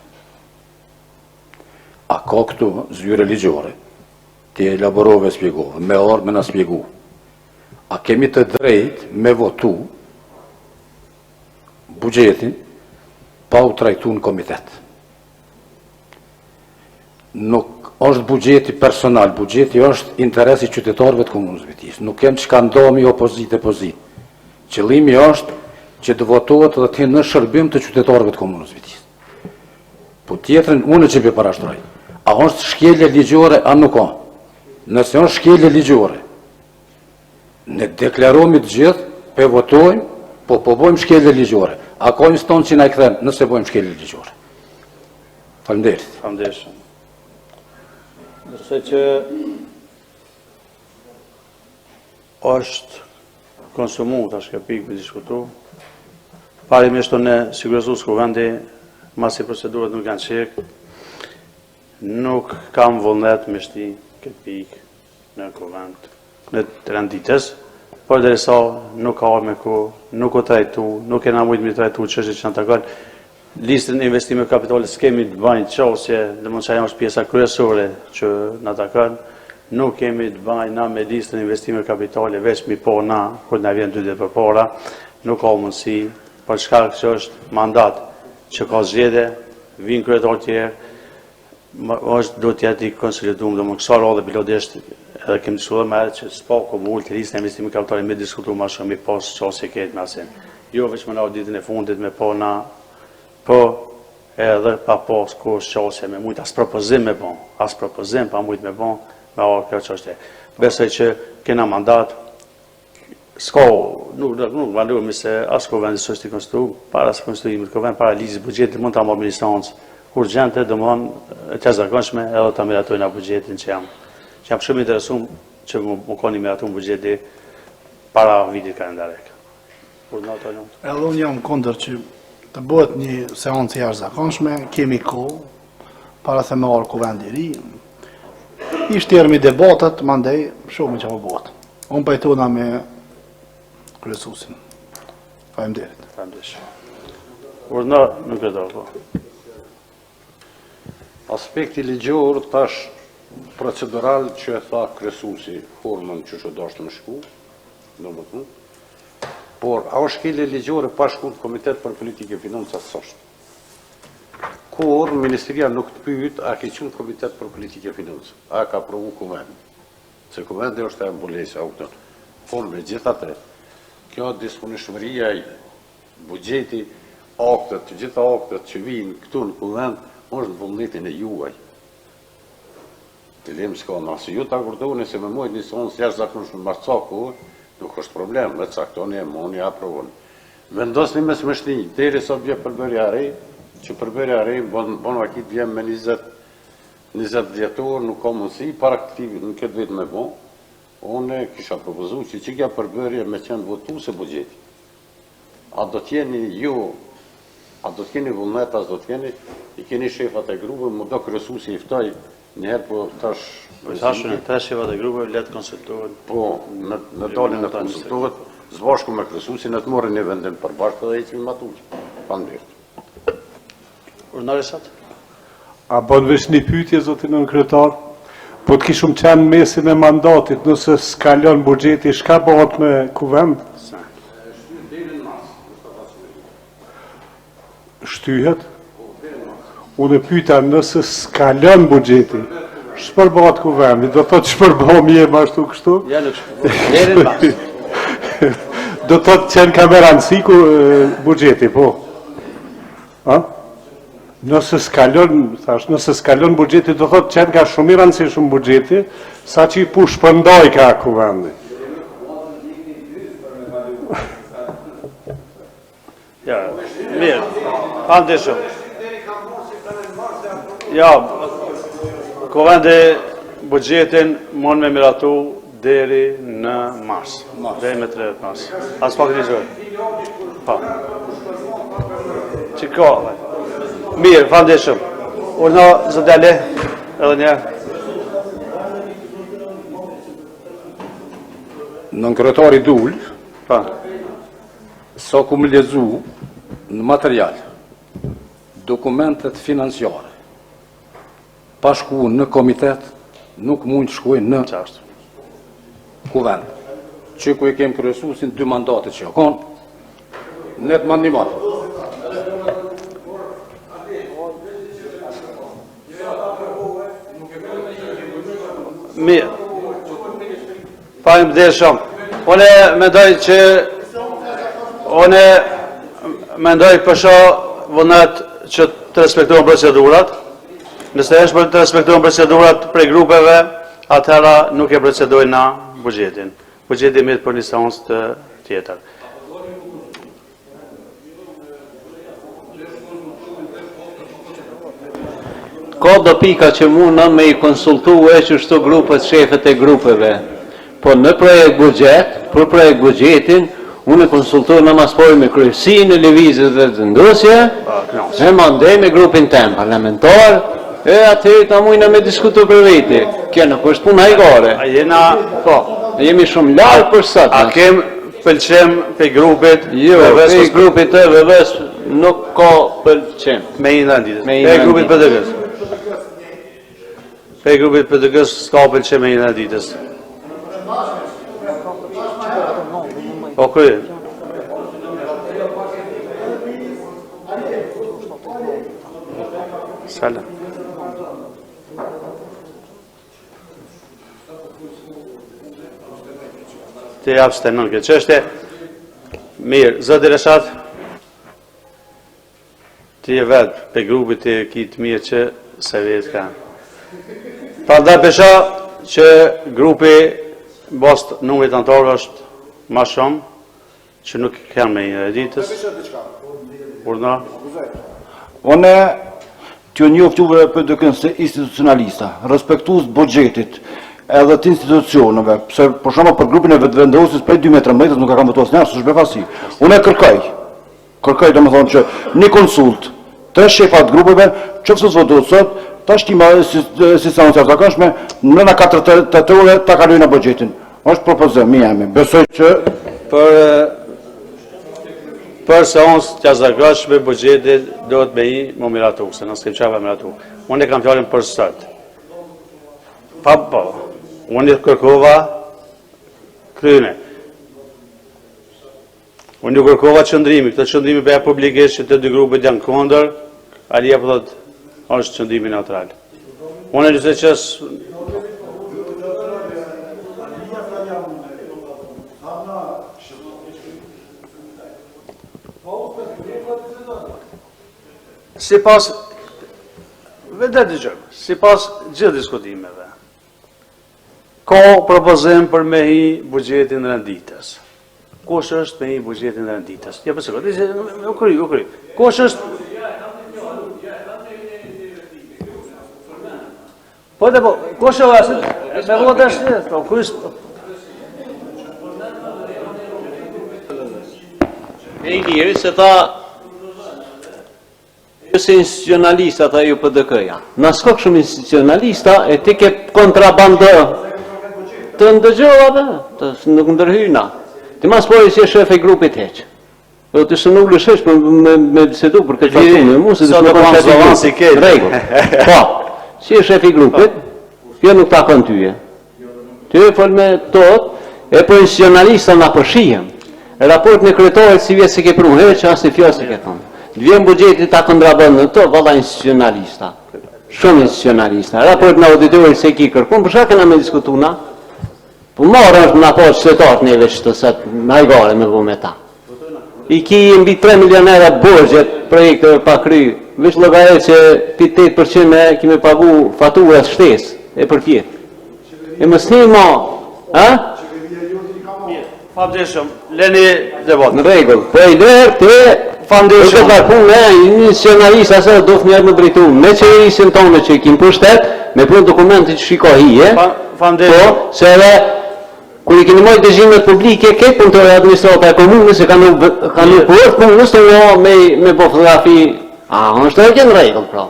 A ka këtu zyre ligjore, ti elaborove, spjegove, me orë me na spjegu. A kemi të drejt me votu buxhetin pa u trajtu në komitet? Nuk është buxheti personal, buxheti është interesi qytetarëve të Komunës Vitis. Nuk kem çka ndomi opozit e pozit. Qëllimi është që të votohet dhe të në shërbim të qytetarëve të Komunës Vitis. Po tjetrën, unë që për parashtroj. a është shkelje ligjore, a nuk ka. Nëse është shkelje ligjore, ne deklaromi të gjithë, pe votojmë, po bojmë shkelje ligjore. A ka instancë që na i kthen nëse bojmë shkelje ligjore. Faleminderit. Faleminderit. Nëse që është konsumu, tash ka pikë me diskutu, parimisht ne sigurisht kuvendi, masi procedurat nuk janë qek, nuk kam vullnet me shti këtë pikë në kuvend në të renditës, por dhe sa nuk ka me ku, nuk o trajtu, nuk e na mujtë me trajtu qështë që në të kanë, listën e investime kapitale s'kemi të bajnë qasje, dhe mund që ajo është pjesa kryesore që në të kanë, nuk kemi të bajnë na me listën e investime kapitale, veç mi po na, kur na vjen 2 ditë për para, nuk ka mundësi, për shkak që është mandat që ka zgjede, vinë kryetar tjerë, është do t'jeti konsolidum, do më kësar edhe bilodisht, edhe kemi diskutuar me edhe që s'pa ku mullë të listën e investime kapitale me diskutu ma shumë i pas qasje ketë me asin. Jo veç më na ditën e fundit me po na, po edhe pa pas kus qasje me mujtë, as propozim me bon, as propozim pa mujtë me bon, me arë kjo qashte. Besoj që kena mandat, s'ka, nuk valurmi se as kuvendi së është i konstituu, para së konstituimit kuvendi, para ligjit buxhetit mund të marrë me instancë urgjente, dhe më thonë të zakonshme edhe të miratojnë a buxhetin që jam shumë interesum që më koni miratun buxheti para vitit kalendarek. Edhe unë jam kundër që të bëhet një seancë jashtëzakonshme, kemi kohë, para se me marrë kuvendi i ri, ishtë tjerë mi debatet, mandej, shumë që po bëhet. Unë pajtona me kryesuesin. Faleminderit. Urdhëna nuk e do, po. Aspekti ligjor tash procedural që e tha kryesuesi, formën që do është më shku, domethënë. Por a është shkelje ligjore pa shku në Komitet për Politikë e Financa s'është. Kur Ministria nuk të pyet a ke qenë Komitet për Politikë e Financa, a ka aprovu kuvendi. Se kuvendi është e mbulesja autën. Por me gjithatë, kjo disponishmëria i buxheti, aktet, të gjitha aktet që vinë këtu në kuvend, është në vullnetin e juaj. Të lem s'ka nëse ju ta kurdoni se me mojt një sonë s'jashtë zakonshme marcaku, nuk është problem, me caktoni e moni aprovoni. Vendosni me smëshni, deri sa bje përbërja re, që përbërja re, bon vakit vjem me 20 vjetor, nuk ka mundësi, para këti në këtë vit me bon, une kisha propozu që kja përbërje me qenë votu se buxheti. A do t'jeni ju, a do t'keni vullnet, as do t'keni, i keni shefat e grupe, më do kryesuesi i ftoj, njëherë po tash... Tashën e 3 shefat e grupe, letë konsultohet. Po, në dalin e konsultohet, zbashku me kryesuesin, e të morën një vendim përbashkë dhe i qëmi matuqë. Faleminderit. Urnare sot? A bon vesh një pyetje, zotin nën kryetar? Po të kishum qenë mesin e mandatit, nëse s'kalon buxheti, shka bëhet me kuvend? Shtyhet? Unë pyeta nëse s'kalon buxheti, ç'përbëhet kuvendi? Do thotë ç'përbëhem jemi ashtu kështu? Ja nuk deri në mas. Do thotë që në kameransi ku buxheti, po. Ha? Nëse s'kalon, thash, nëse s'kalon buxheti, do thotë që ka shumë i rëndësishëm buxheti, sa që i pu shpërndoj ka kuvendi. Ja, mirë, andeshëm. Ja, kuvendi buxhetin mund me miratu deri në mars. Deri me 30 mars. As pak ligjor. Pa. Çka? Mirë, fandeshëm. Urna zëdale, edhe një. Nën kryetari Dul, sa ku më lezu në material, dokumentet financiare, pa shku në komitet, nuk mund të shkuj në kuvend. Që ku e kem kryesuesin 2 mandate që akon, ne të mandimat. Mirë. Falemindershëm. Unë mendoj përshë vullnet që të respektojnë procedurat, Nëse është për të respektuar procedurat prej grupeve, atëherë nuk e procedojnë na buxhetin. Buxheti merret për një seancë të tjetër. Ka do pika që muna me i konsultu e që shto grupët, shefet e grupeve. Po në projekt buxhet, për projekt buxhetin, unë e konsultoj në maspoj me kryesinë e lëvizjes dhe të ndosje, e mandej me grupin tem parlamentar, e atëri ta mujna me diskutu për veti. Kjo nuk është puna hajgare. A jena, po, jemi shumë larë për sot. A kem pëlqem pe grupit? Jo, pe grupit të VV-s nuk ka pëlqem. Me i ndanditës. Pe grupit PDG-s. Pe grupit PDG-s s'ka pëlqem me i ndanditës. Po kërë. Salam. Të abstenon këtë çështje. Mirë, zoti Reshat. Ti e vetë pe grupit të kitë mirë që se vetë ka. Prandaj pesha që grupi bost numrit antarë është ma shumë, që nuk kanë me një editës. Urna? Unë t'ju njoftuve për dëkën se institucionalista, respektues buxhetit, edhe të institucionëve, pse për shembull për grupin e vetëvendosis prej 2013 nuk ka kam votuar asnjëherë, s'është befasi. Unë kërkoj domethënë që një konsult, 3 shefat grupeve, çfarë votohet sot, tash tima si sa të zakonshme, në 4 ore ta kalojnë në buxhetin. Është propozim i jam. Besoj që për seancë të zakonshme buxhetit duhet me i më miratu, se nëse kem çava miratu. Unë kam fjalën për sot. Po. Unë kërkova kryene. Unë kërkova qëndrimi, këtë qëndrimi bëja publikisht që të dy grupet janë kundër, Alia po thotë është qëndrimi neutral. Unë nëse qes sipas vetë dëgjojmë, sipas gjithë diskutimeve. Ka propozim për me hi buxhetin renditës. Kush është me hi buxhetin renditës? Ja përse, u kry. Kush është? Po dhe po, kush është? Me vot është, po kush? E i liri se ta se institucionalista ta ju PDK-ja. Na s'ka shumë institucionalista e ti ke kontrabandë. Të ndëgjova dhe, nuk ndërhyna. Ti mas pojë si e shef e grupit heq. Do të së nuk lëshesh me bisedu për këtë fatume, mu se të shme si ketë. Rego. Po, si e shef i grupit, kjo nuk ta kënë tyje. Ty e fol me tot, e po institucionalista na përshijem. Raport në kretarit si vjetë se ke pru, heq që asë një fjallë se ke thonë. Vjen buxheti ta kontrabandën në to, valla institucionalista. Shumë institucionalista. Raport në auditorit se ki kërkun, për shaka na me diskutuna? Po marrë është në apo qëtetarët neve që të sëtë najgare me vu me ta. I ki mbi 3 milionera borgjet projekteve pa kry, vish logare që pi 8% me kime pagu faturat shtes, e për tjetë. E më sni ma, ha? Famdeshëm, leni debat. Në regull, po i derë të famdeshëm. Këtë varpun me institucionalista se do fënjerë më drejtu, me qeverisin tonë që i kim për shtet, me punë dokumenti që shiko hije, po, se edhe kur i keni mojtë dëgjimet publike, këtë punëtore administrata e komunës, se ka nuk përët komunës të me po fotografi, është e kënë regull, pra.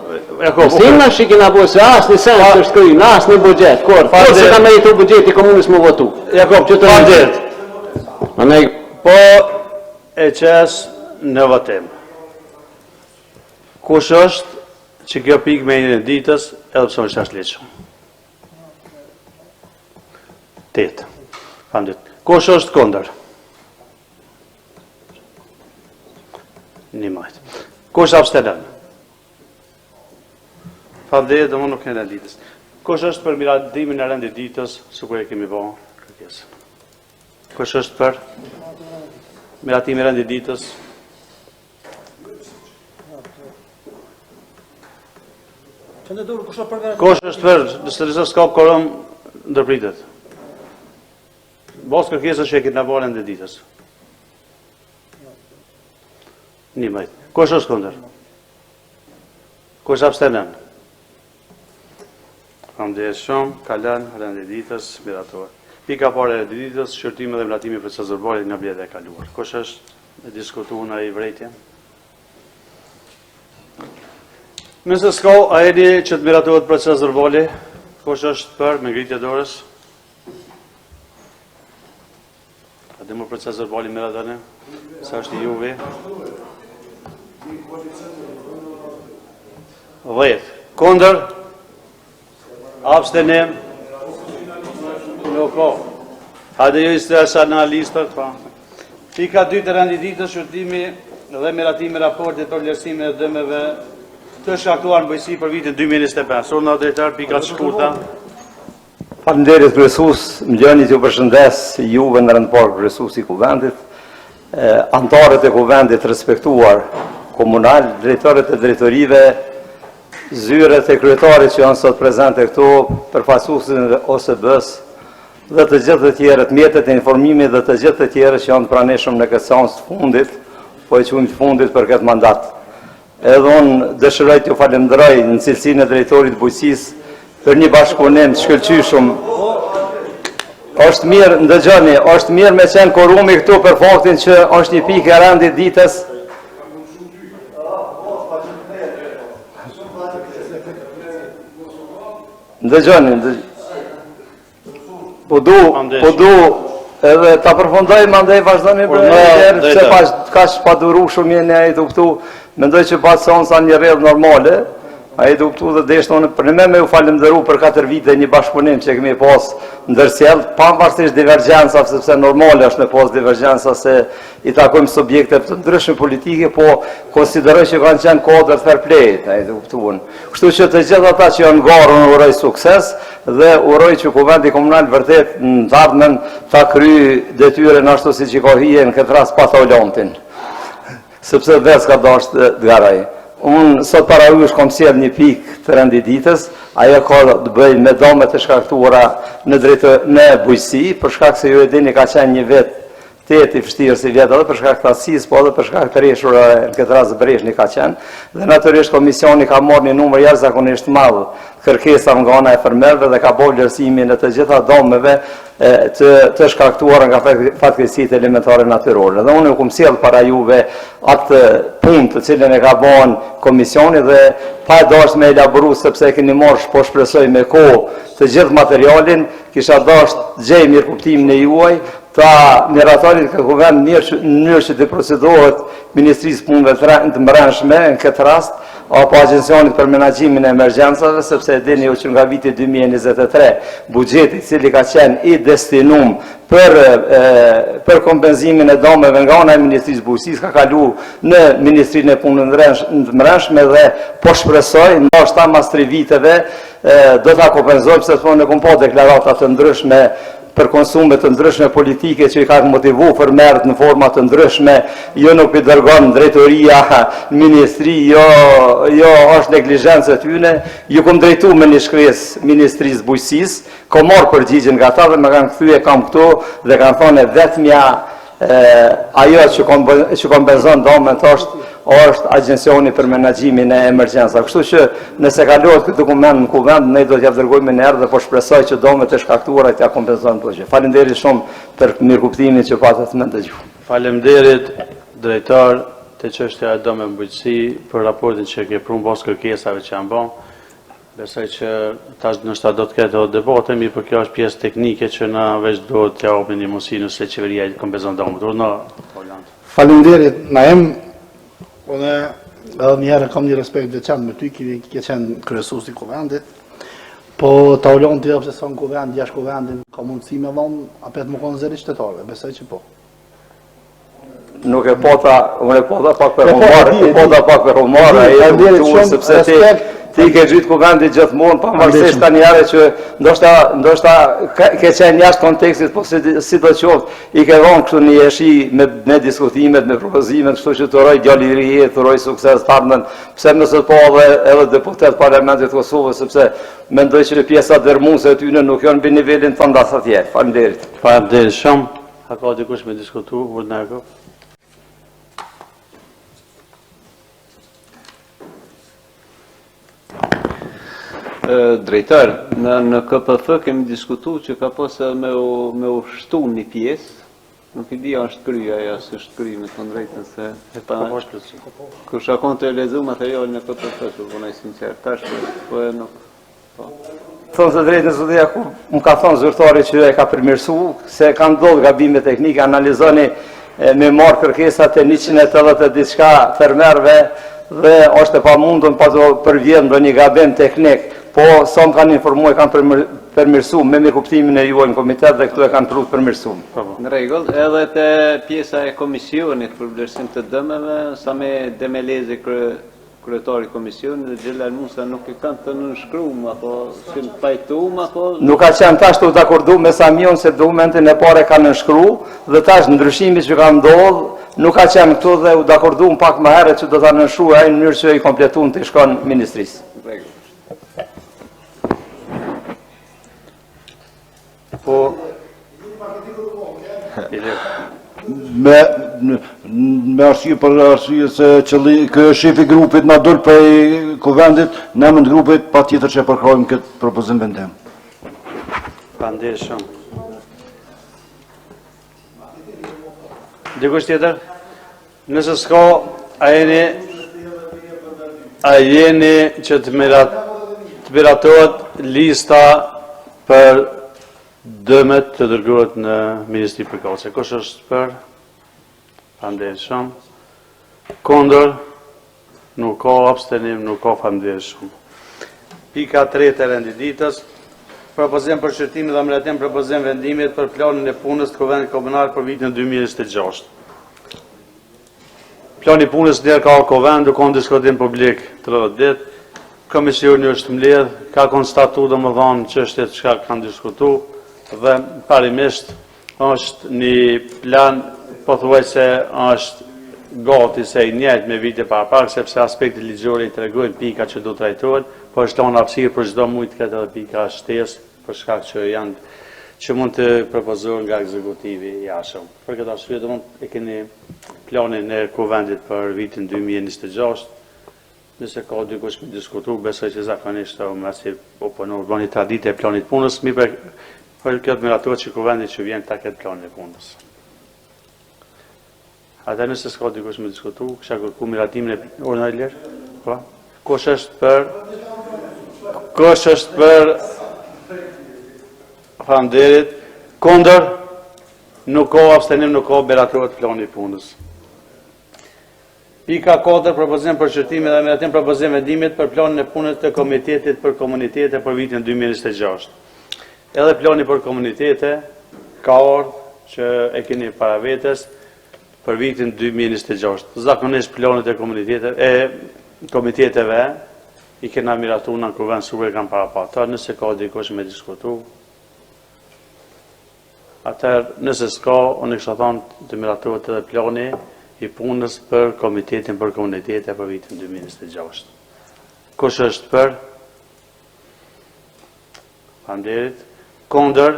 Nësim në shikina bërë se asë një sens të shkryjnë, asë një budget, kur se ka me i të budget i komunës më votu. Jakob, që të fandet. Po e qes në votim. Kush është që kjo pikë me një ditës edhe pësë më qashtë leqëm? 8. Fandet. Kush është kondër? Një majtë. Kush abstenon? Fandet dhe më nuk e në ditës. Kush është për miratimin e rendit ditës, së kërë kemi bo kërkesën? Kush është për miratimin e rendit ditës? Kosh është për, nëse s'ka korum, ndërpritet. Bos kërkesën që e këtë në valen dhe ditës. Një majtë. Kosh është kundër? Kosh abstenen? Faleminderit shumë, kalan, rënë dhe ditës, mirator. Pika pare e ditës, shërtime dhe mlatimi për Cezarbolit nga bjede e kaluar. Kosh është e diskutu në i vrejtje? Nëse s'ka, a e një që të miratohet për Cezarboli? Kosh është për, me ngritje dorës? A dhe më për Cezarboli miratone? Sa është i juve? 10. Kondër? Abstenim? Nuk ka. Hajde jo ishte asha në listët, pa. Pika 2 të rendititës, shurtimi dhe miratimi raportit për vlerësimin e dëmeve të shkaktuar në bëjësi për vitin 2025. Sonë në drejtar, pika të shkurta. Faleminderit kryesues, më gjeni t'ju përshëndes juve në rëndëpar kryesues i kuvendit, antarët e kuvendit respektuar komunal, drejtorët e drejtorive, zyret e kryetarit që janë sot prezente këtu, përfaqësuesin e OSB-s dhe të gjithë të tjerët, mjetet e informimit dhe të gjithë të tjerët që janë praneshëm në këtë seancë fundit, po e quajmë fundit për këtë mandat. Edhe unë dëshiroj t'ju falenderoj në cilësinë e drejtorit bujqësisë për një bashkëpunim të shkëlqyshëm. Është mirë, ndëgjoni, është mirë me qenë korumi këtu për faktin që është një pikë e rëndit ditës. Ndëgjoni, po du edhe ta përfundoj, mandej vazhdojmë për njerë, se ka që pa duru shumë jene a i duktu, mendoj që pa të sa një rrëdhë normale, a i duktu dhe deshtë në për në me u falemderu për 4 vite një bashkëpunim që kemi pas ndërsjell, pavarësisht divergjenca, sepse normale është me pas divergjenca se i takojmë subjekte të ndryshme politike, po konsideroj që kanë qenë kodër fair play, a i duktuën. Kështu që të gjithë ata që janë garë, unë uroj sukses, dhe uroj që kuvendi komunal vërtet në të ardhmen ta kry detyren ashtu si që ka hije në këtë rast pa taulantin, sepse dhe s'ka dasht dgaraj. Unë sot para ush kom sjell një pikë të rendit ditës, ajo ka të bëj me damet të shkaktuara në bujqësi, për shkak se ju e dini ka qenë një vetë i vështirë si vjetë edhe për shkak të asis, po edhe për shkak të reshur në këtë rast breshni ka qenë, dhe natyrisht komisioni ka marrë një numër jashtëzakonisht madh kërkesa nga ana e fermerëve dhe ka bërë vlerësimin e të gjitha domeve të shkaktuara nga fatkeqësitë elementare natyrore. Dhe unë kam sjell para juve atë punë të cilën e ka bën komisioni dhe pa dashur me elaboru sepse e keni marrë po shpresoj me kohë të gjithë materialin, kisha dashur gjej mirë kuptimin e juaj, ta miratorit këtë kuvend në mënyrë që të procedohet Ministrisë Punëve të Brendshme në këtë rast, apo Agjencionit për Menaxhimin e Emergjencave, sepse e dini që nga viti 2023 buxheti i cili ka qenë i destinum për kompenzimin e dëmeve nga ana e Ministrisë Bujqësisë ka kalu në Ministrinë e Punëve të Brendshme dhe po shpresoj ndoshta mas 3 viteve do ta kompenzojmë sepse ne kemi pa deklarata të ndryshme për konsume të ndryshme politike që i ka motivu fermerët në forma të ndryshme, jo nuk i dërgon drejtoria, ministri, jo është neglizhencë e tyne, ju kom drejtu me një shkres Ministrisë Bujqësisë, kom marrë përgjigjen nga ta dhe me kanë këthyje kam këtu dhe kanë thone vetëmja ajo që kompenzon domen të është Agjencioni për Menaxhimin e Emergjencave. Kështu që nëse kalohet këtë dokument në kuvend, ne do t'ja dërgojmë në erë dhe po shpresoj që domet e shkaktuara t'ja kompenzojnë të gjë. Faleminderit shumë për mirëkuptimin që patët me ndëgju. Faleminderit drejtar të çështja e dëmeve bujqësi për raportin që ke prunë pas kërkesave që janë bën. Besoj që tash ndoshta do të ketë edhe debate, mirë për kjo është pjesë teknike që na veç do t'ja japim një mundësi nëse qeveria kompenzon domet. Faleminderit Naim. Unë edhe njëherë kam një respekt veçantë me ty, ke qenë kryesues i kuvendit, po ta ulon ti pse son kuvend, jashtë kuvendin ka mundësi me vonë, apo të më konë zëri qytetarëve, besoj që po. Nuk e pota, unë e pota pak për humor, sepse Ti ke gjitë kuvendit gjithmonë, pavarësisht tani herë që ndoshta ke qenë jashtë kontekstit, po si do qoftë, i ke dhënë kështu një jeshi me diskutimet, me propozimet, kështu që të uroj djali i ri, të uroj sukses të ardhmen, pse mëse po edhe deputet Parlamentit Kosovës, sepse mendoj që pjesa dërmuese e tyre nuk janë mbi nivelin tonë as atje. Faleminderit. Faleminderit shumë. A ka dikush me diskutu, Vurdnako? Drejtar, në KPF kemi diskutu që ka posë me u shtu një pjesë, nuk i di a është kryja, ja së është kryja me të ndrejtën se e pa kër shakon të lezu material në KPF, që përnaj sinqerë, tash po e nuk. Thonë të drejtën zotia, ku më ka thonë zyrtari që e ka përmirësu, se ka ndodhë gabime teknike, analizoni me marë kërkesat e 180 diçka fermerve dhe është e pa mundën pa të përvjen dhe një gabim teknik, po sa më kanë informuar kanë përmirësu me kuptimin e juaj në komitet dhe këtu e kanë pru të përmirësu. Në regull, edhe të pjesa e komisionit për vlerësim të dëmeve, sa me Demelezi kryetari komisionit dhe Gjellal Musa nuk i kanë të nënshkruar, apo si në pajtuar, apo... Nuk ka qenë tash të akordu me Samion se dokumentin e pare ka nënshkruar dhe tash ndryshimi që ka ndodhë nuk ka qenë këtu dhe u dakordu në pak më herët që do të nënshkruaj në mënyrë që i kompletun të shkon ministrisë. Po, me arsye për arsye se kë shefi grupit na dol prej kuvendit, ne në grupit pa tjetër që përkrojmë këtë propozim vendim. Faleminderit shumë. Dikush tjetër? Nëse s'ka, a jeni që të miratohet lista për dëmet të dërgohet në Ministri Përkatëse. Kush është për? Faleminderit shumë. Kundër? Nuk ka, abstenim, nuk ka. Faleminderit shumë. Pika 3 e rendititës. Propozim për shërtim dhe amiratim propozim vendimit për planin e punës të Kuvendit Kombëtar për vitin 2026. Plani i punës njerë ka Kovend, ka në diskutim publik 30 ditë. Komisioni është mbledh, ka konstatu dhe më dhanë çështjet që kanë diskutu dhe parimisht është një plan pothuajse është gati se i njëjtë me vite para, sepse aspekti ligjore i tregojnë pika që do trajtohen, po është tonë hapësirë për çdo muaj të ketë edhe pika shtesë për shkak që mund të propozohen nga ekzekutivi i jashtëm. Për këtë arsye domun e keni planin e Kuvendit për vitin 2026. Nëse ka dikush me diskutu, besoj që zakonisht me si oponor bani tradite e planit punës, mi për këtë miratohet që Kuvendi që vjen ta ketë planin e punës. Ata nëse s'ka dikush me diskutu, kësha kërku miratimin e ordinat e lirë? Kush është për Faleminderit, kundër, nuk ka abstenim, nuk ka miratohet plani i punës. Pika 4, propozim për shërtimi dhe miratim propozim vendimit për planin e punës të Komitetit për Komunitete për vitin 2026. Edhe plani për komunitete ka ardhur që e keni para vetes për vitin 2026. Zakonisht planet e komiteteve i kena miratu në kuvend sukur e kanë para pa. Nëse ka dikush me diskutu, atëherë nëse s'ka, unë kisha thonë të miratohet edhe plani i punës për Komitetin për Komunitete për vitin 2026. Kush është për? Faleminderit. Kundër?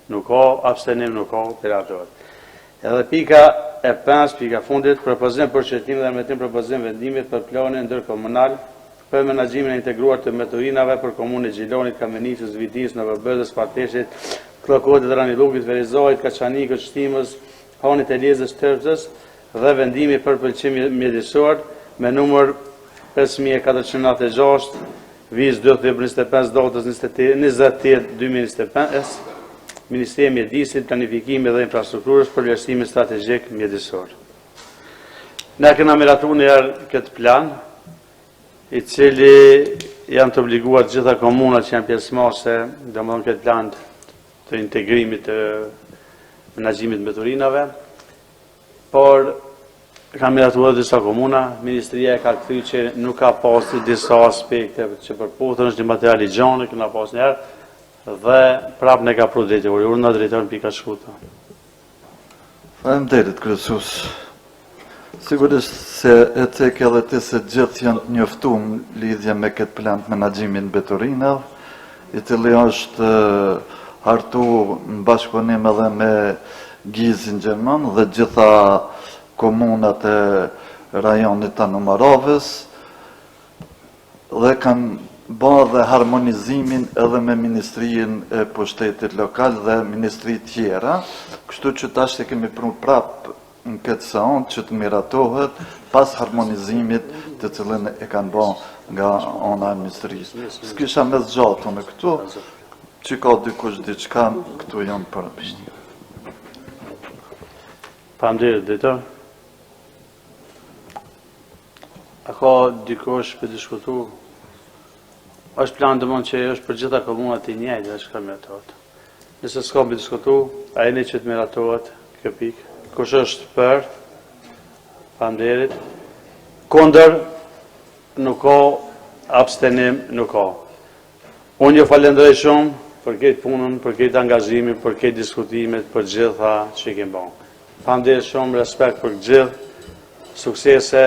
Nuk ka, abstenim nuk ka, miratohet. Edhe pika e 5, pika fundit, propozim për shërtim dhe armitim propozim vendimit për planin ndërkomunal për menaxhimin e integruar të metorinave për komunën e Gjilonit, Kamenicës, Vidis, Novëbëdës, Parteshit, Klokodit, Ranilugit, Verizojit, Kaçanikët, Shtimës, Hanit e Lezës, Tërpzës dhe vendimi për pëlqim mjedisor me numër 5496, viz 2025, datës 20/2025, Ministri i Mjedisit, Planifikimit dhe Infrastrukturës për vlerësimin strategjik mjedisor. Ne kena miratu njërë këtë plan, i cili janë të obliguar gjitha komunat që janë pjesëmarrëse, domethënë këtë plan të integrimit të menaxhimit me turinave, por Kam miratuar disa komuna, Ministria ka kthy që nuk ka pasur disa aspekte që përputhen, është një material i gjanë, kena pas njerë, dhe prap ne ka pru drejtori, urna drejtor në pika shkuta. Faleminderit, kryesues. Sigurisht se e cek edhe ti se gjithë janë të njoftuar lidhje me këtë plan të menaxhimit mbeturinave, i cili është hartu në bashkëpunim edhe me Gizin Gjerman dhe gjitha komunat e rajonit të Numarovës dhe kanë bërë dhe harmonizimin edhe me Ministrinë e Pushtetit Lokal dhe Ministri tjera, kështu që tash e kemi pru prapë në këtë seancë që të miratohet pas harmonizimit të cilën e kanë bërë nga ana e Ministrisë. S'kisha me zgjatur me këtu, që ka dikush diçka, këtu janë për pishtin. Faleminderit, drejtor. A ka dikush për diskutu? Është plan dëmon që është për gjitha komunat i njëjtë, është ka miratohet. Nëse s'ka për diskutu, a e një që të miratohet, kjo pikë. Kush është për? Faleminderit. Kundër? Nuk ka, abstenim nuk ka. Unë ju falenderoj shumë për këtë punën, për këtë angazhimin, për këtë diskutimet, për gjitha që i kemë bërë. Faleminderit shumë, respekt për gjithë, suksese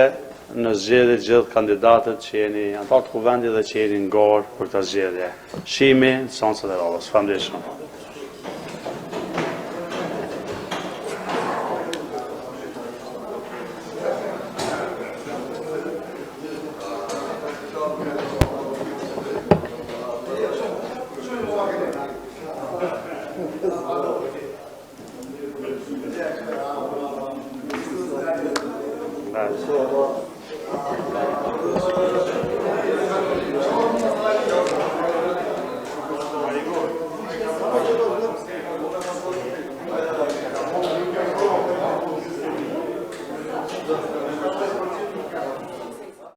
në zgjedhje gjithë kandidatët që jeni antar të kuvendit dhe që jeni në garë për këtë zgjedhje. Shihemi në seancën e radhës. Faleminderit shumë. Thank you.